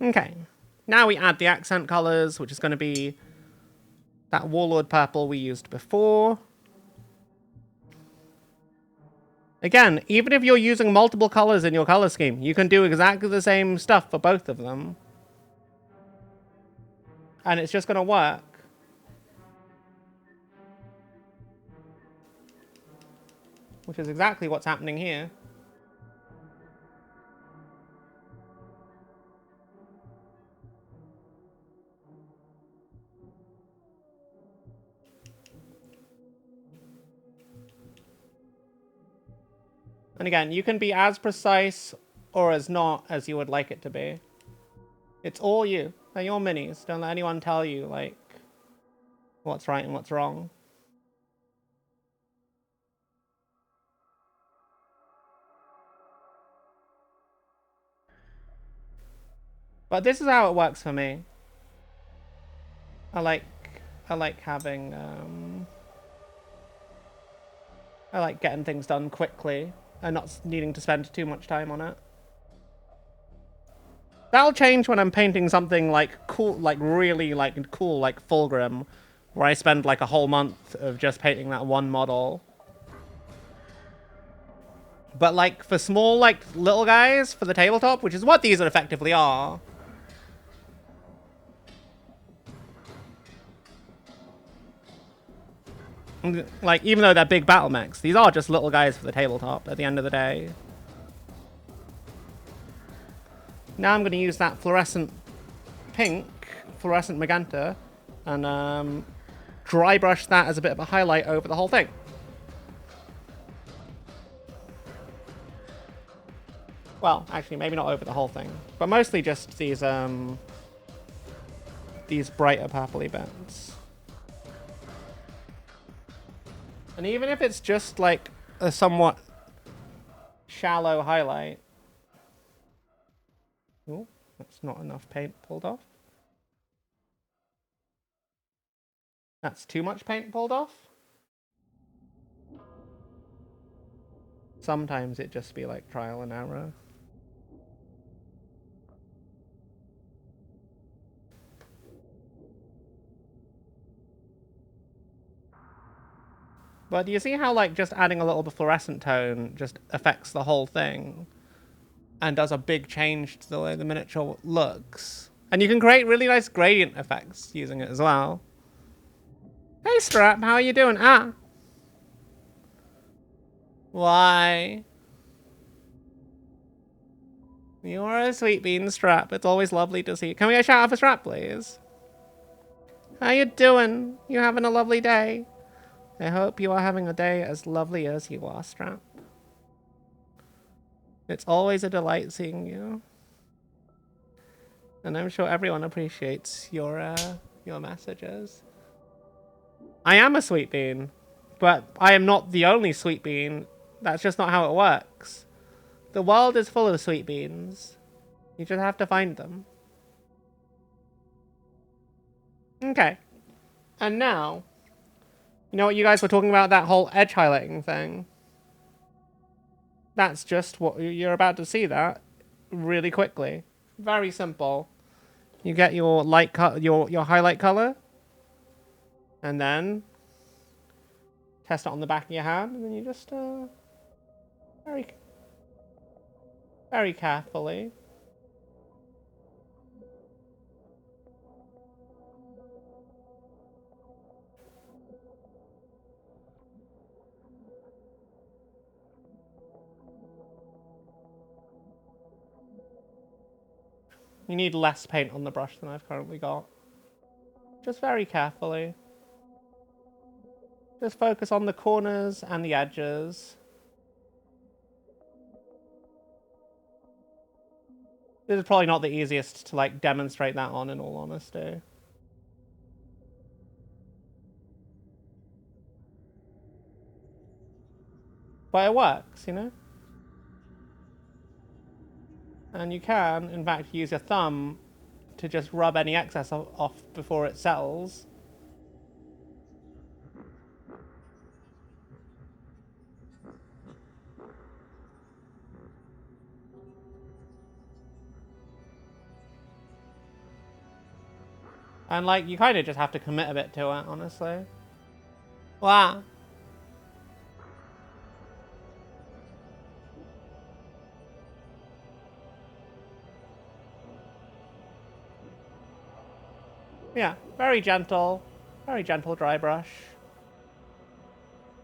Okay. Now we add the accent colors, which is going to be that Warlord purple we used before. Again, even if you're using multiple colors in your color scheme, you can do exactly the same stuff for both of them. And it's just going to work. Which is exactly what's happening here. And again, you can be as precise or as not as you would like it to be. It's all you. They're your minis. Don't let anyone tell you, like, what's right and what's wrong. But this is how it works for me. I like having, I like getting things done quickly and not needing to spend too much time on it. That'll change when I'm painting something like cool, like really like cool, like Fulgrim, where I spend like a whole month of just painting that one model. But like for small, like little guys for the tabletop, which is what these effectively are. Like, even though they're big Battlemechs, these are just little guys for the tabletop at the end of the day. Now I'm going to use that fluorescent pink, fluorescent magenta, and dry brush that as a bit of a highlight over the whole thing. Well, actually, maybe not over the whole thing, but mostly just these brighter purpley bits. And even if it's just like a somewhat shallow highlight. Oh, that's not enough paint pulled off. That's too much paint pulled off. Sometimes it just be like trial and error. But do you see how like just adding a little bit of fluorescent tone just affects the whole thing and does a big change to the way the miniature looks? And you can create really nice gradient effects using it as well. Hey Strap, how are you doing? Ah. Why? You're a sweet bean, Strap. It's always lovely to see you. Can we get a shout out for Strap, please? How you doing? You having a lovely day? I hope you are having a day as lovely as you are, Strap. It's always a delight seeing you. And I'm sure everyone appreciates your messages. I am a sweet bean, but I am not the only sweet bean. That's just not how it works. The world is full of sweet beans. You just have to find them. Okay. And now, you know what you guys were talking about, that whole edge highlighting thing? That's just what you're about to see, that really quickly. Very simple. You get your light your highlight color, and then test it on the back of your hand, and then you just very carefully. You need less paint on the brush than I've currently got. Just very carefully. Just focus on the corners and the edges. This is probably not the easiest to like demonstrate that on, in all honesty. But it works, you know? And you can, in fact, use your thumb to just rub any excess off before it settles. And like, you kind of just have to commit a bit to it, honestly. Wow. Yeah, very gentle dry brush.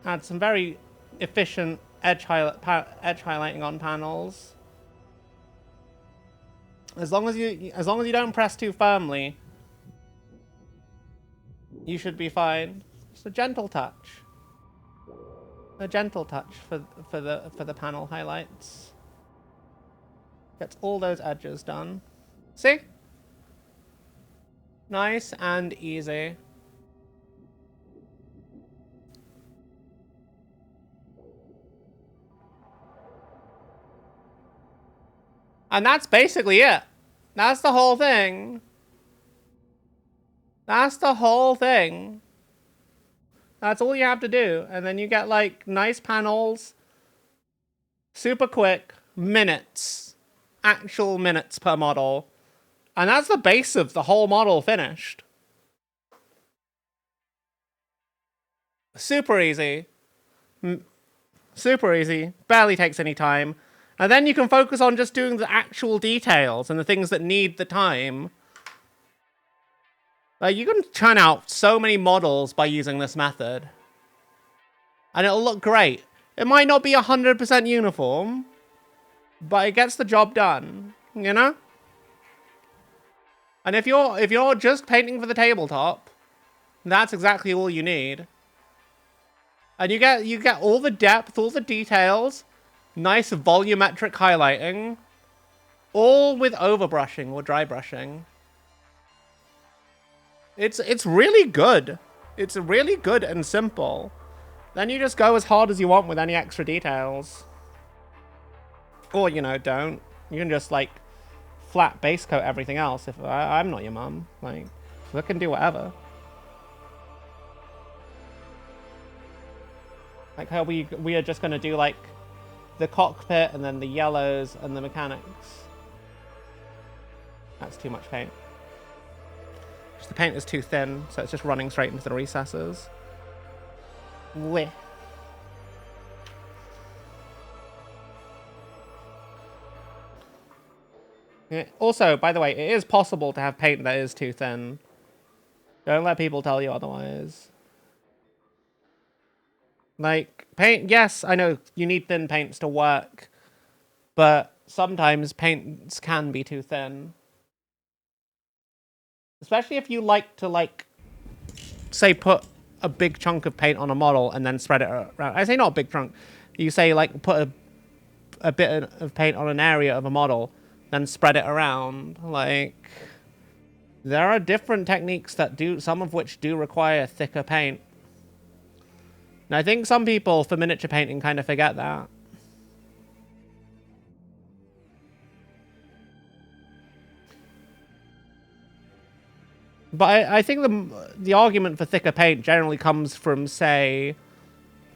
Add some very efficient edge highlighting on panels. As long as you don't press too firmly, you should be fine. Just a gentle touch. A gentle touch for the panel highlights. Gets all those edges done. See? Nice and easy. And that's basically it. That's the whole thing. That's the whole thing. That's all you have to do. And then you get like nice panels. Super quick. Minutes. Actual minutes per model. And that's the base of the whole model finished. Super easy. Super easy. Barely takes any time. And then you can focus on just doing the actual details and the things that need the time. Like, you can churn out so many models by using this method. And it'll look great. It might not be 100% uniform, but it gets the job done, you know? And if you're just painting for the tabletop, that's exactly all you need. And you get all the depth, all the details, nice volumetric highlighting, all with overbrushing or dry brushing. It's really good. It's really good and simple. Then you just go as hard as you want with any extra details. Or, you know, don't. You can just, like, flat base coat everything else. If I'm not your mum. Like, we can do whatever. Like how we are just going to do, like, the cockpit and then the yellows and the mechanics. That's too much paint. The paint is too thin, so it's just running straight into the recesses. Weh. Yeah. Also, by the way, it is possible to have paint that is too thin. Don't let people tell you otherwise. Like, paint, yes, I know you need thin paints to work, but sometimes paints can be too thin. Especially if you like to, like, say, put a big chunk of paint on a model and then spread it around. I say not a big chunk. You say, like, put a bit of paint on an area of a model, then spread it around. Like, there are different techniques that do, some of which do require thicker paint. And I think some people, for miniature painting, kind of forget that. But I think the argument for thicker paint generally comes from, say,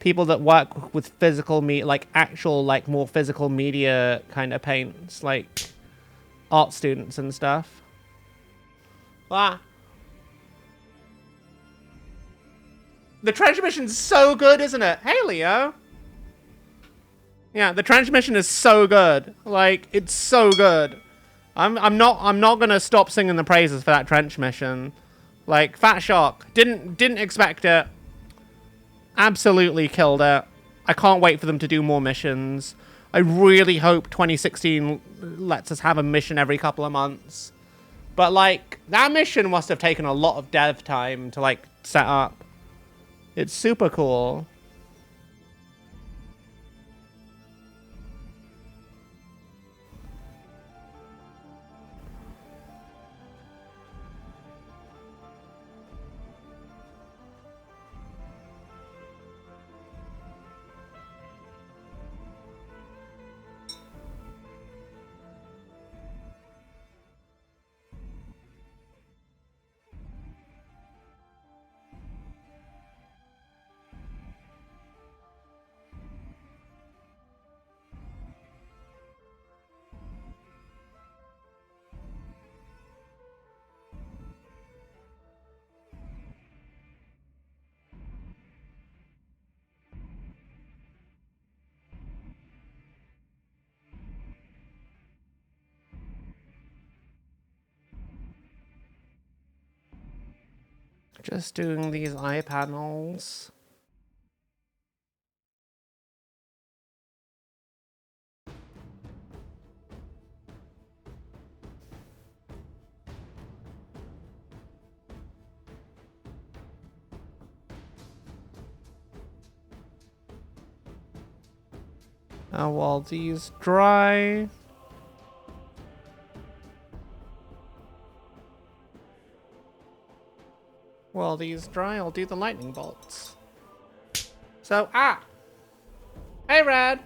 people that work with physical like actual, like, more physical media kind of paints, like art students and stuff. Ah. The transmission's so good, isn't it? Hey, Leo. Yeah, the transmission is so good. Like, it's so good. I'm not gonna stop singing the praises for that transmission. Like, Fat Shark. Didn't expect it. Absolutely killed it. I can't wait for them to do more missions. I really hope 2016 lets us have a mission every couple of months. But, like, that mission must have taken a lot of dev time to, like, set up. It's super cool. Just doing these eye panels. While these dry. While these dry, I'll do the lightning bolts. So, Hey, Red!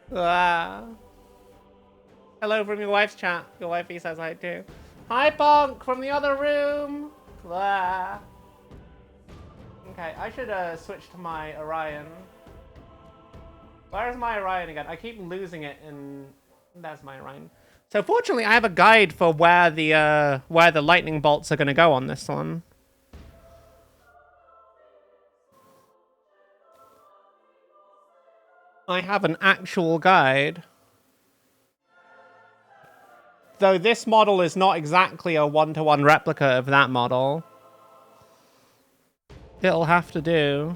Hello from your wife's chat. Your wifey says hi too. Hi, Bonk from the other room! Okay, I should switch to my Orion. Where's my Orion again? I keep losing it and that's my Orion. So fortunately I have a guide for where the lightning bolts are gonna go on this one. I have an actual guide. Though this model is not exactly a one-to-one replica of that model. It'll have to do.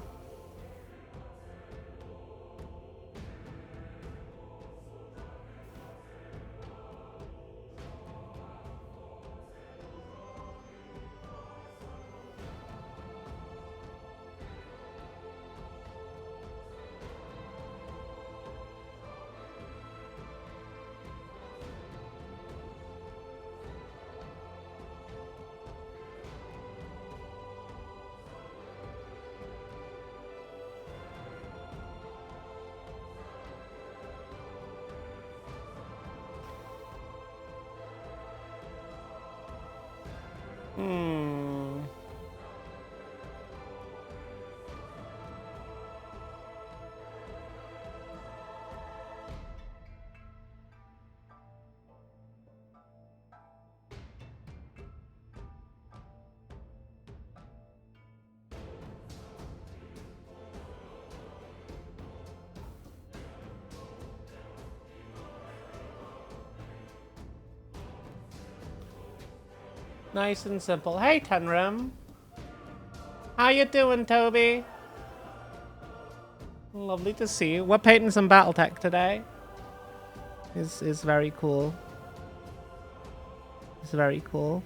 Nice and simple. Hey, Tenrim. How you doing, Toby? Lovely to see you. We're painting some Battletech today. Is very cool. It's very cool.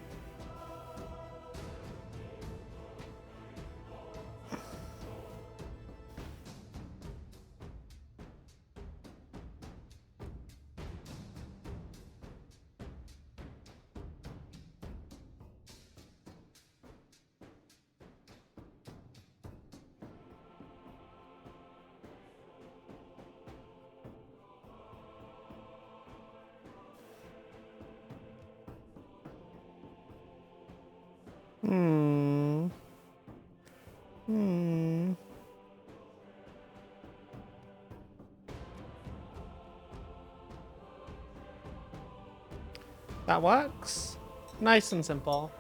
That works. Nice and simple.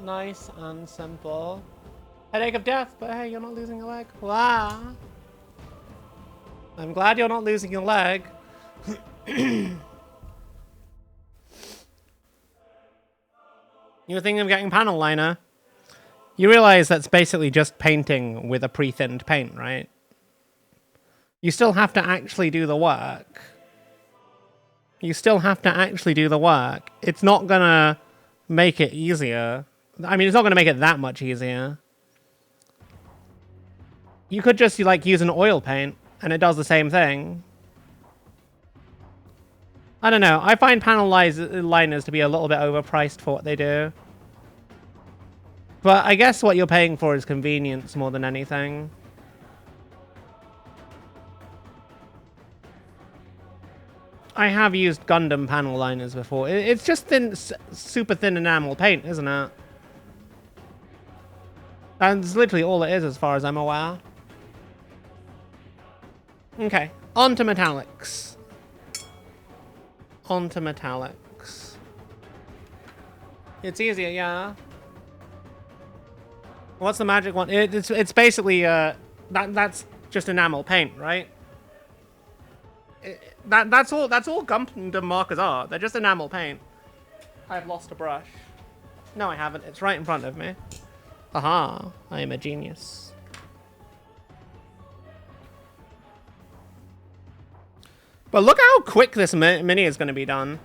Nice and simple. Headache of death, but hey, you're not losing a leg. Wow. I'm glad you're not losing your leg. You were thinking of getting panel liner. You realize that's basically just painting with a pre-thinned paint, right? You still have to actually do the work. You still have to actually do the work. It's not gonna make it easier. I mean, it's not gonna make it that much easier. You could just, like, use an oil paint, and it does the same thing. I don't know. I find panel liners to be a little bit overpriced for what they do. But I guess what you're paying for is convenience more than anything. I have used Gundam panel liners before. It's just thin, super thin enamel paint, isn't it? That's literally all it is as far as I'm aware. Okay, on to metallics. On to metallics. It's easier, yeah. What's the magic one? It's basically that's just enamel paint, right? That's all Gundam markers are. They're just enamel paint. I've lost a brush. No, I haven't. It's right in front of me. Aha! I am a genius. But look how quick this mini is going to be done.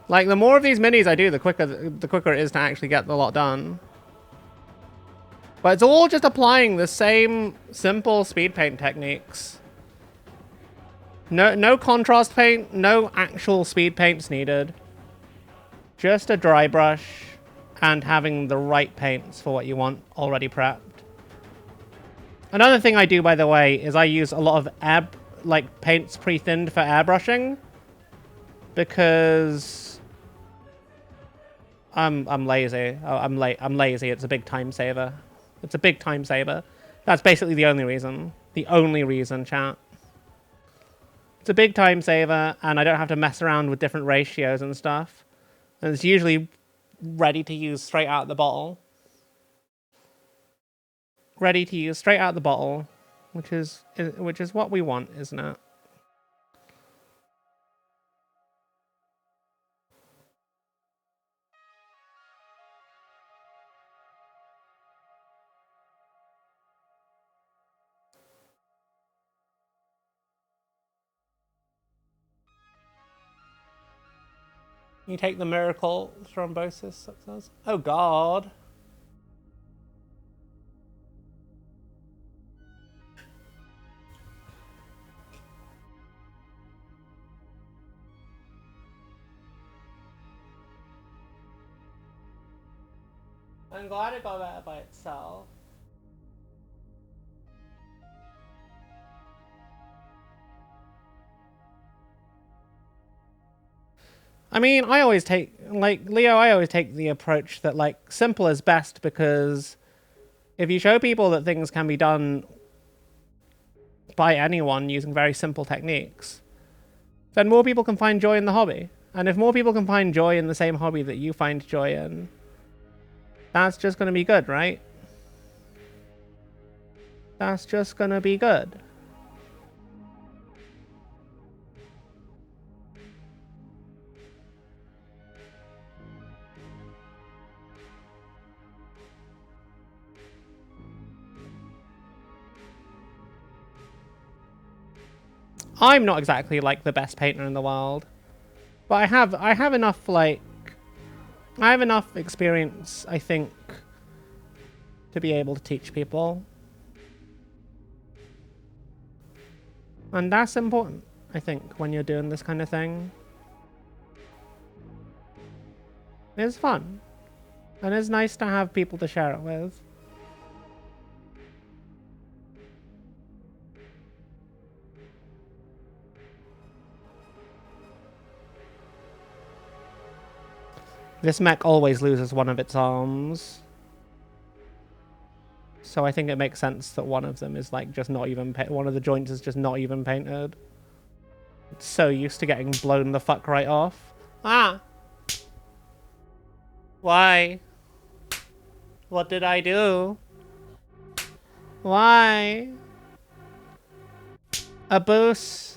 Like, the more of these minis I do, the quicker it is to actually get the lot done. But it's all just applying the same simple speed paint techniques. No contrast paint, no actual speed paints needed. Just a dry brush and having the right paints for what you want already prepped. Another thing I do, by the way, is I use a lot of paints pre-thinned for airbrushing, because I'm lazy. I'm lazy. It's a big time saver. It's a big time saver. That's basically the only reason. The only reason, chat. It's a big time saver, and I don't have to mess around with different ratios and stuff. And it's usually ready to use straight out of the bottle. Ready to use straight out of the bottle, which is what we want, isn't it? You take the miracle thrombosis success. Oh God. I'm glad it got better by itself. I mean, I always take, like, Leo, I always take the approach that, like, simple is best, because if you show people that things can be done by anyone using very simple techniques, then more people can find joy in the hobby. And if more people can find joy in the same hobby that you find joy in, that's just going to be good, right? That's just going to be good. I'm not exactly like the best painter in the world, but I have enough, like, I have enough experience, I think, to be able to teach people. And that's important, I think, when you're doing this kind of thing. It's fun. And it's nice to have people to share it with. This mech always loses one of its arms. So I think it makes sense that one of them is, like, just not even one of the joints is just not even painted. It's so used to getting blown the fuck right off. Ah! Why? What did I do? Why? A boost.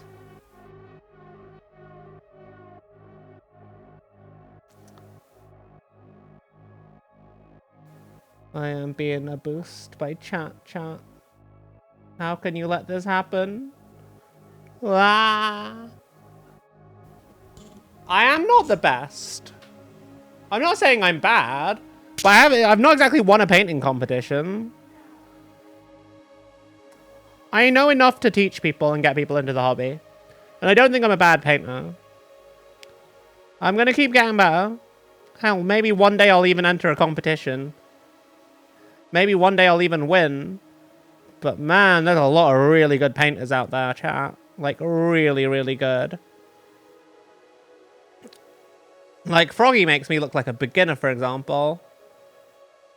I am being a boost by chat. How can you let this happen? Ah. I am not the best. I'm not saying I'm bad, but I've not exactly won a painting competition. I know enough to teach people and get people into the hobby. And I don't think I'm a bad painter. I'm gonna keep getting better. Hell, maybe one day I'll even enter a competition. Maybe one day I'll even win. But man, there's a lot of really good painters out there, chat. Like, really, really good. Like, Froggy makes me look like a beginner, for example.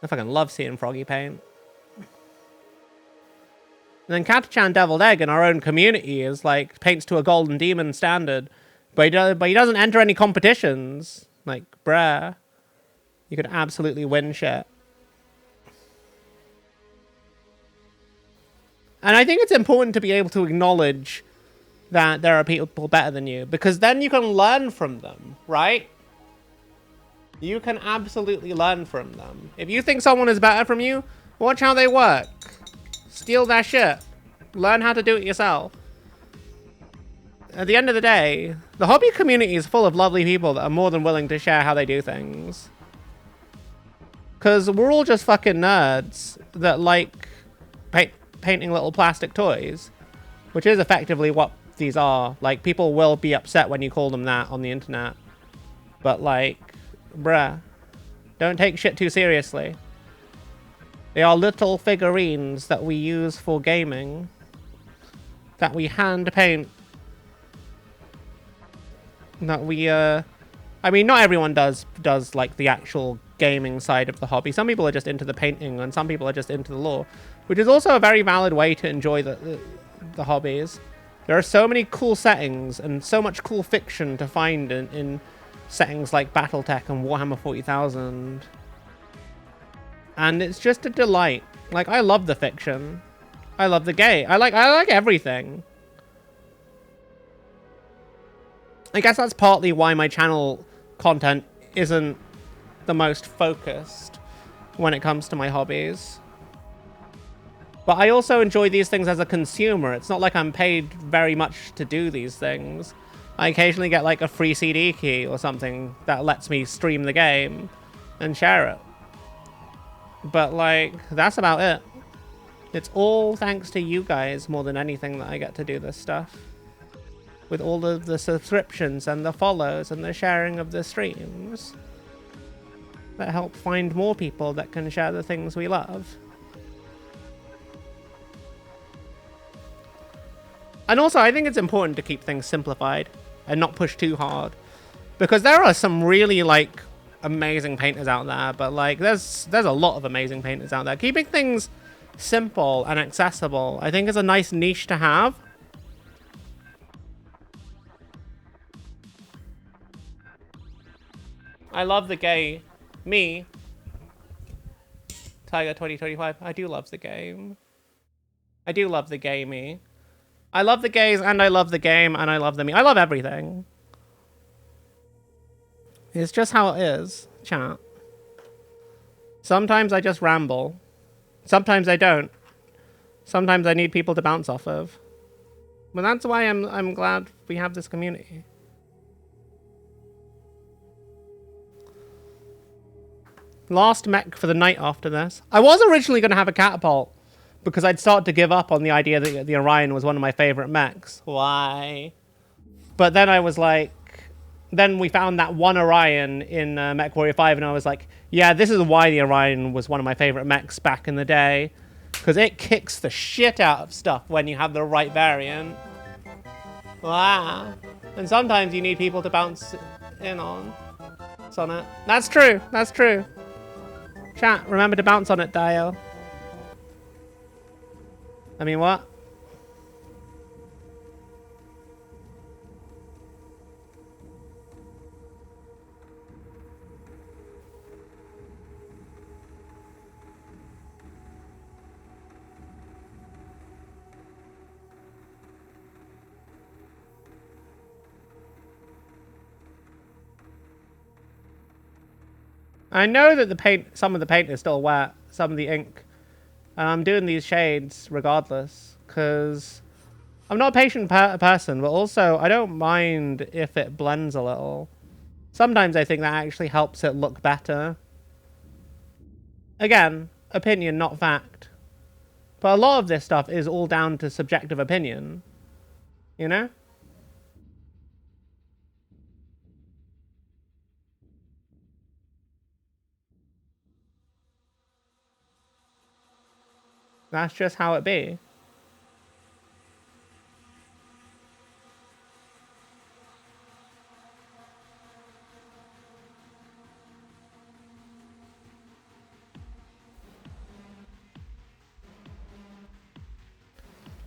I fucking love seeing Froggy paint. And then Katachan Deviled Egg in our own community is, like, paints to a Golden Demon standard. But he doesn't enter any competitions. Like, bruh. You could absolutely win shit. And I think it's important to be able to acknowledge that there are people better than you, because then you can learn from them, right? You can absolutely learn from them. If you think someone is better from you, watch how they work. Steal their shit. Learn how to do it yourself. At the end of the day, the hobby community is full of lovely people that are more than willing to share how they do things. Because we're all just fucking nerds that like painting little plastic toys, which is effectively what these are. Like, people will be upset when you call them that on the internet. But, like, bruh, don't take shit too seriously. They are little figurines that we use for gaming, that we hand paint, that we, I mean, not everyone does like the actual gaming side of the hobby. Some people are just into the painting, and some people are just into the lore, which is also a very valid way to enjoy the hobbies. There are so many cool settings and so much cool fiction to find in settings like Battletech and Warhammer 40,000. And it's just a delight. Like, I love the fiction. I love the game. I like everything. I guess that's partly why my channel content isn't the most focused when it comes to my hobbies. But I also enjoy these things as a consumer. It's not like I'm paid very much to do these things. I occasionally get like a free CD key or something that lets me stream the game and share it. But like, that's about it. It's all thanks to you guys more than anything that I get to do this stuff. With all of the subscriptions and the follows and the sharing of the streams that help find more people that can share the things we love. And also, I think it's important to keep things simplified and not push too hard, because there are some really like amazing painters out there, but like there's a lot of amazing painters out there. Keeping things simple and accessible, I think, is a nice niche to have. I love the gay me. Tiger 2025. I do love the game. I do love the gay me. I love the gays, and I love the game, and I love the me. I love everything. It's just how it is, chat. Sometimes I just ramble. Sometimes I don't. Sometimes I need people to bounce off of. But that's why I'm glad we have this community. Last mech for the night after this. I was originally going to have a catapult, because I'd start to give up on the idea that the Orion was one of my favorite mechs. Why? But then I was like, then we found that one Orion in Mech Warrior 5, and I was like, yeah, this is why the Orion was one of my favorite mechs back in the day. Because it kicks the shit out of stuff when you have the right variant. Wow. And sometimes you need people to bounce in on. It. That's true. That's true. Chat, remember to bounce on it, Dio. I mean, what? I know that the paint, some of the paint is still wet, some of the ink. And I'm doing these shades regardless, because I'm not a patient person, but also I don't mind if it blends a little. Sometimes I think that actually helps it look better. Again, opinion, not fact. But a lot of this stuff is all down to subjective opinion. You know? That's just how it be.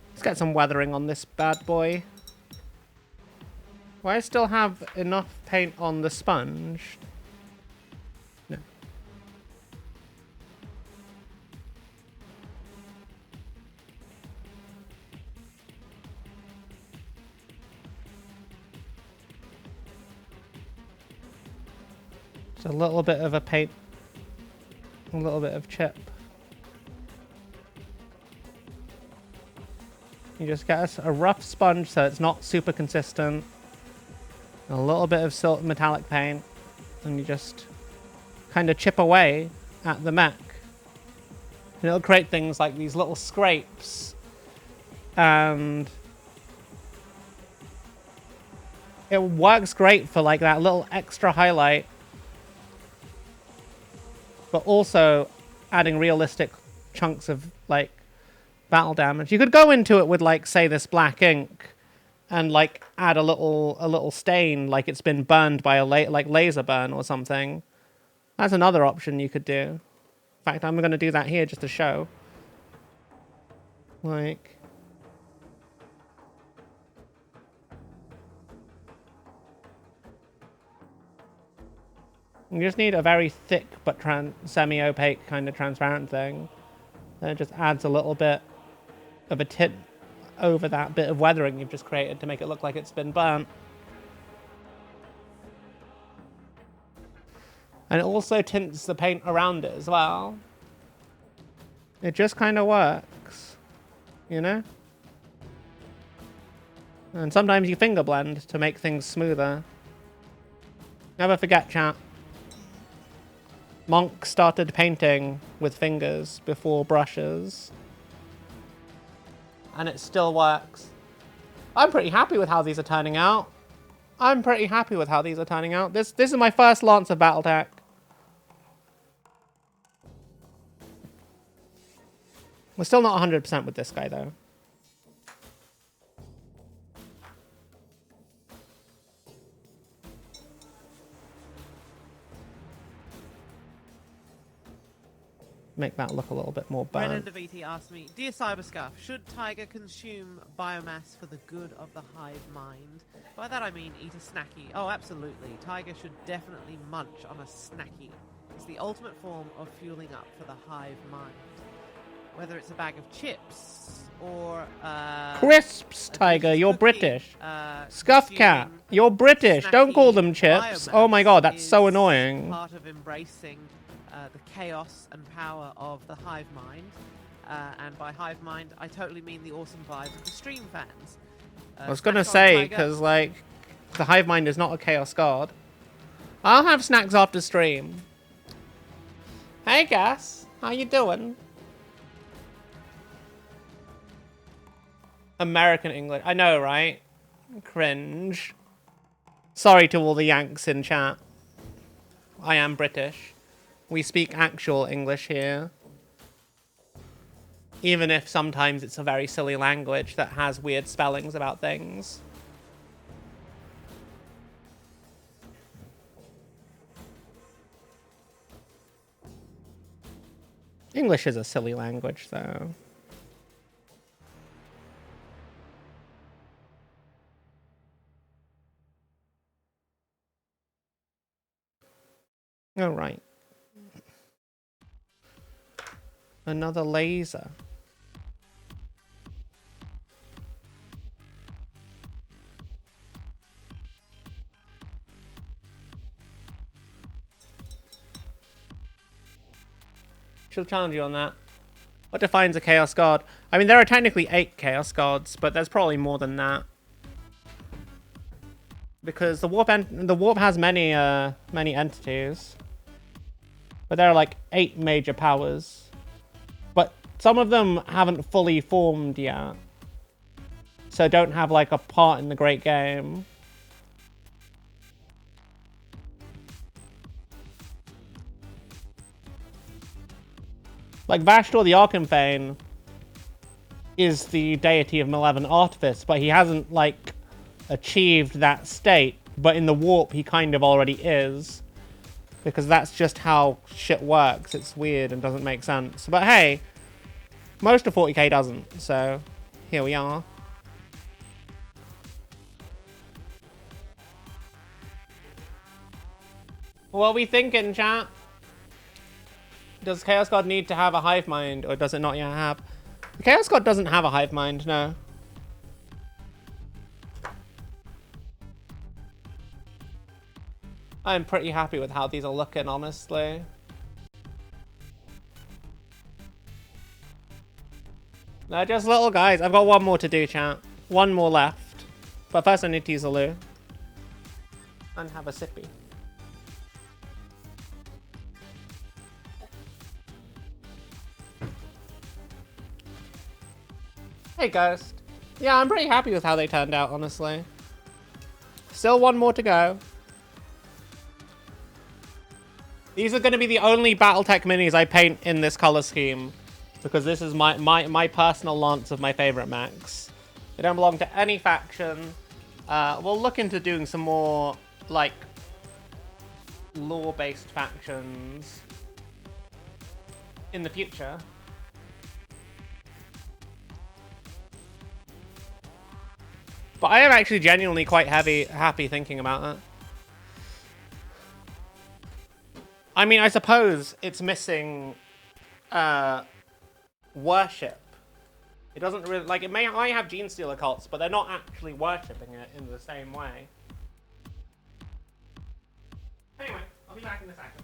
Let's get some weathering on this bad boy. Do I still have enough paint on the sponge? No. Just a little bit of a paint, a little bit of chip. You just get us a rough sponge so it's not super consistent. A little bit of metallic paint, and you just kind of chip away at the mech. And it'll create things like these little scrapes. And it works great for like that little extra highlight. But also adding realistic chunks of like battle damage. You could go into it with like, say, this black ink and like add a little stain like it's been burned by a laser burn or something. That's another option you could do. In fact, I'm going to do that here just to show. Like, you just need a very thick but semi-opaque kind of transparent thing. And it just adds a little bit of a tint over that bit of weathering you've just created to make it look like it's been burnt. And it also tints the paint around it as well. It just kind of works, you know? And sometimes you finger blend to make things smoother. Never forget, chat. Monk started painting with fingers before brushes. And it still works. I'm pretty happy with how these are turning out. This is my first launch of Battletech. We're still not 100% with this guy, though. Make that look a little bit more Brennan burnt. DeViti asked me, Dear Cyberscuff, should Tiger consume biomass for the good of the hive mind? By that I mean eat a snacky. Oh, absolutely. Tiger should definitely munch on a snacky. It's the ultimate form of fueling up for the hive mind. Whether it's a bag of chips or Crisps, Tiger, you're British. Scuff Cat, you're British. Don't call them chips. Oh my god, that's so annoying. Part of embracing the chaos and power of the hive mind. And by hive mind, I totally mean the awesome vibe of the stream fans. I was gonna say, because, like, the hive mind is not a chaos god. I'll have snacks after stream. Hey, Gas. How you doing? American English. I know, right? Cringe. Sorry to all the Yanks in chat. I am British. We speak actual English here. Even if sometimes it's a very silly language that has weird spellings about things. English is a silly language, though. All right. Another laser. She'll challenge you on that. What defines a Chaos God? I mean, there are technically 8 Chaos Gods, but there's probably more than that. Because the warp has many entities. But there are like 8 major powers. But some of them haven't fully formed yet. So don't have like a part in the great game. Like Vashtor the Archonthane is the deity of malevolent artifice, but he hasn't like achieved that state. But in the warp he kind of already is. Because that's just how shit works. It's weird and doesn't make sense. But hey, most of 40k doesn't, so here we are. What are we thinking, chat? Does Chaos God need to have a hive mind, or does it not yet have? The Chaos God doesn't have a hive mind, no. I'm pretty happy with how these are looking, honestly. They're just little guys. I've got one more to do, chat. One more left. But first I need to use a loo. And have a sippy. Hey, Ghost. Yeah, I'm pretty happy with how they turned out, honestly. Still one more to go. These are going to be the only Battletech minis I paint in this color scheme, because this is my personal lance of my favorite mechs. They don't belong to any faction. We'll look into doing some more, like, lore-based factions in the future. But I am actually genuinely quite happy thinking about it. I mean, I suppose it's missing worship. It doesn't really, like, I have Gene Stealer cults, but they're not actually worshipping it in the same way. Anyway, I'll be back in a second.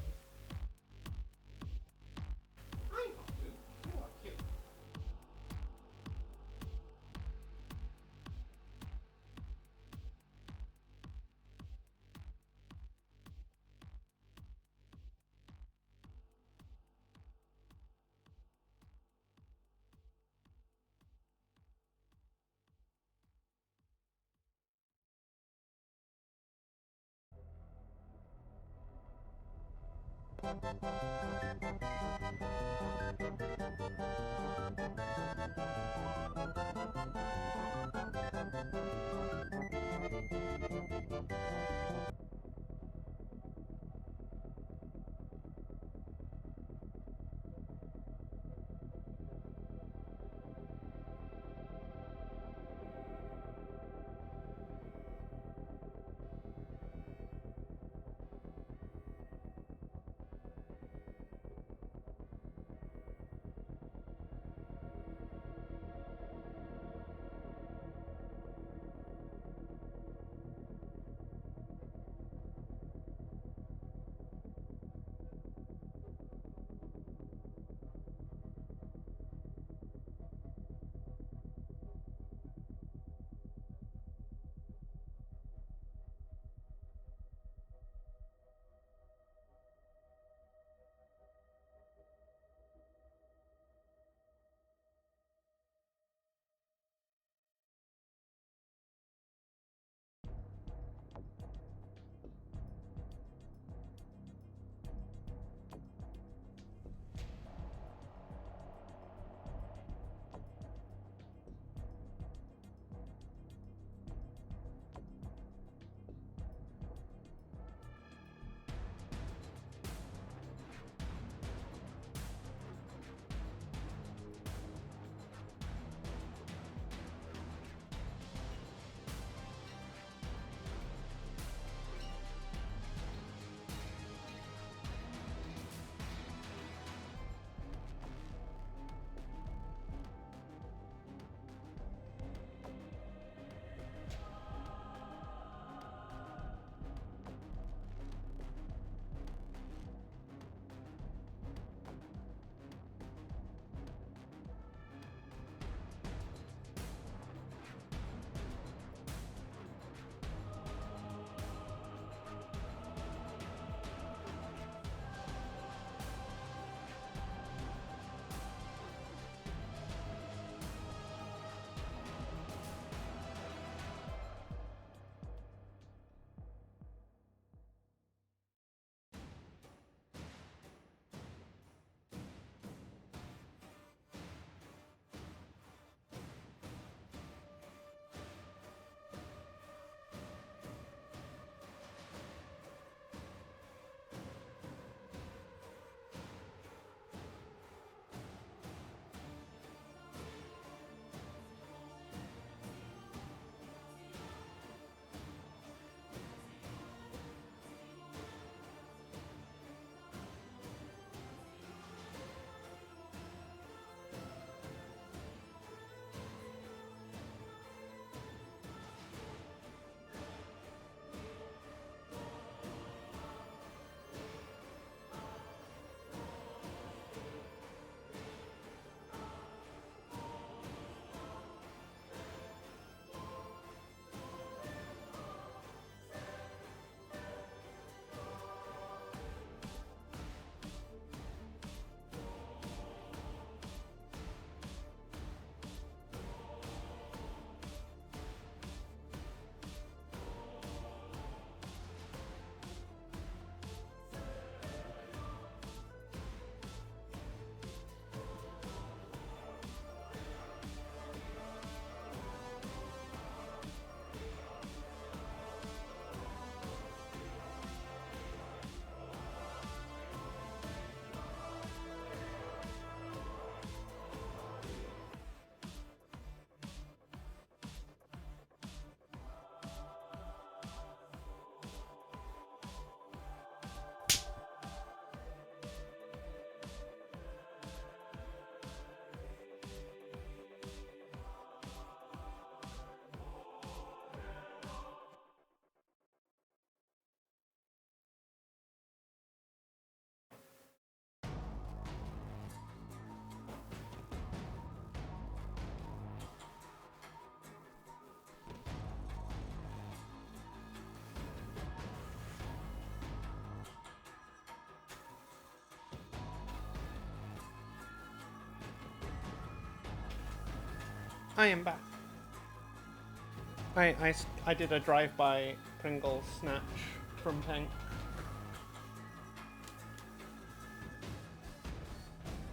I am back. I did a drive-by Pringles snatch from Tank.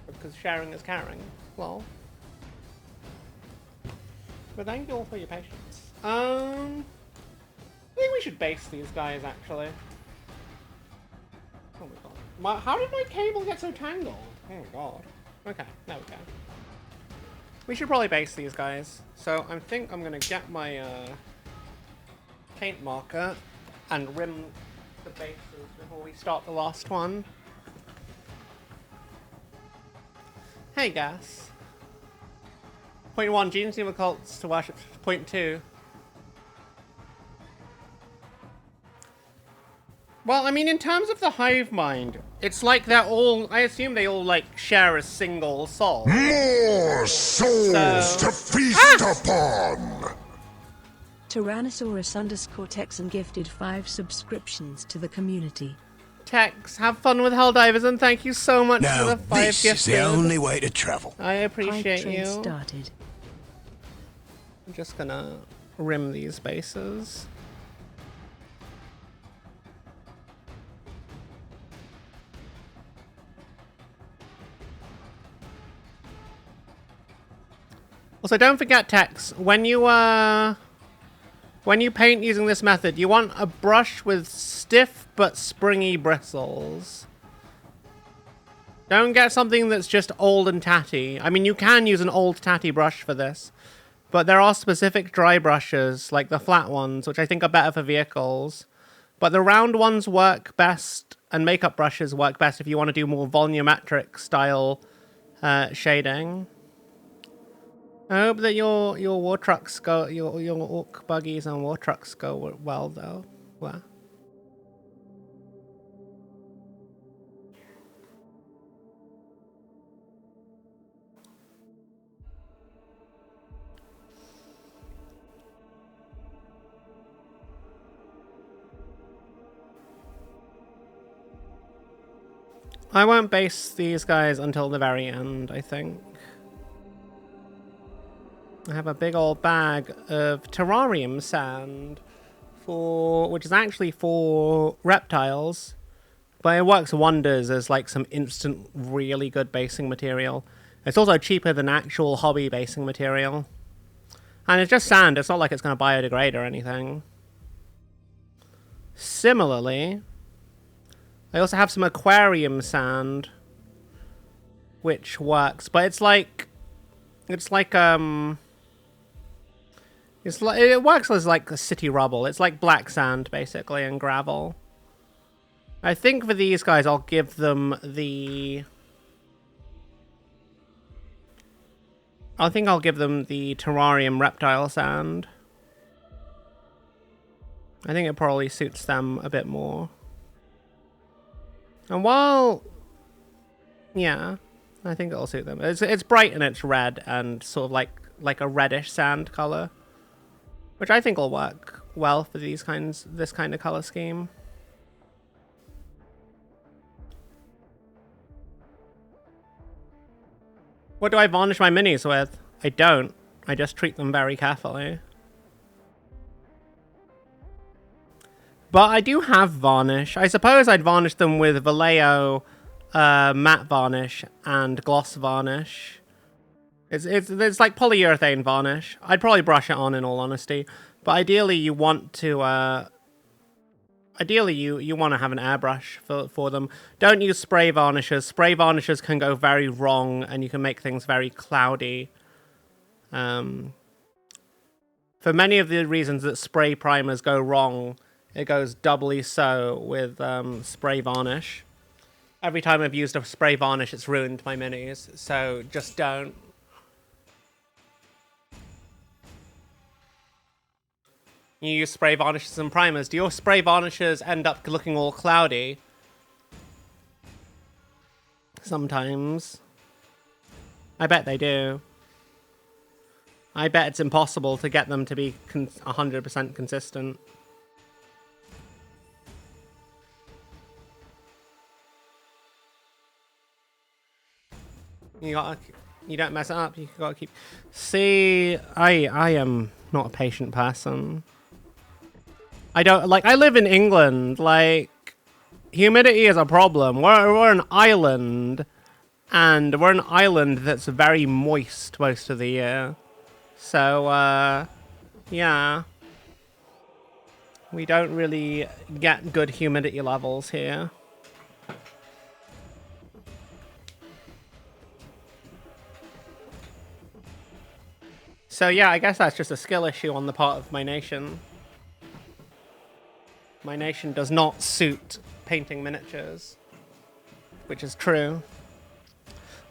Because sharing is caring. Lol. But thank you all for your patience. I think we should base these guys, actually. Oh my god. How did my cable get so tangled? Oh my god. Okay, there we go. We should probably base these guys. So I think I'm gonna get my paint marker and rim the bases before we start the last one. Hey, Gas. Point 1, genes need cults to worship. Point 2. Well, I mean, in terms of the hive mind, it's like they're all, I assume they all, like, share a single soul. More souls to feast upon! Tyrannosaurus_Texan gifted 5 subscriptions to the community. Tex, have fun with Helldivers and thank you so much for Now the 5 this gifts. is the only way to travel. I appreciate Hype train you. started. I'm just gonna rim these bases. Also, don't forget, Tex, when you paint using this method, you want a brush with stiff but springy bristles. Don't get something that's just old and tatty. I mean, you can use an old tatty brush for this, but there are specific dry brushes, like the flat ones, which I think are better for vehicles. But the round ones work best, and makeup brushes work best if you want to do more volumetric style shading. I hope that your war trucks go, your orc buggies and war trucks go well, though. Well. I won't base these guys until the very end, I think. I have a big old bag of terrarium sand, which is actually for reptiles, but it works wonders as like some instant really good basing material. It's also cheaper than actual hobby basing material. And it's just sand, it's not like it's going to biodegrade or anything. Similarly, I also have some aquarium sand, which works, but it works as like a city rubble. It's like black sand basically and gravel. I think for these guys I'll give them the terrarium reptile sand. I think it probably suits them a bit more. And while yeah, I think it'll suit them. It's bright and it's red and sort of like a reddish sand color, which I think will work well for this kind of color scheme. What do I varnish my minis with? I don't. I just treat them very carefully. But I do have varnish. I suppose I'd varnish them with Vallejo matte varnish and gloss varnish. It's like polyurethane varnish. I'd probably brush it on in all honesty. But ideally you want to you want to have an airbrush for them. Don't use spray varnishes. Spray varnishes can go very wrong and you can make things very cloudy. For many of the reasons that spray primers go wrong, it goes doubly so with spray varnish. Every time I've used a spray varnish, it's ruined my minis, so just don't. You use spray varnishes and primers. Do your spray varnishes end up looking all cloudy? Sometimes. I bet they do. I bet it's impossible to get them to be 100% consistent. You got You don't mess it up. You gotta keep. See, I am not a patient person. I don't like. I live in England. Like, humidity is a problem. We're an island, and we're an island that's very moist most of the year. So yeah, we don't really get good humidity levels here. So yeah, I guess that's just a skill issue on the part of my nation. My nation does not suit painting miniatures, which is true.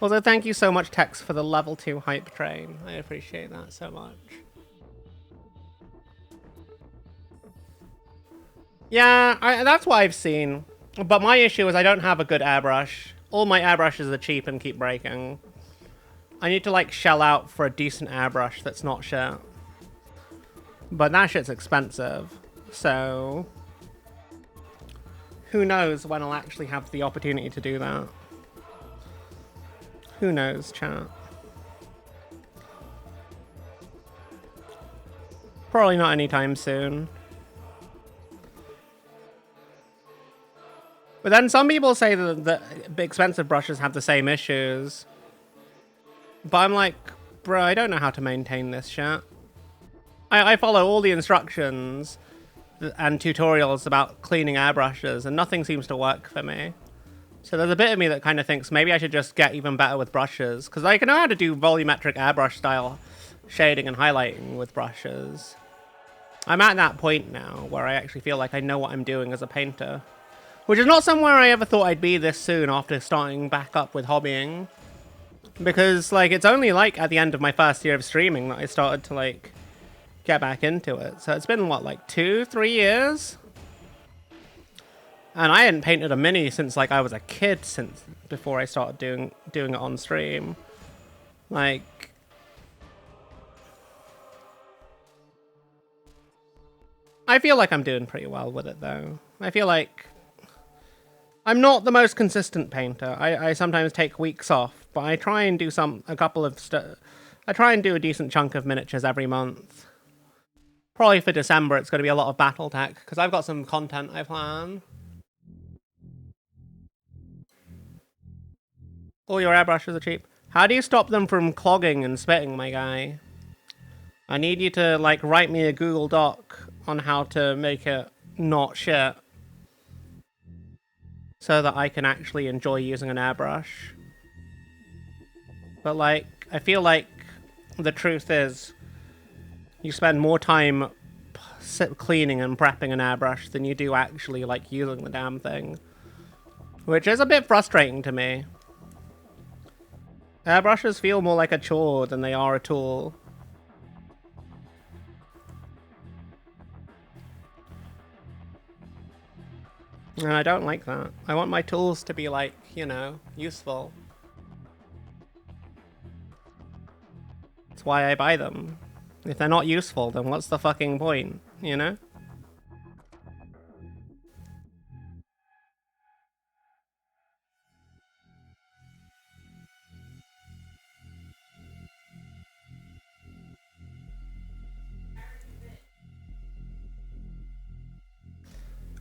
Although thank you so much, Tex, for the level 2 hype train. I appreciate that so much. Yeah, that's what I've seen. But my issue is I don't have a good airbrush. All my airbrushes are cheap and keep breaking. I need to, like, shell out for a decent airbrush that's not shit. But that shit's expensive. So who knows when I'll actually have the opportunity to do that. Who knows, chat? Probably not anytime soon. But then some people say that the expensive brushes have the same issues. But I'm like, bro, I don't know how to maintain this shit. I follow all the instructions and tutorials about cleaning airbrushes, and nothing seems to work for me. So there's a bit of me that kind of thinks maybe I should just get even better with brushes, because I can know how to do volumetric airbrush style shading and highlighting with brushes. I'm at that point now where I actually feel like I know what I'm doing as a painter, which is not somewhere I ever thought I'd be this soon after starting back up with hobbying. Because, like, it's only, like, at the end of my first year of streaming that I started to, like, get back into it. So it's been, what, like 2-3 years? And I hadn't painted a mini since, like, I was a kid, since before I started doing it on stream. Like, I feel like I'm doing pretty well with it, though. I feel like I'm not the most consistent painter. I sometimes take weeks off, but I try and do I try and do a decent chunk of miniatures every month. Probably for December, it's going to be a lot of Battletech, because I've got some content I plan. All your airbrushes are cheap. How do you stop them from clogging and spitting, my guy? I need you to, like, write me a Google Doc on how to make it not shit, so that I can actually enjoy using an airbrush. But, like, I feel like the truth is you spend more time cleaning and prepping an airbrush than you do actually, like, using the damn thing. Which is a bit frustrating to me. Airbrushes feel more like a chore than they are a tool. And I don't like that. I want my tools to be, like, you know, useful. That's why I buy them. If they're not useful, then what's the fucking point, you know?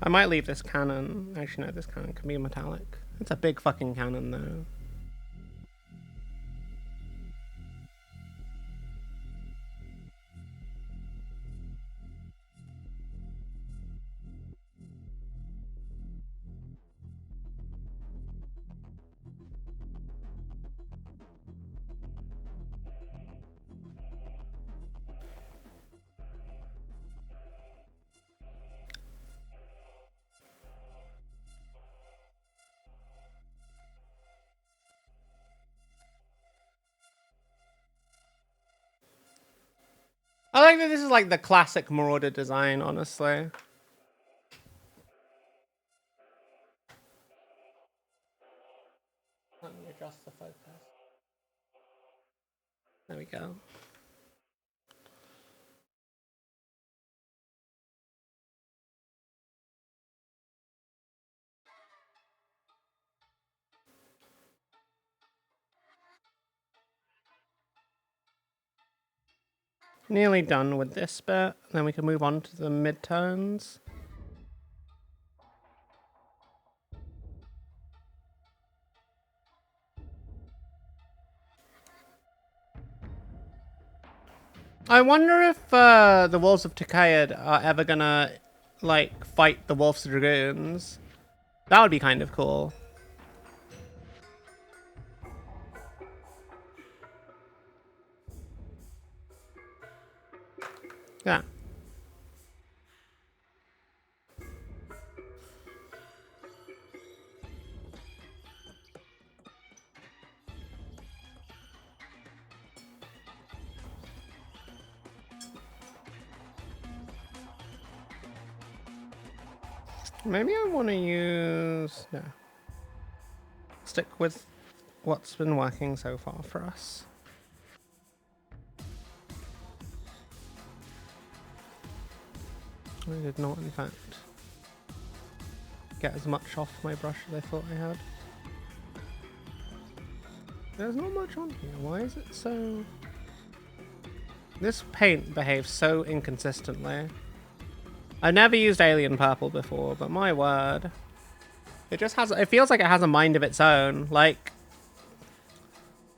I might leave this cannon. Actually, no, this cannon can be metallic. It's a big fucking cannon, though. I like that this is like the classic Marauder design, honestly. Let me adjust the focus. There we go. Nearly done with this bit. Then we can move on to the midtones. I wonder if the Wolves of Takayad are ever gonna, like, fight the Wolf's Dragoons. That would be kind of cool. Yeah. Maybe I want to use... No. Stick with what's been working so far for us. I did not, in fact, get as much off my brush as I thought I had. There's not much on here. Why is it so... This paint behaves so inconsistently. I've never used Alien Purple before, but my word. It just has... It feels like it has a mind of its own. Like...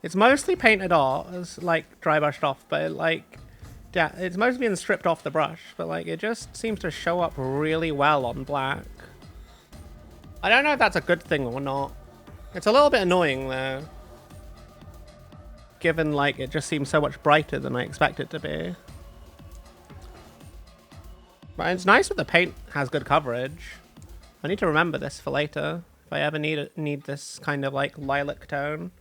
It's mostly painted off, as like dry brushed off, but it, like... Yeah, it's mostly been stripped off the brush, but like it just seems to show up really well on black. I don't know if that's a good thing or not. It's a little bit annoying though. Given like it just seems so much brighter than I expect it to be. But it's nice that the paint has good coverage. I need to remember this for later. If I ever need this kind of like lilac tone.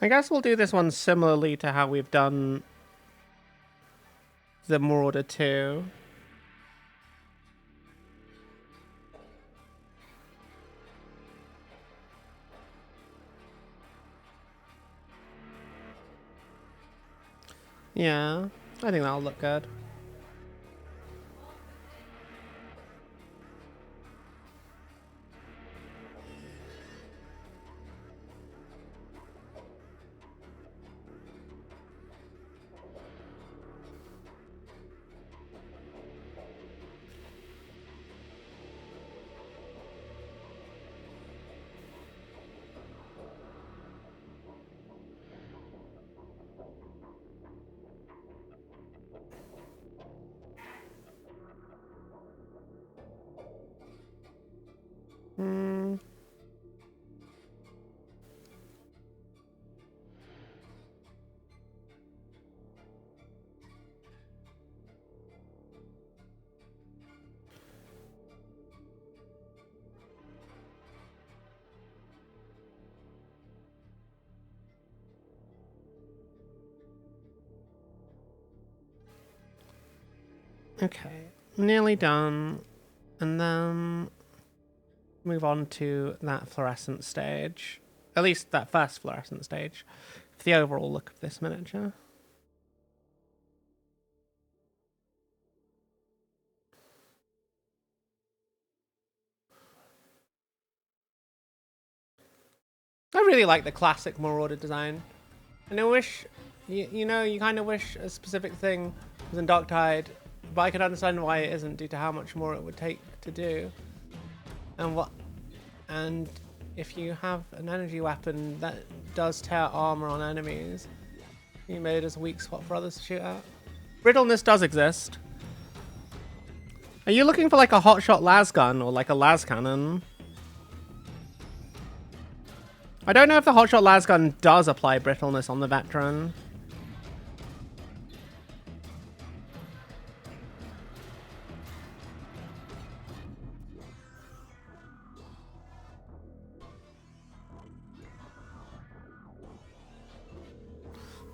I guess we'll do this one similarly to how we've done the Marauder II. Yeah, I think that'll look good. Okay, nearly done. And then move on to that fluorescent stage. At least that first fluorescent stage. For the overall look of this miniature. I really like the classic Marauder design. And I wish, you know, you kind of wish a specific thing was in Darktide, but I can understand why it isn't due to how much more it would take to do. And if you have an energy weapon that does tear armor on enemies, you made as a weak spot for others to shoot at. Brittleness does exist. Are you looking for like a hotshot las gun or like a las cannon? I don't know if the hotshot lasgun does apply brittleness on the veteran.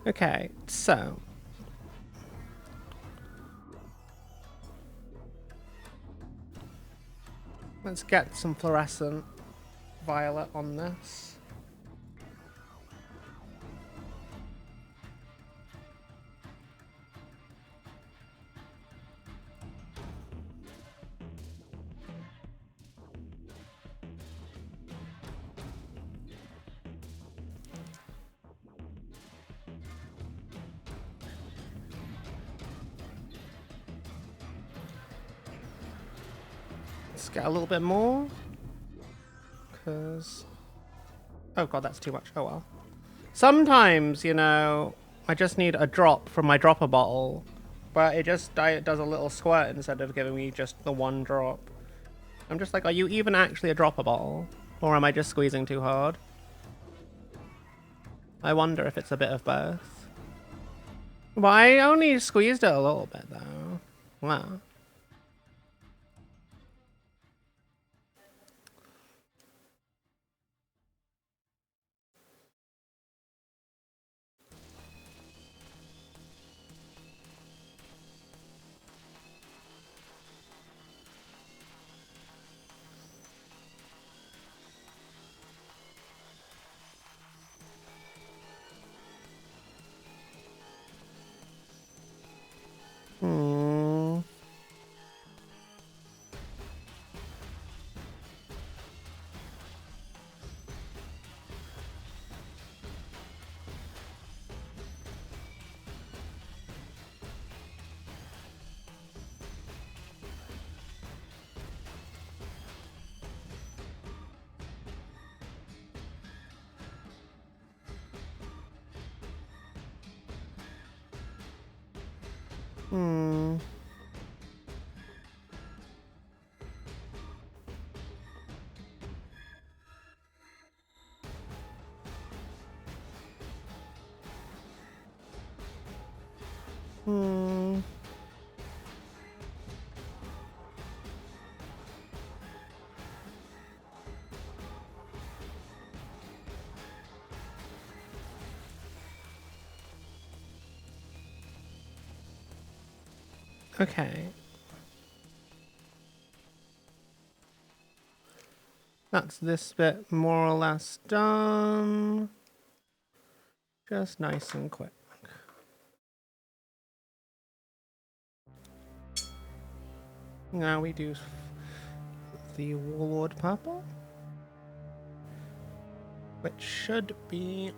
Okay, so let's get some fluorescent violet on this. Let's get a little bit more, because, oh god, that's too much. Oh well. Sometimes, you know, I just need a drop from my dropper bottle, but it just does a little squirt instead of giving me just the one drop. I'm just like, are you even actually a dropper bottle? Or am I just squeezing too hard? I wonder if it's a bit of both. Well, I only squeezed it a little bit though. Wow. Hmm. Hmm. Hmm. Okay. That's this bit more or less done. Just nice and quick. Now we do the Warlord purple, which should be...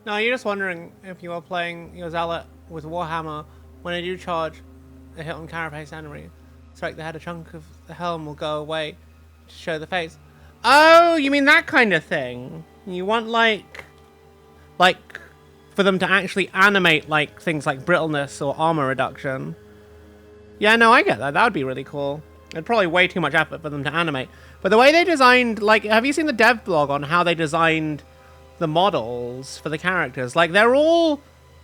Now you're just wondering if you are playing your Zealot with Warhammer, when I do charge a hit on carapace enemy, strike the head, a chunk of the helm will go away to show the face. Oh, you mean that kind of thing? You want like for them to actually animate like things like brittleness or armor reduction. Yeah, no, I get that. That would be really cool. It'd probably way too much effort for them to animate. But the way they designed, like, have you seen the dev blog on how they designed the models for the characters? Like, they're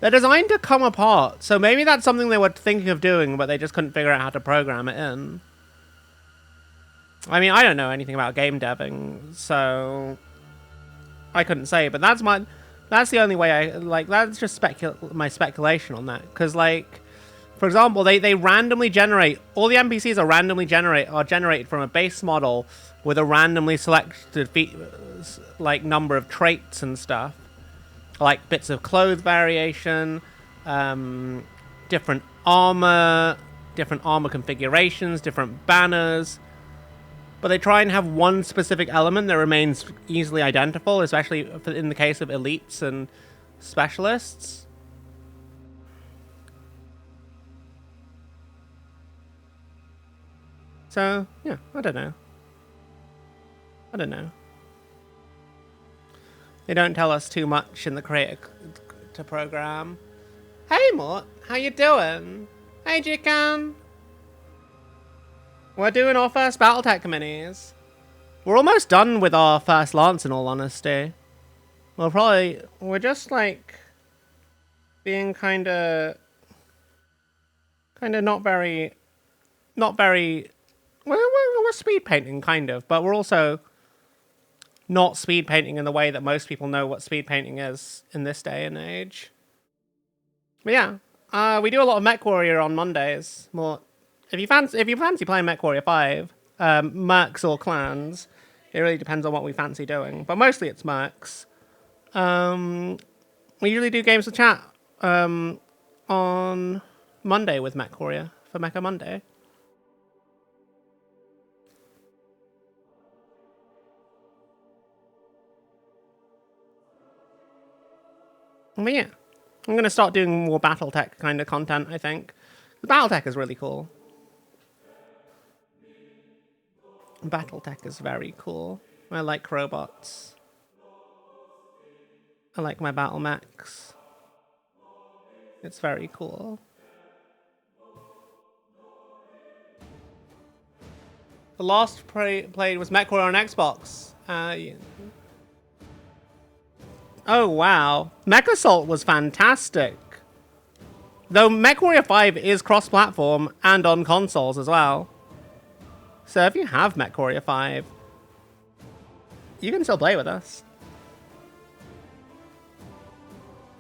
designed to come apart. So maybe that's something they were thinking of doing, but they just couldn't figure out how to program it in. I mean, I don't know anything about game deving, so I couldn't say. But that's the only way I, like, that's just my speculation on that. Because, like, for example, they randomly generate, all the NPCs are generated from a base model with a randomly selected number of traits and stuff, like bits of clothes variation, different armor configurations, different banners. But they try and have one specific element that remains easily identifiable, especially in the case of elites and specialists. So, yeah, I don't know. They don't tell us too much in the creator to program. Hey, Mort, how you doing? Hey, Jikan. We're doing our first Battletech minis. We're almost done with our first lance, in all honesty. we're just like being kind of not very, we're speed painting kind of, but we're also not speed painting in the way that most people know what speed painting is in this day and age. But yeah, we do a lot of Mech Warrior on Mondays. More, if you fancy playing Mech Warrior 5, mercs or clans, it really depends on what we fancy doing. But mostly it's mercs. We usually do games of chat on Monday with Mech Warrior for Mecha Monday. But yeah, I'm going to start doing more Battletech kind of content, I think. The Battletech is really cool. Battletech is very cool. I like robots. I like my Battlemechs. It's very cool. The last played was MechWarrior on Xbox. Yeah. Oh wow, Mech Assault was fantastic. Though MechWarrior 5 is cross-platform and on consoles as well. So if you have MechWarrior 5, you can still play with us.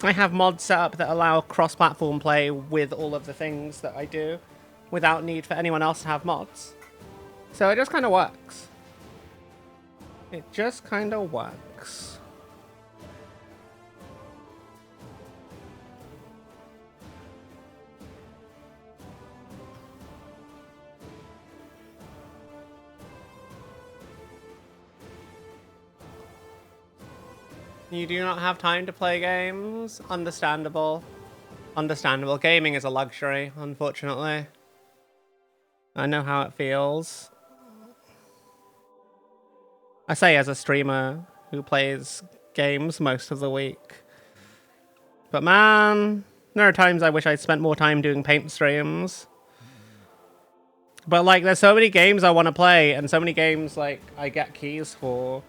I have mods set up that allow cross-platform play with all of the things that I do without need for anyone else to have mods. So it just kind of works. It just kind of works. You do not have time to play games? Understandable. Understandable. Gaming is a luxury, unfortunately. I know how it feels. I say as a streamer who plays games most of the week. But man, there are times I wish I'd spent more time doing paint streams. But like, there's so many games I want to play, and so many games like I get keys for.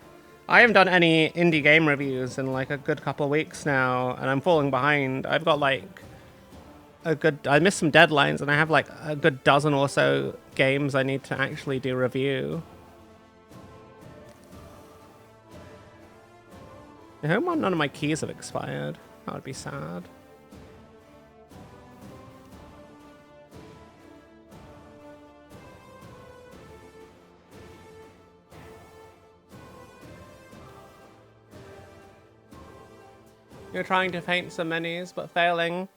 I haven't done any indie game reviews in like a good couple of weeks now, and I'm falling behind. I've got like I missed some deadlines, and I have like a good dozen or so games I need to actually do review. I hope none of my keys have expired. That would be sad. You're trying to paint some minis, but failing.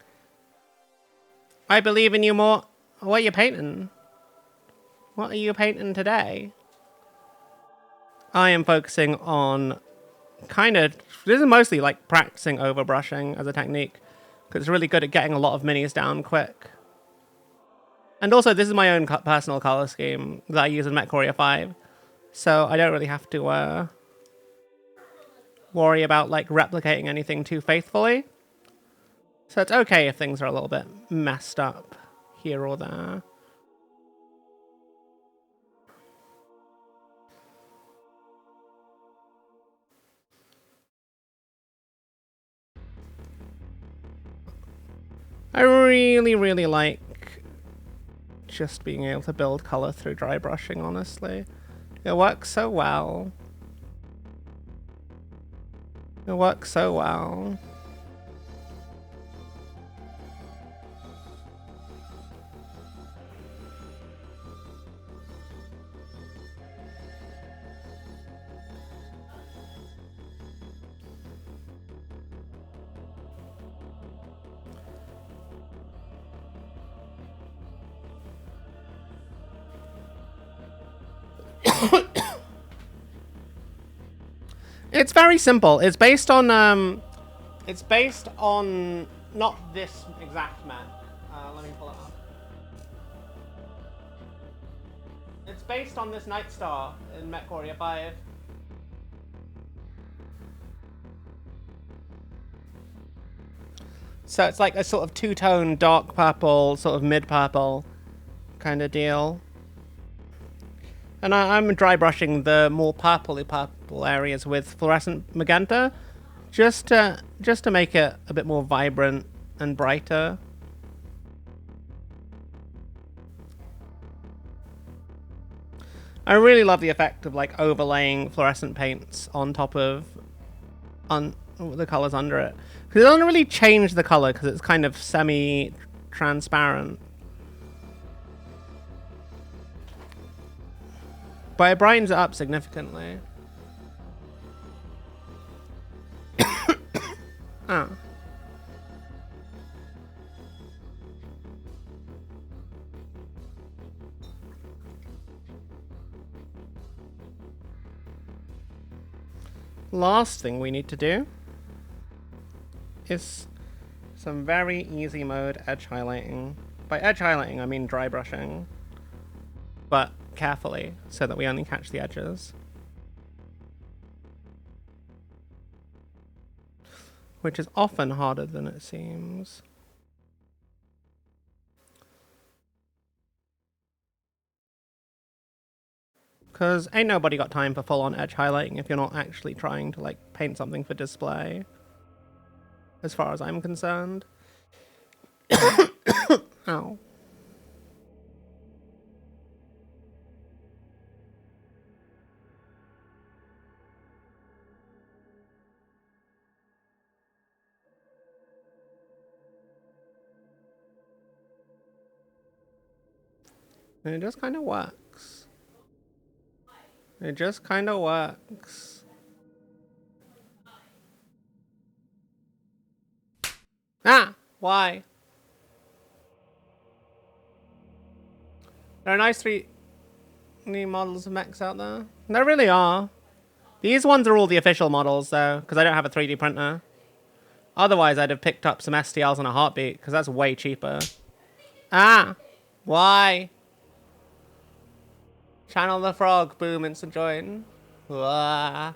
I believe in you more. What are you painting? What are you painting today? I am focusing on this is mostly like practicing overbrushing as a technique, because it's really good at getting a lot of minis down quick. And also, this is my own personal color scheme that I use in MechWarrior 5, so I don't really have to worry about like replicating anything too faithfully. So it's okay if things are a little bit messed up here or there. I really, really like just being able to build color through dry brushing, honestly. It works so well. It works so well. It's very simple. It's based on not this exact mech. Let me pull it up. It's based on this Night Star in MechWarrior 5. So it's like a sort of two-tone dark purple, sort of mid-purple kind of deal. And I'm dry brushing the more purpley purple areas with fluorescent magenta Just to make it a bit more vibrant and brighter. I really love the effect of like overlaying fluorescent paints on top of the colors under it, because it doesn't really change the color because it's kind of semi-transparent, but it brightens it up significantly. Ah. Last thing we need to do is some very easy mode edge highlighting. By edge highlighting, I mean dry brushing, but carefully so that we only catch the edges. Which is often harder than it seems. Because ain't nobody got time for full-on edge highlighting if you're not actually trying to like paint something for display. As far as I'm concerned. Ow. And it just kind of works. It just kind of works. Ah! Why? There are nice 3D models of mechs out there. There really are. These ones are all the official models, though, because I don't have a 3D printer. Otherwise, I'd have picked up some STLs in a heartbeat, because that's way cheaper. Ah! Why? Channel the frog, boom, instant join. Wah.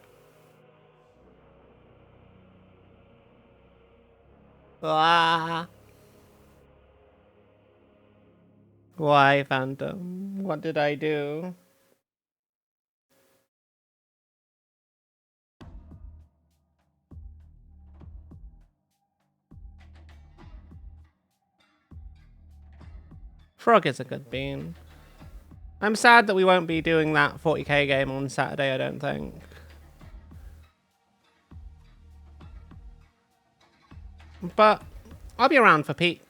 Wah. Why, Phantom? What did I do? Frog is a good bean. I'm sad that we won't be doing that 40k game on Saturday, I don't think. But I'll be around for peak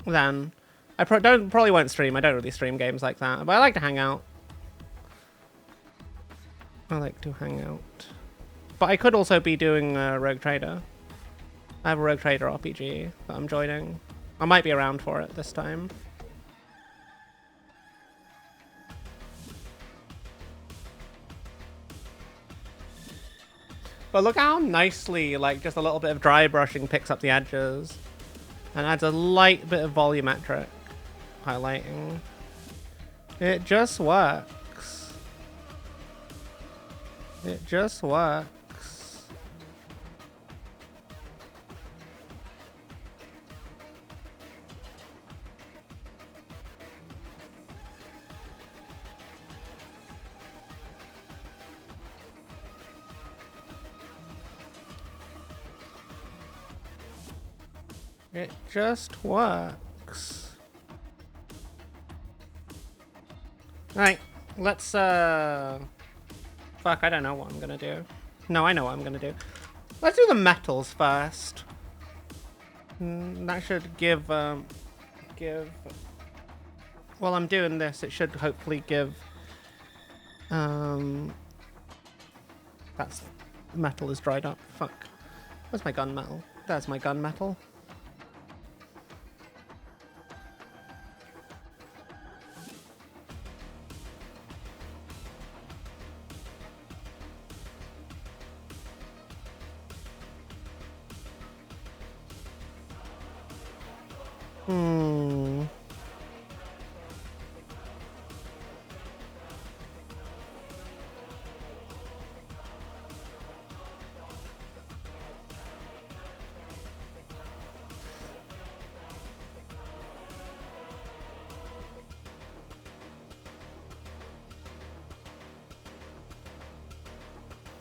then. I probably won't stream. I don't really stream games like that, but I like to hang out. I like to hang out. But I could also be doing Rogue Trader. I have a Rogue Trader RPG that I'm joining. I might be around for it this time. But look how nicely, like, just a little bit of dry brushing picks up the edges. And adds a light bit of volumetric highlighting. It just works. It just works. It just works. Right, let's fuck, I don't know what I'm gonna do. No, I know what I'm gonna do. Let's do the metals first. That should give while I'm doing this, it should hopefully give that's metal is dried up. Fuck. Where's my gunmetal? There's my gunmetal.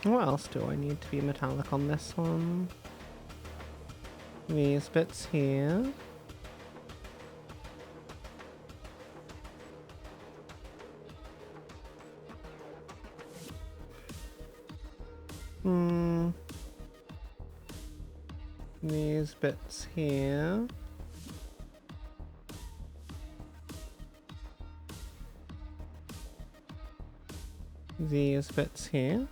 What else do I need to be metallic on this one? These bits here. These bits here. These bits here.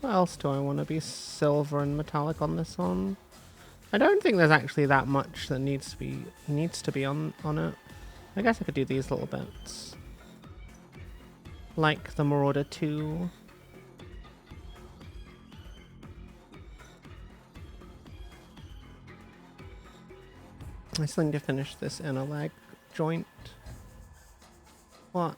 What else do I want to be silver and metallic on this one? I don't think there's actually that much that needs to be on it. I guess I could do these little bits. Like the Marauder II. I still need to finish this inner leg joint. What?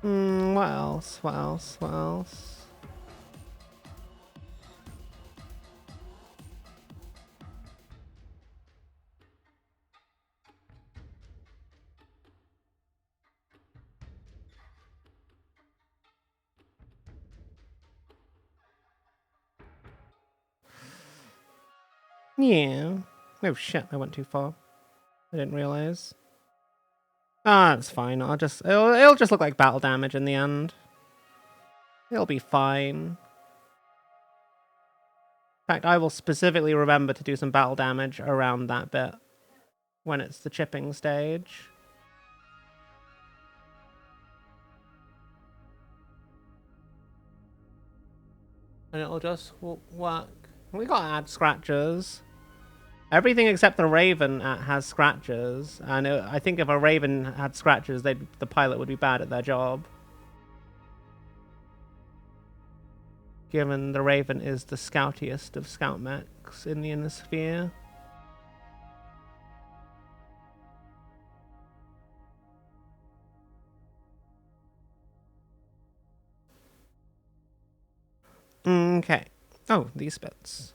What else? What else? What else? Yeah. Oh shit, I went too far. I didn't realize. Ah, it's fine. It'll just look like battle damage in the end. It'll be fine. In fact, I will specifically remember to do some battle damage around that bit when it's the chipping stage. And it'll just work. We gotta add scratches. Everything except the Raven has scratches, and I think if a Raven had scratches, the pilot would be bad at their job. Given the Raven is the scoutiest of scout mechs in the inner sphere. Okay. Oh, these bits.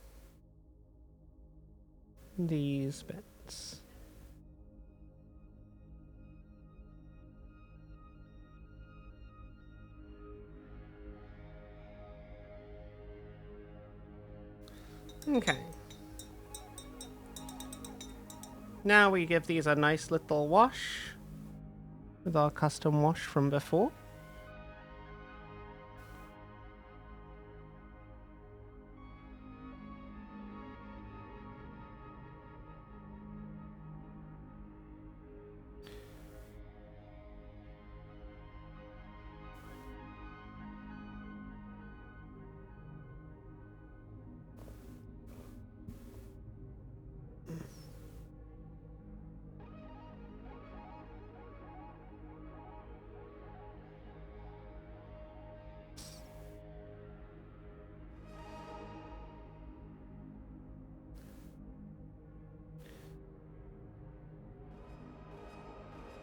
These bits. Okay. Now we give these a nice little wash with our custom wash from before.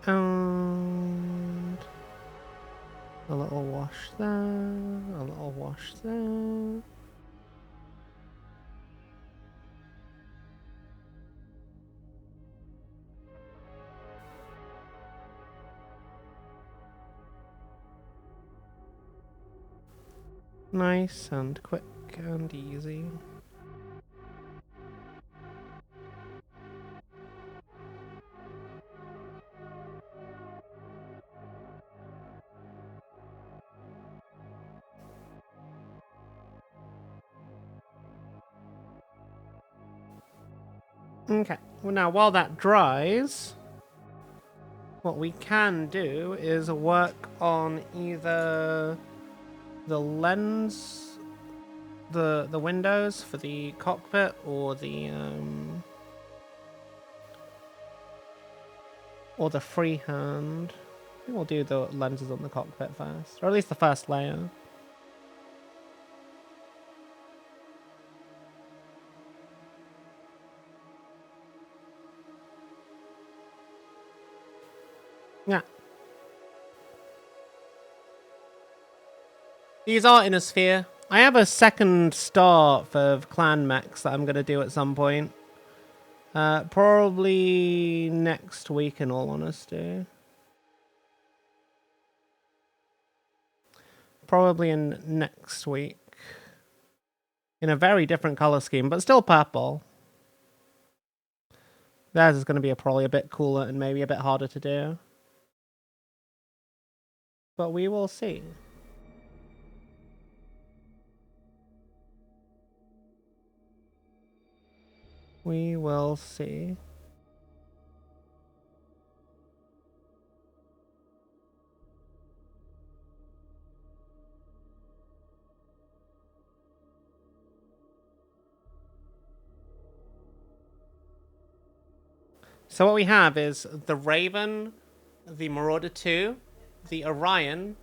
And a little wash there, a little wash there. Nice and quick and easy. Okay. Well, now while that dries, what we can do is work on either the lens, the windows for the cockpit, or the freehand. I think we'll do the lenses on the cockpit first, or at least the first layer. Yeah. These are in a sphere. I have a second start for clan mechs that I'm going to do at some point. Probably next week, in all honesty. Probably in next week. In a very different color scheme, but still purple. Theirs is going to be probably a bit cooler and maybe a bit harder to do. But we will see. We will see. So what we have is the Raven, the Marauder II, the Orion,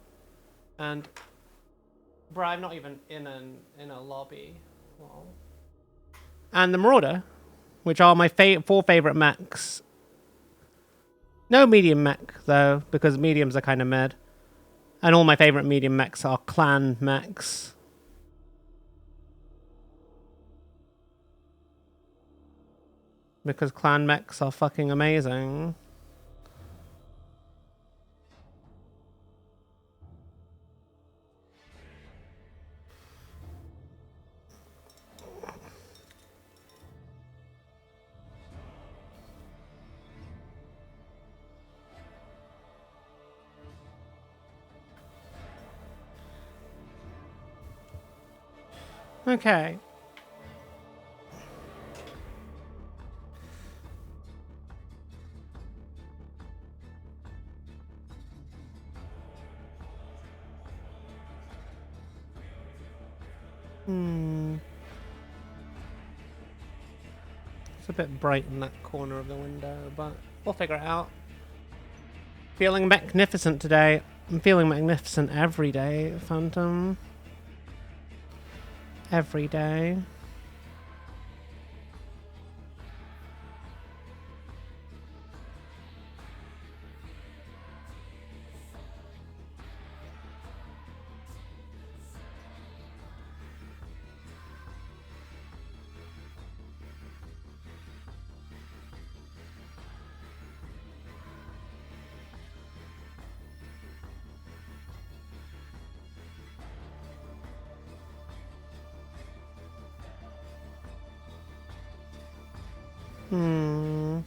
and bro, I'm not even in a lobby. Well, and the Marauder, which are my four favorite mechs. No medium mech though, because mediums are kind of mid. And all my favorite medium mechs are clan mechs. Because clan mechs are fucking amazing. Okay. It's a bit bright in that corner of the window, but we'll figure it out. Feeling magnificent today. I'm feeling magnificent every day, Phantom. Every day. Hmm.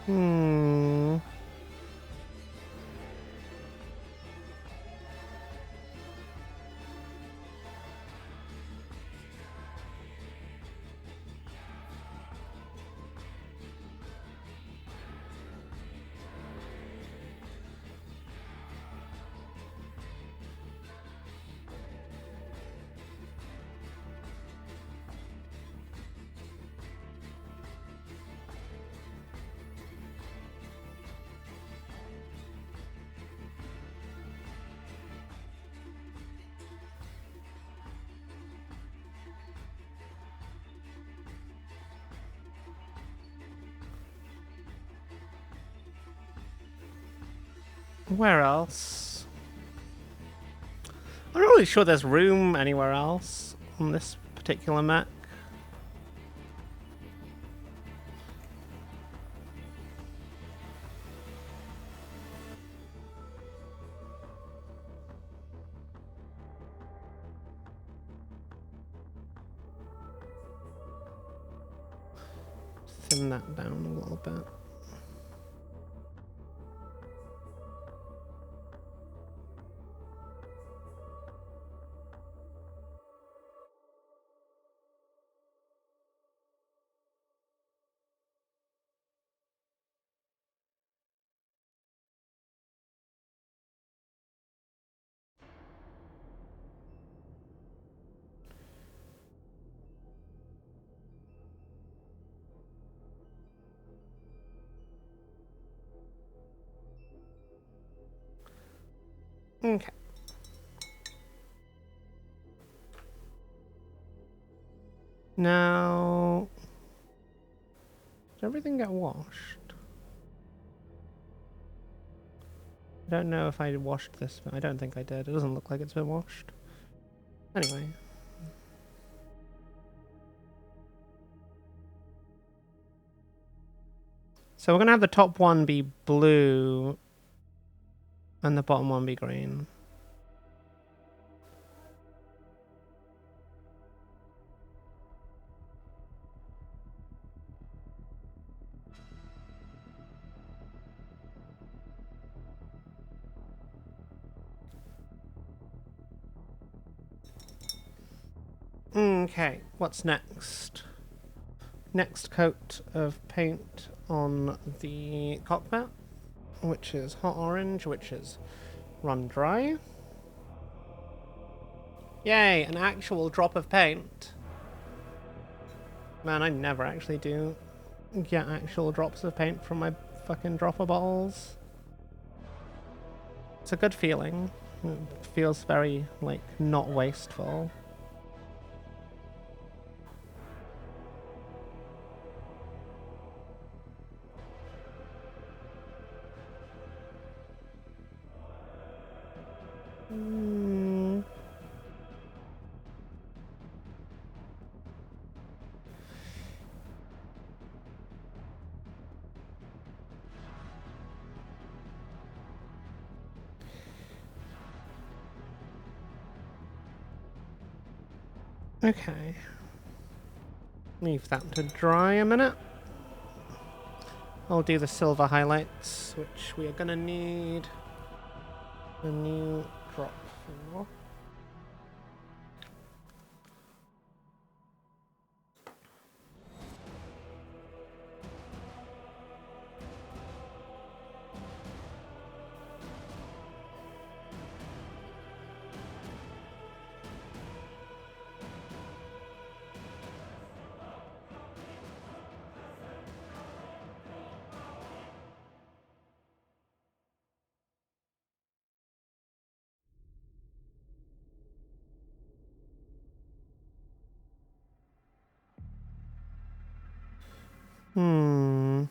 Hmm. Where else? I'm not really sure there's room anywhere else on this particular mech. thin that down a little bit. Okay. Now, did everything get washed? I don't know if I washed this, but I don't think I did. It doesn't look like it's been washed. Anyway. So we're gonna have the top one be blue and the bottom one be green. Okay, what's next? Next coat of paint on the cockpit, which is hot orange, which is run dry. Yay, an actual drop of paint. Man, I never actually do get actual drops of paint from my fucking dropper bottles. It's a good feeling. It feels very, like, not wasteful. Okay. Leave that to dry a minute. I'll do the silver highlights, which we are gonna need a new drop for. Hmm.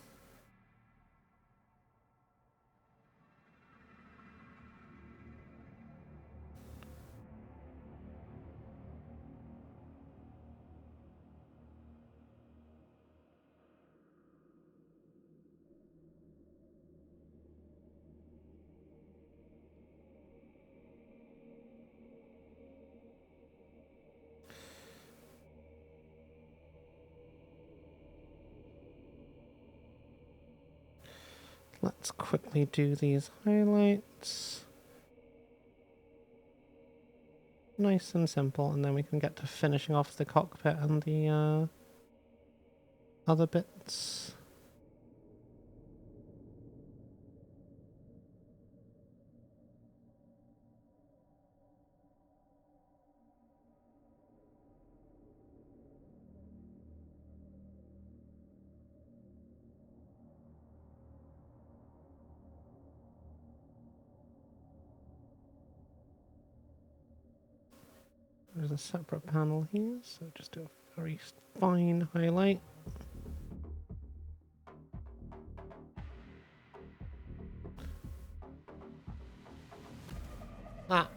Let's quickly do these highlights. Nice and simple, and then we can get to finishing off the cockpit and the other bits. There's a separate panel here, so just do a very fine highlight. Ah.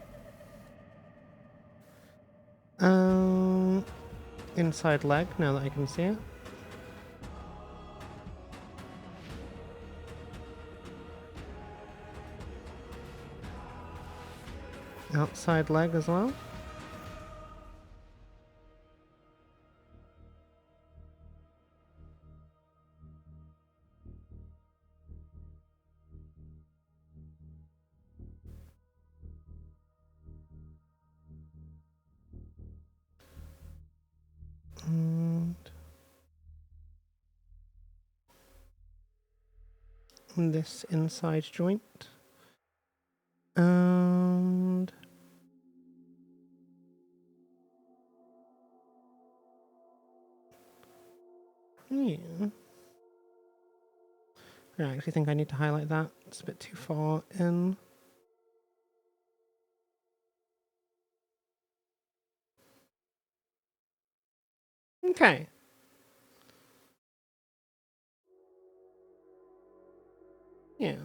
Inside leg, now that I can see it. Outside leg as well. this inside joint. And yeah. I actually think I need to highlight that. It's a bit too far in. Okay. Yeah.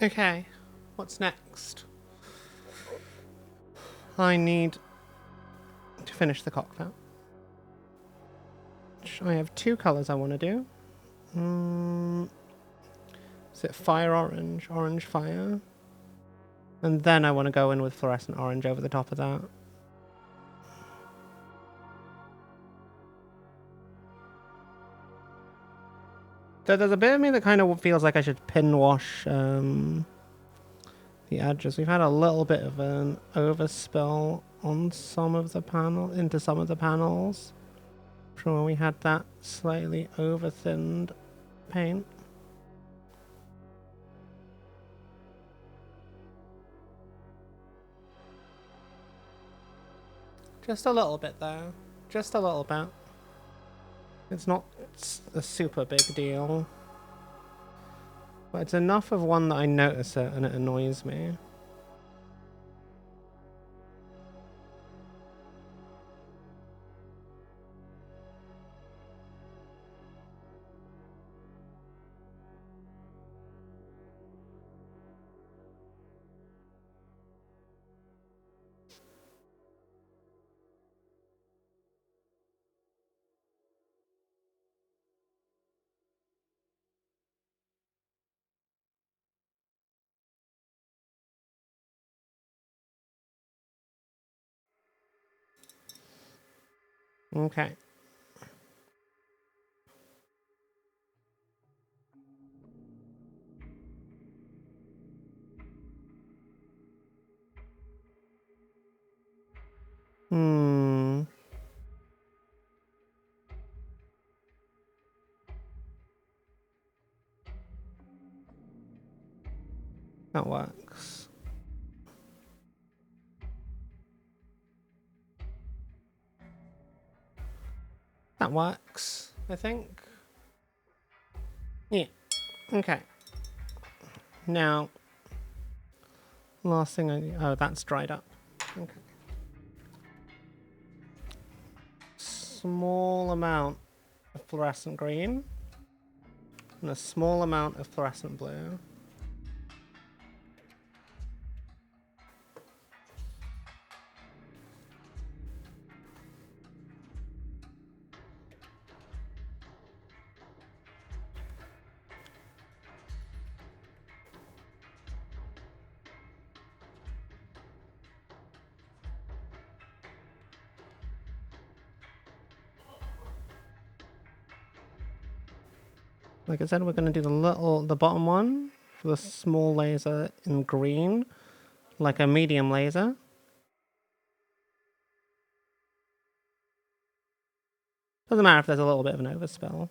Okay. What's next? I need to finish the cockpit. I have two colors I want to do. Is it fire orange? Orange fire. And then I want to go in with fluorescent orange over the top of that. So there's a bit of me that kind of feels like I should pin wash the edges. We've had a little bit of an overspill on some of the into some of the panels from when we had that slightly over thinned paint. Just a little bit though. Just a little bit. It's not a super big deal. But it's enough of one that I notice it and it annoys me. Okay. That works. That works, I think. Yeah. Okay. Now, last thing oh, that's dried up. Okay. Small amount of fluorescent green and a small amount of fluorescent blue. Like I said, we're going to do the bottom one for the small laser in green, like a medium laser. Doesn't matter if there's a little bit of an overspill.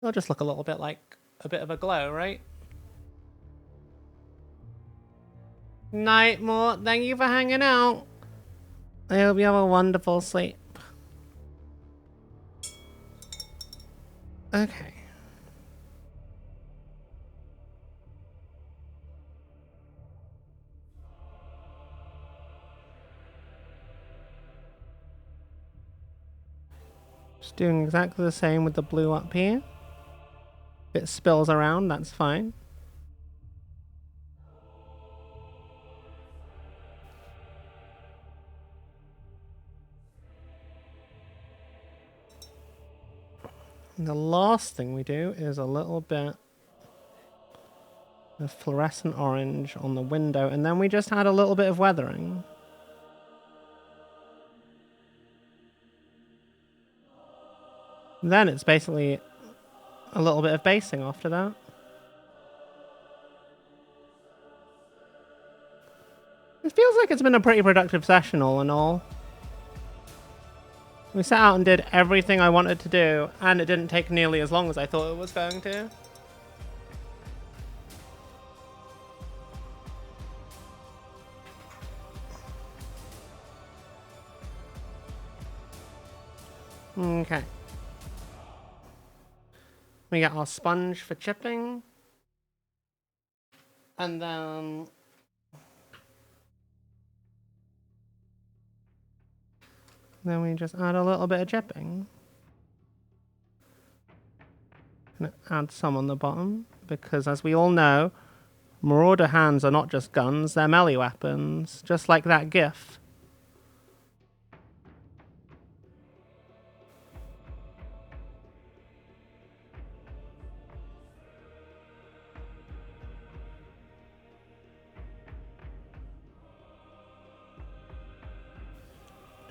It'll just look a little bit like a bit of a glow, right? Night, Mort. Thank you for hanging out. I hope you have a wonderful sleep. Okay. Just doing exactly the same with the blue up here. If it spills around, that's fine. And the last thing we do is a little bit of fluorescent orange on the window, and then we just add a little bit of weathering. Then it's basically a little bit of basing after that. It feels like it's been a pretty productive session all in all. We set out and did everything I wanted to do, and it didn't take nearly as long as I thought it was going to. Okay. We got our sponge for chipping. And then... then we just add a little bit of chipping. And add some on the bottom, because as we all know, Marauder hands are not just guns, they're melee weapons, just like that GIF.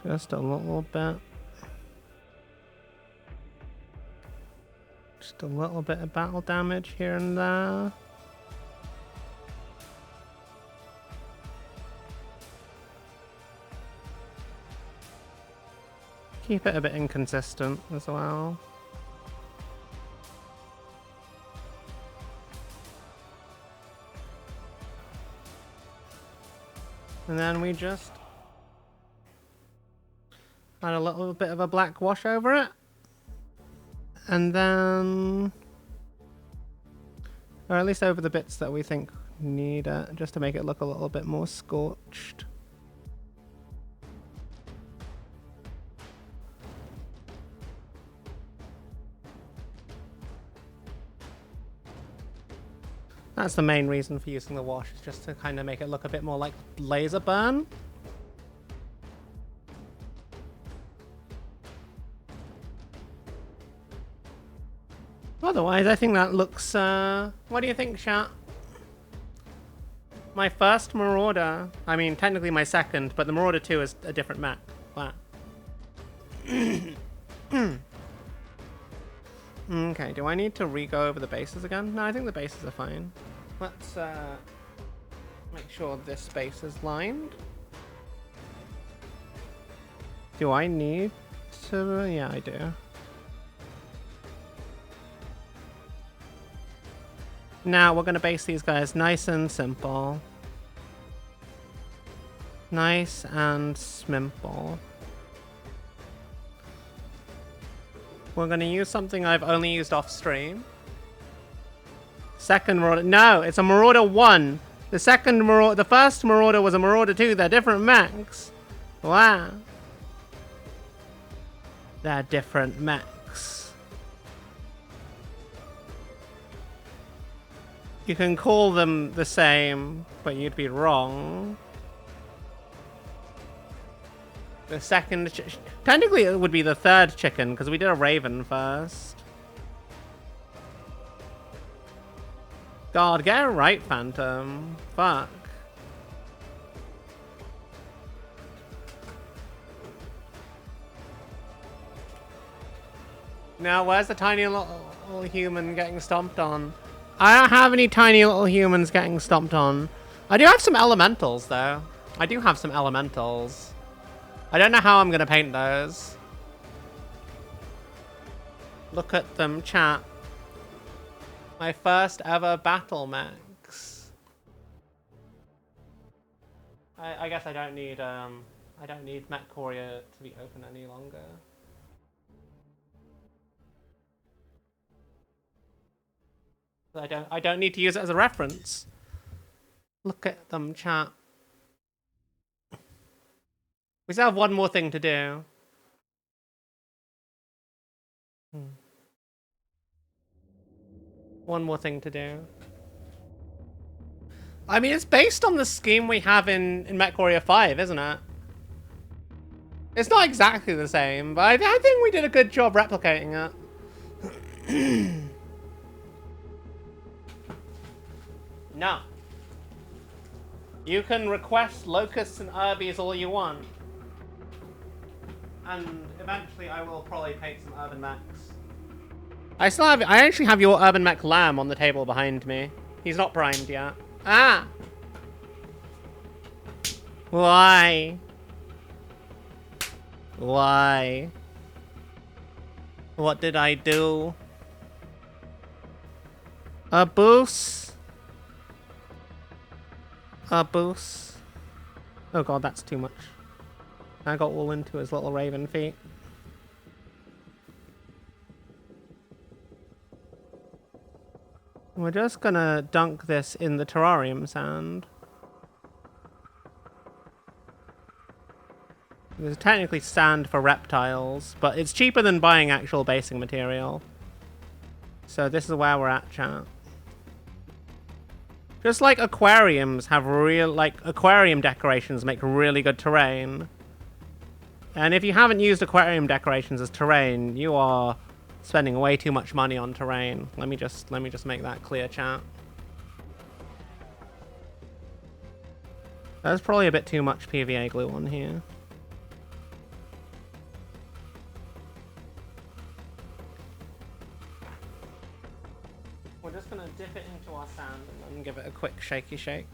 Just a little bit. Just a little bit of battle damage here and there. Keep it a bit inconsistent as well. And then we just add a little bit of a black wash over it. And then... or at least over the bits that we think need it, just to make it look a little bit more scorched. That's the main reason for using the wash, is just to kind of make it look a bit more like laser burn. Otherwise, I think that looks, what do you think, chat? My first Marauder, I mean, technically my second, but the Marauder 2 is a different mech. Wow. Okay, do I need to re-go over the bases again? No, I think the bases are fine. Let's, make sure this base is lined. Do I need to? Yeah, I do. Now we're going to base these guys nice and simple. Nice and simple. We're going to use something I've only used off stream. Second Marauder. No, it's a Marauder 1. The second Marauder, the first Marauder was a Marauder 2. They're different mechs. Wow. They're different mechs. You can call them the same, but you'd be wrong. The second... technically, it would be the third chicken, because we did a Raven first. God, get it right, Phantom. Fuck. Now, where's the tiny little human getting stomped on? I don't have any tiny little humans getting stomped on. I do have some elementals, though. I do have some elementals. I don't know how I'm going to paint those. Look at them, chat. My first ever Battlemechs. I guess I don't need Mech Courier to be open any longer. I don't need to use it as a reference. Look at them, chat. We still have one more thing to do. One more thing to do. I mean, it's based on the scheme we have in MechWarrior 5, isn't it? It's not exactly the same, but I think we did a good job replicating it. No. You can request locusts and urbies all you want. And eventually I will probably paint some urban mechs. I actually have your urban mech lamb on the table behind me. He's not primed yet. Ah! Why? Why? What did I do? A boost? A boost? Oh god, that's too much. I got all into his little raven feet. We're just gonna dunk this in the terrarium sand. There's technically sand for reptiles, but it's cheaper than buying actual basing material. So this is where we're at, chat. Just like aquariums have aquarium decorations make really good terrain. And if you haven't used aquarium decorations as terrain, you are spending way too much money on terrain. Let me just make that clear, chat. There's probably a bit too much PVA glue on here. We're just gonna dip it into our sand and then give it a quick shaky shake.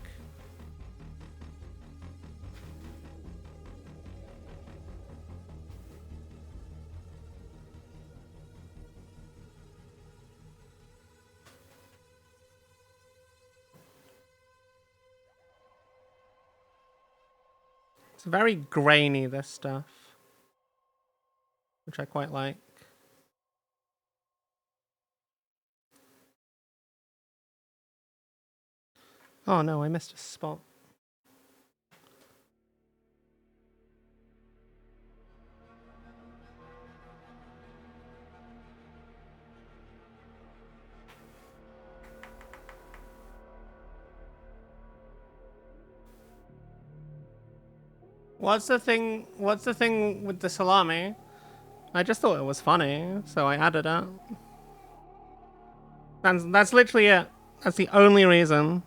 It's very grainy, this stuff, which I quite like. Oh no, I missed a spot. What's the thing with the salami? I just thought it was funny, so I added it. That's literally it. That's the only reason.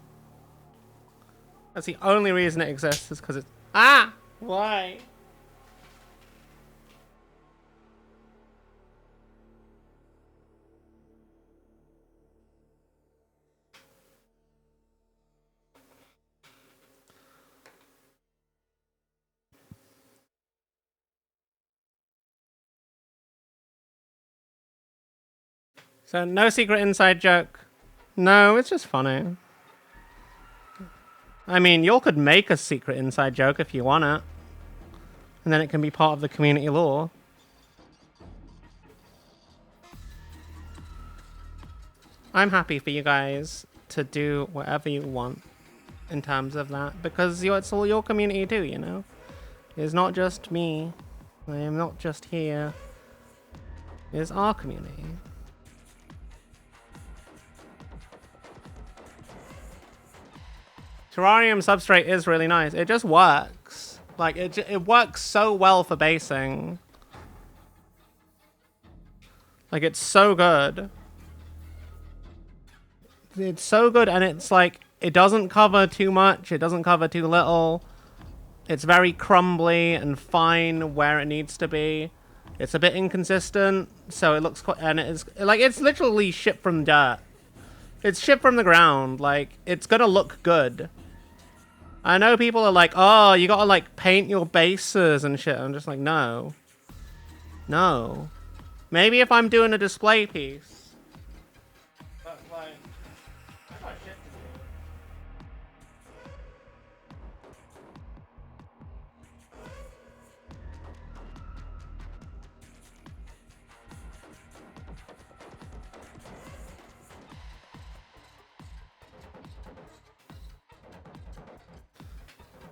That's the only reason it exists, is because it's... Ah! Why? So, no secret inside joke. No, it's just funny. I mean, y'all could make a secret inside joke if you want it. And then it can be part of the community lore. I'm happy for you guys to do whatever you want in terms of that. Because it's all your community too, you know? It's not just me. I am not just here. It's our community. Terrarium substrate is really nice. It just works. Like, it works so well for basing. Like, it's so good. It's so good, and it's like, it doesn't cover too much. It doesn't cover too little. It's very crumbly and fine where it needs to be. It's a bit inconsistent, so it looks quite... And it's, like, it's literally shipped from dirt. It's shipped from the ground. Like, it's gonna look good. I know people are like, oh, you gotta, like, paint your bases and shit. I'm just like, no. No. Maybe if I'm doing a display piece. But, like, I got shit to do.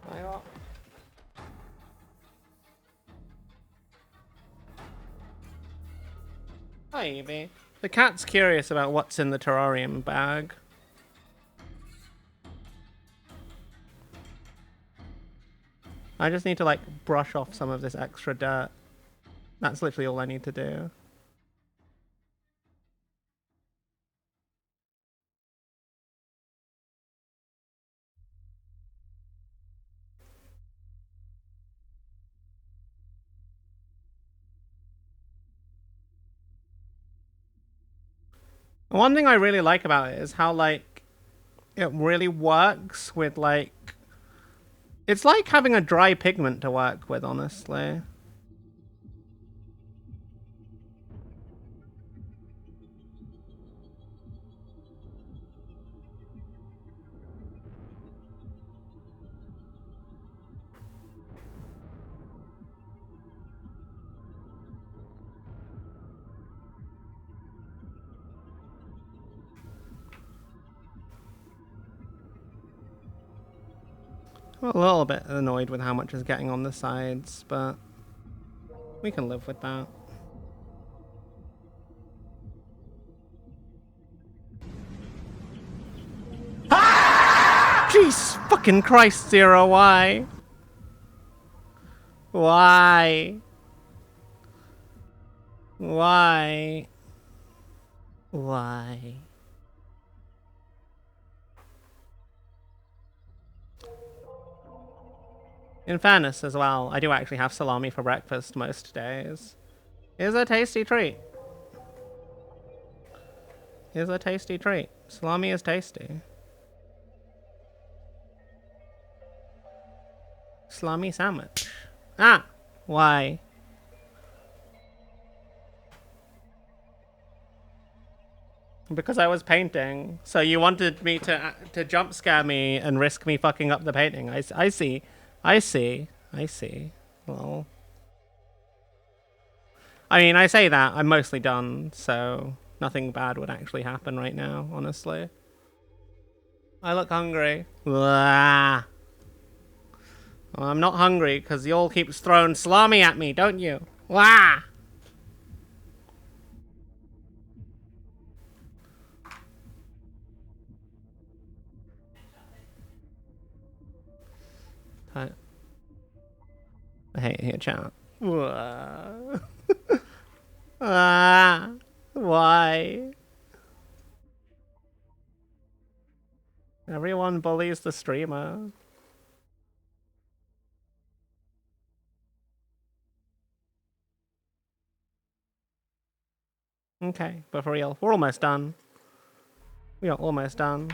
I got... Hi, Evie. The cat's curious about what's in the terrarium bag. I just need to, like, brush off some of this extra dirt. That's literally all I need to do. One thing I really like about it is how, like, it really works with, like... It's like having a dry pigment to work with, honestly. I'm a little bit annoyed with how much is getting on the sides, but we can live with that. Jeez fucking Christ, Zero, why? Why? Why? Why? In fairness as well, I do actually have salami for breakfast most days. It's a tasty treat. It's a tasty treat. Salami is tasty. Salami sandwich. Ah! Why? Because I was painting. So you wanted me to jump scare me and risk me fucking up the painting. I see. I see. I see. Well... I mean, I say that. I'm mostly done, so nothing bad would actually happen right now, honestly. I look hungry. Blah. Well, I'm not hungry because you all keep throwing salami at me, don't you? Wah! I hate your chat. Ah, why? Everyone bullies the streamer. Okay, but for real, we're almost done. We are almost done.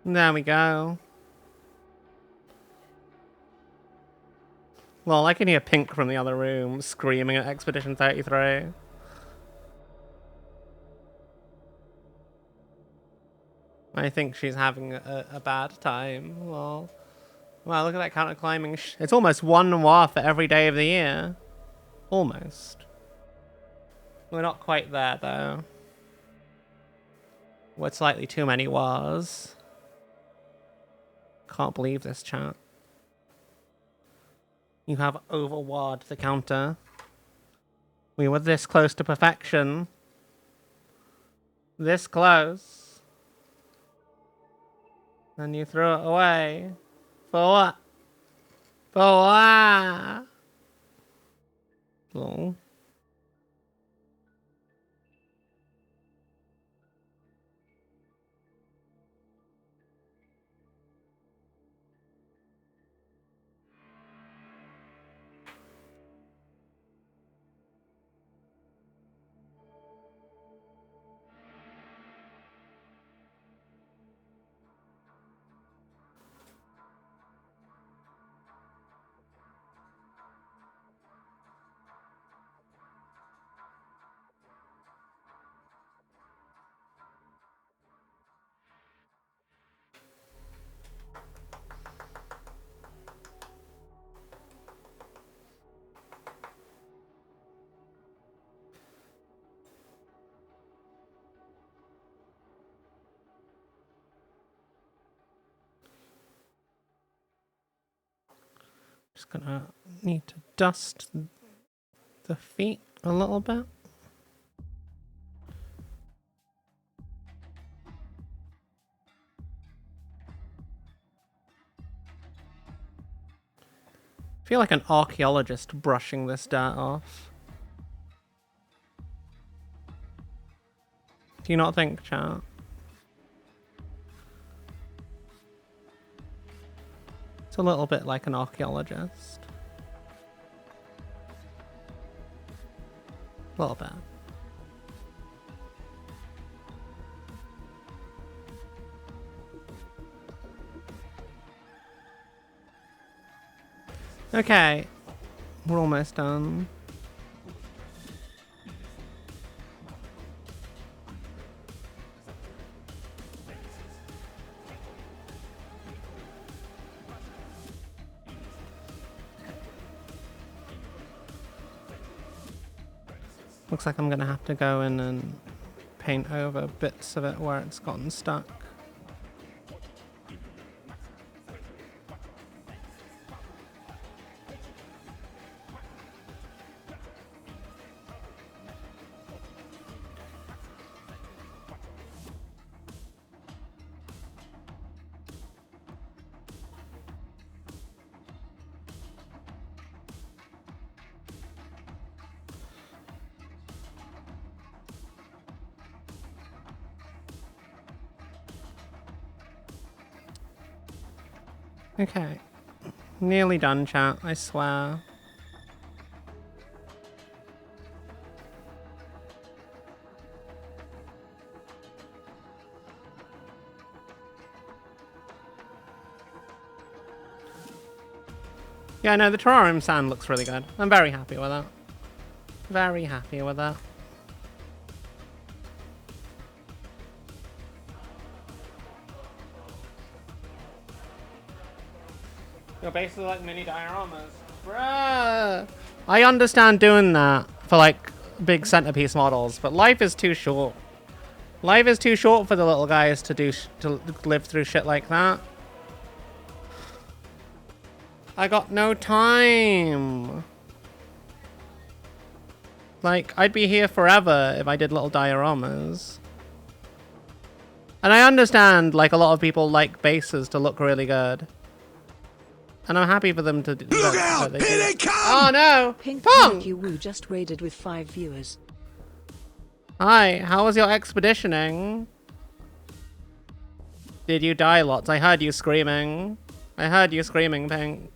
There we go. Well, I can hear Pink from the other room screaming at Expedition 33. I think she's having a bad time. Well, look at that counter climbing. It's almost 1 war for every day of the year. Almost. We're not quite there, though. We're slightly too many wars. Can't believe this, chat. You have overwarred the counter. We were this close to perfection. This close. And you threw it away. For what? For what? Lol. Just gonna need to dust the feet a little bit. feel like an archaeologist brushing this dirt off. Do you not think, chat? It's a little bit like an archaeologist. A little bit. Okay, we're almost done. Looks like I'm gonna have to go in and paint over bits of it where it's gotten stuck. Okay. Nearly done, chat, I swear. Yeah, no, the terrarium sand looks really good. I'm very happy with that. Very happy with that. You're basically like mini dioramas. Bruh! I understand doing that for like big centerpiece models, but life is too short. Life is too short for the little guys to to live through shit like that. I got no time. Like, I'd be here forever if I did little dioramas. And I understand, like, a lot of people like bases to look really good. And I'm happy for them to do Look out! Here they come! Oh no! Pink Punk! Monkey Woo just raided with 5 viewers. Hi, how was your expeditioning? Did you die lots? I heard you screaming. I heard you screaming, Pink.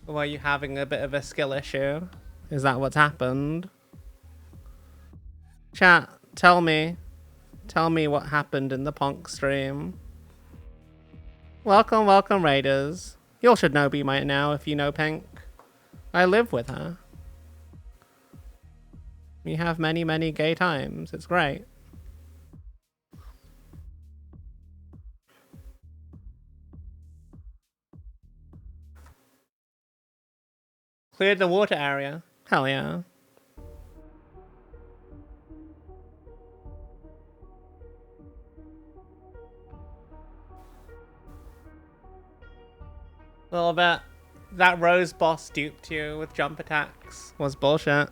Were you having a bit of a skill issue? Is that what's happened? Chat, tell me. Tell me what happened in the Punk stream. Welcome, welcome, Raiders. You all should know be by now if you know Pink. I live with her. We have many, many gay times. It's great. Cleared the water area. Hell yeah. Little bit. That Rose boss duped you with jump attacks was bullshit.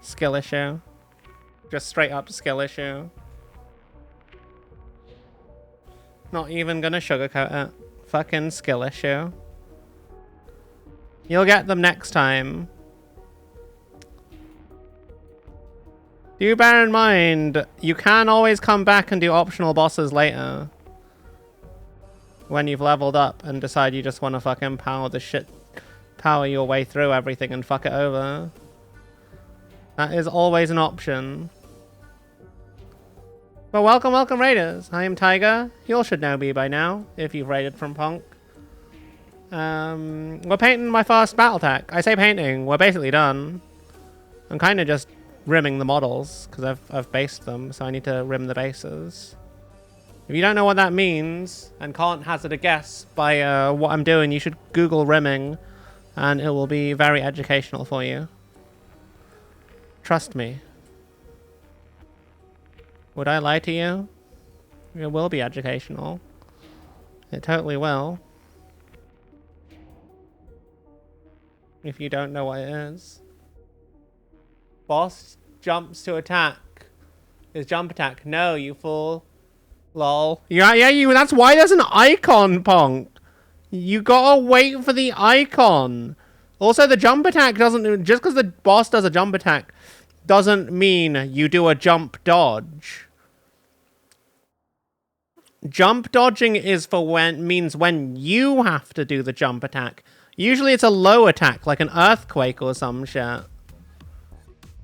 Skill issue. Just straight up skill issue. Not even gonna sugarcoat it. Fucking skill issue. You'll get them next time. Do bear in mind, you can always come back and do optional bosses later. When you've leveled up and decide you just want to fucking power your way through everything and fuck it over. That is always an option. But welcome, welcome Raiders. I am Tiger. You all should know me by now, if you've raided from Punk. We're painting my first Battletech. I say painting, we're basically done. I'm kind of just rimming the models, because I've based them, so I need to rim the bases. If you don't know what that means, and can't hazard a guess by what I'm doing, you should Google rimming, and it will be very educational for you. Trust me. Would I lie to you? It will be educational. It totally will. If you don't know what it is. Boss jumps to attack. Is jump attack. No, you fool. Lol. Yeah, that's why there's an icon, Punk. You gotta wait for the icon. Also, the jump attack doesn't... Just because the boss does a jump attack doesn't mean you do a jump dodge. Jump dodging is for means when you have to do the jump attack. Usually it's a low attack, like an earthquake or some shit.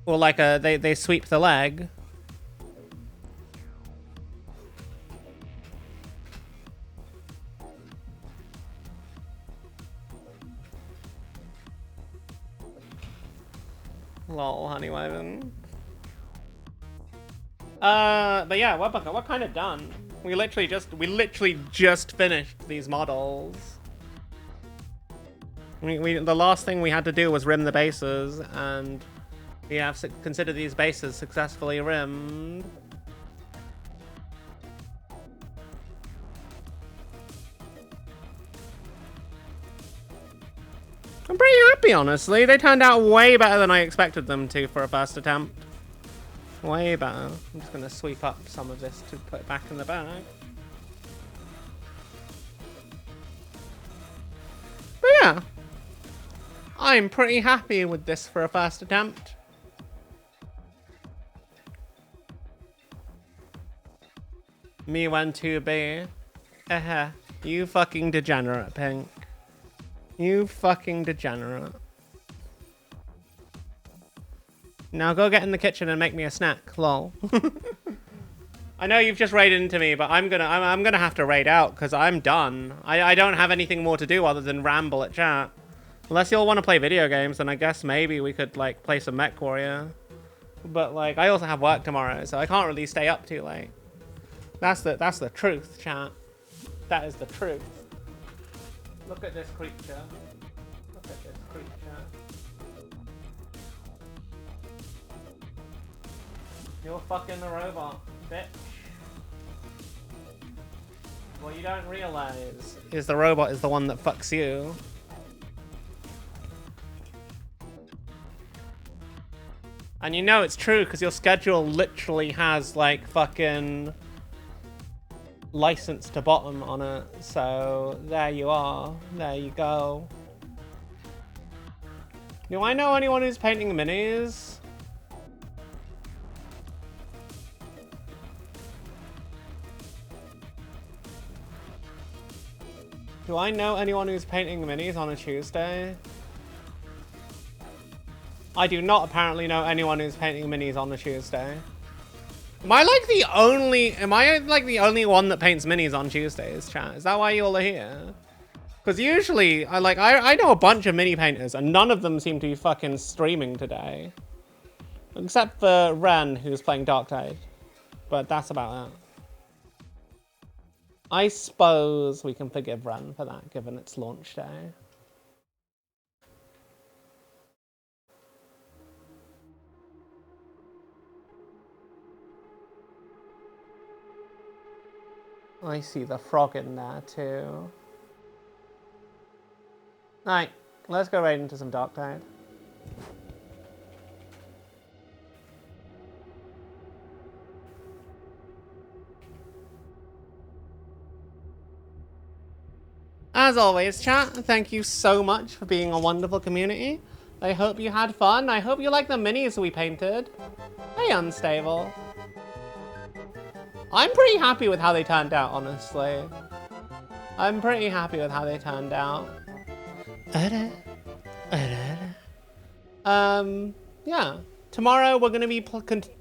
Or like they sweep the leg. Lol, Honeywaven. But yeah, we're kind of done. We literally just finished these models. The last thing we had to do was rim the bases, and we have considered these bases successfully rimmed. I'm pretty happy, honestly. They turned out way better than I expected them to for a first attempt. Way better. I'm just going to sweep up some of this to put it back in the bag. But yeah. I'm pretty happy with this for a first attempt. Me when to be. You fucking degenerate, Pink. You fucking degenerate. Now go get in the kitchen and make me a snack, lol. I know you've just raided into me, but I'm gonna have to raid out because I'm done. I don't have anything more to do other than ramble at chat. Unless you'll want to play video games, then I guess maybe we could like play some Mech Warrior. But like I also have work tomorrow, so I can't really stay up too late. That's the truth, chat. That is the truth. Look at this creature. Look at this creature. You're fucking the robot, bitch. What you don't realize is the robot is the one that fucks you. And you know it's true because your schedule literally has like fucking license to bottom on it. So there you are. There you go. Do I know anyone who's painting minis? Do I know anyone who's painting minis on a Tuesday? I do not apparently know anyone who's painting minis on a Tuesday. Am I like the only one that paints minis on Tuesdays, chat? Is that why you all are here? Because usually, I know a bunch of mini painters and none of them seem to be fucking streaming today. Except for Ren, who's playing Dark Tide. But that's about it. I suppose we can forgive Ren for that, given it's launch day. I see the frog in there too. Alright, let's go right into some Dark Tide. As always, chat, thank you so much for being a wonderful community. I hope you had fun. I hope you like the minis we painted. Hey, Unstable. I'm pretty happy with how they turned out, honestly. I'm pretty happy with how they turned out. Yeah. Tomorrow we're going to be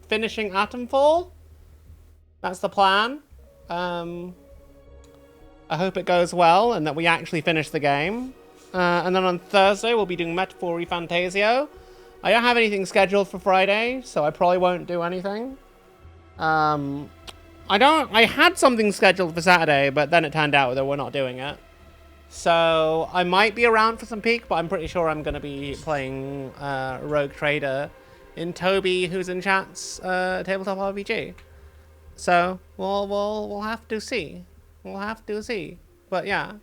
finishing Atomfall. That's the plan. I hope it goes well and that we actually finish the game. And then on Thursday, we'll be doing Metaphor Fantasio. I don't have anything scheduled for Friday, so I probably won't do anything. I had something scheduled for Saturday, but then it turned out that we're not doing it. So I might be around for some Peak, but I'm pretty sure I'm going to be playing Rogue Trader in Toby, who's in chat's Tabletop RPG. So we'll have to see. We'll have to see. But yeah.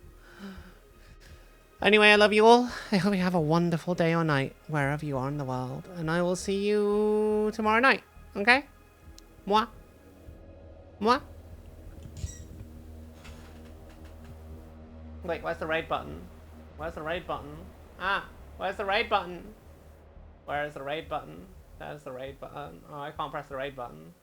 Anyway, I love you all. I hope you have a wonderful day or night, wherever you are in the world. And I will see you tomorrow night. Okay? Mwah. Mwah. Wait, where's the raid button? Where's the raid button? Ah, where's the raid button? Where is the raid button? There's the raid button. Oh, I can't press the raid button.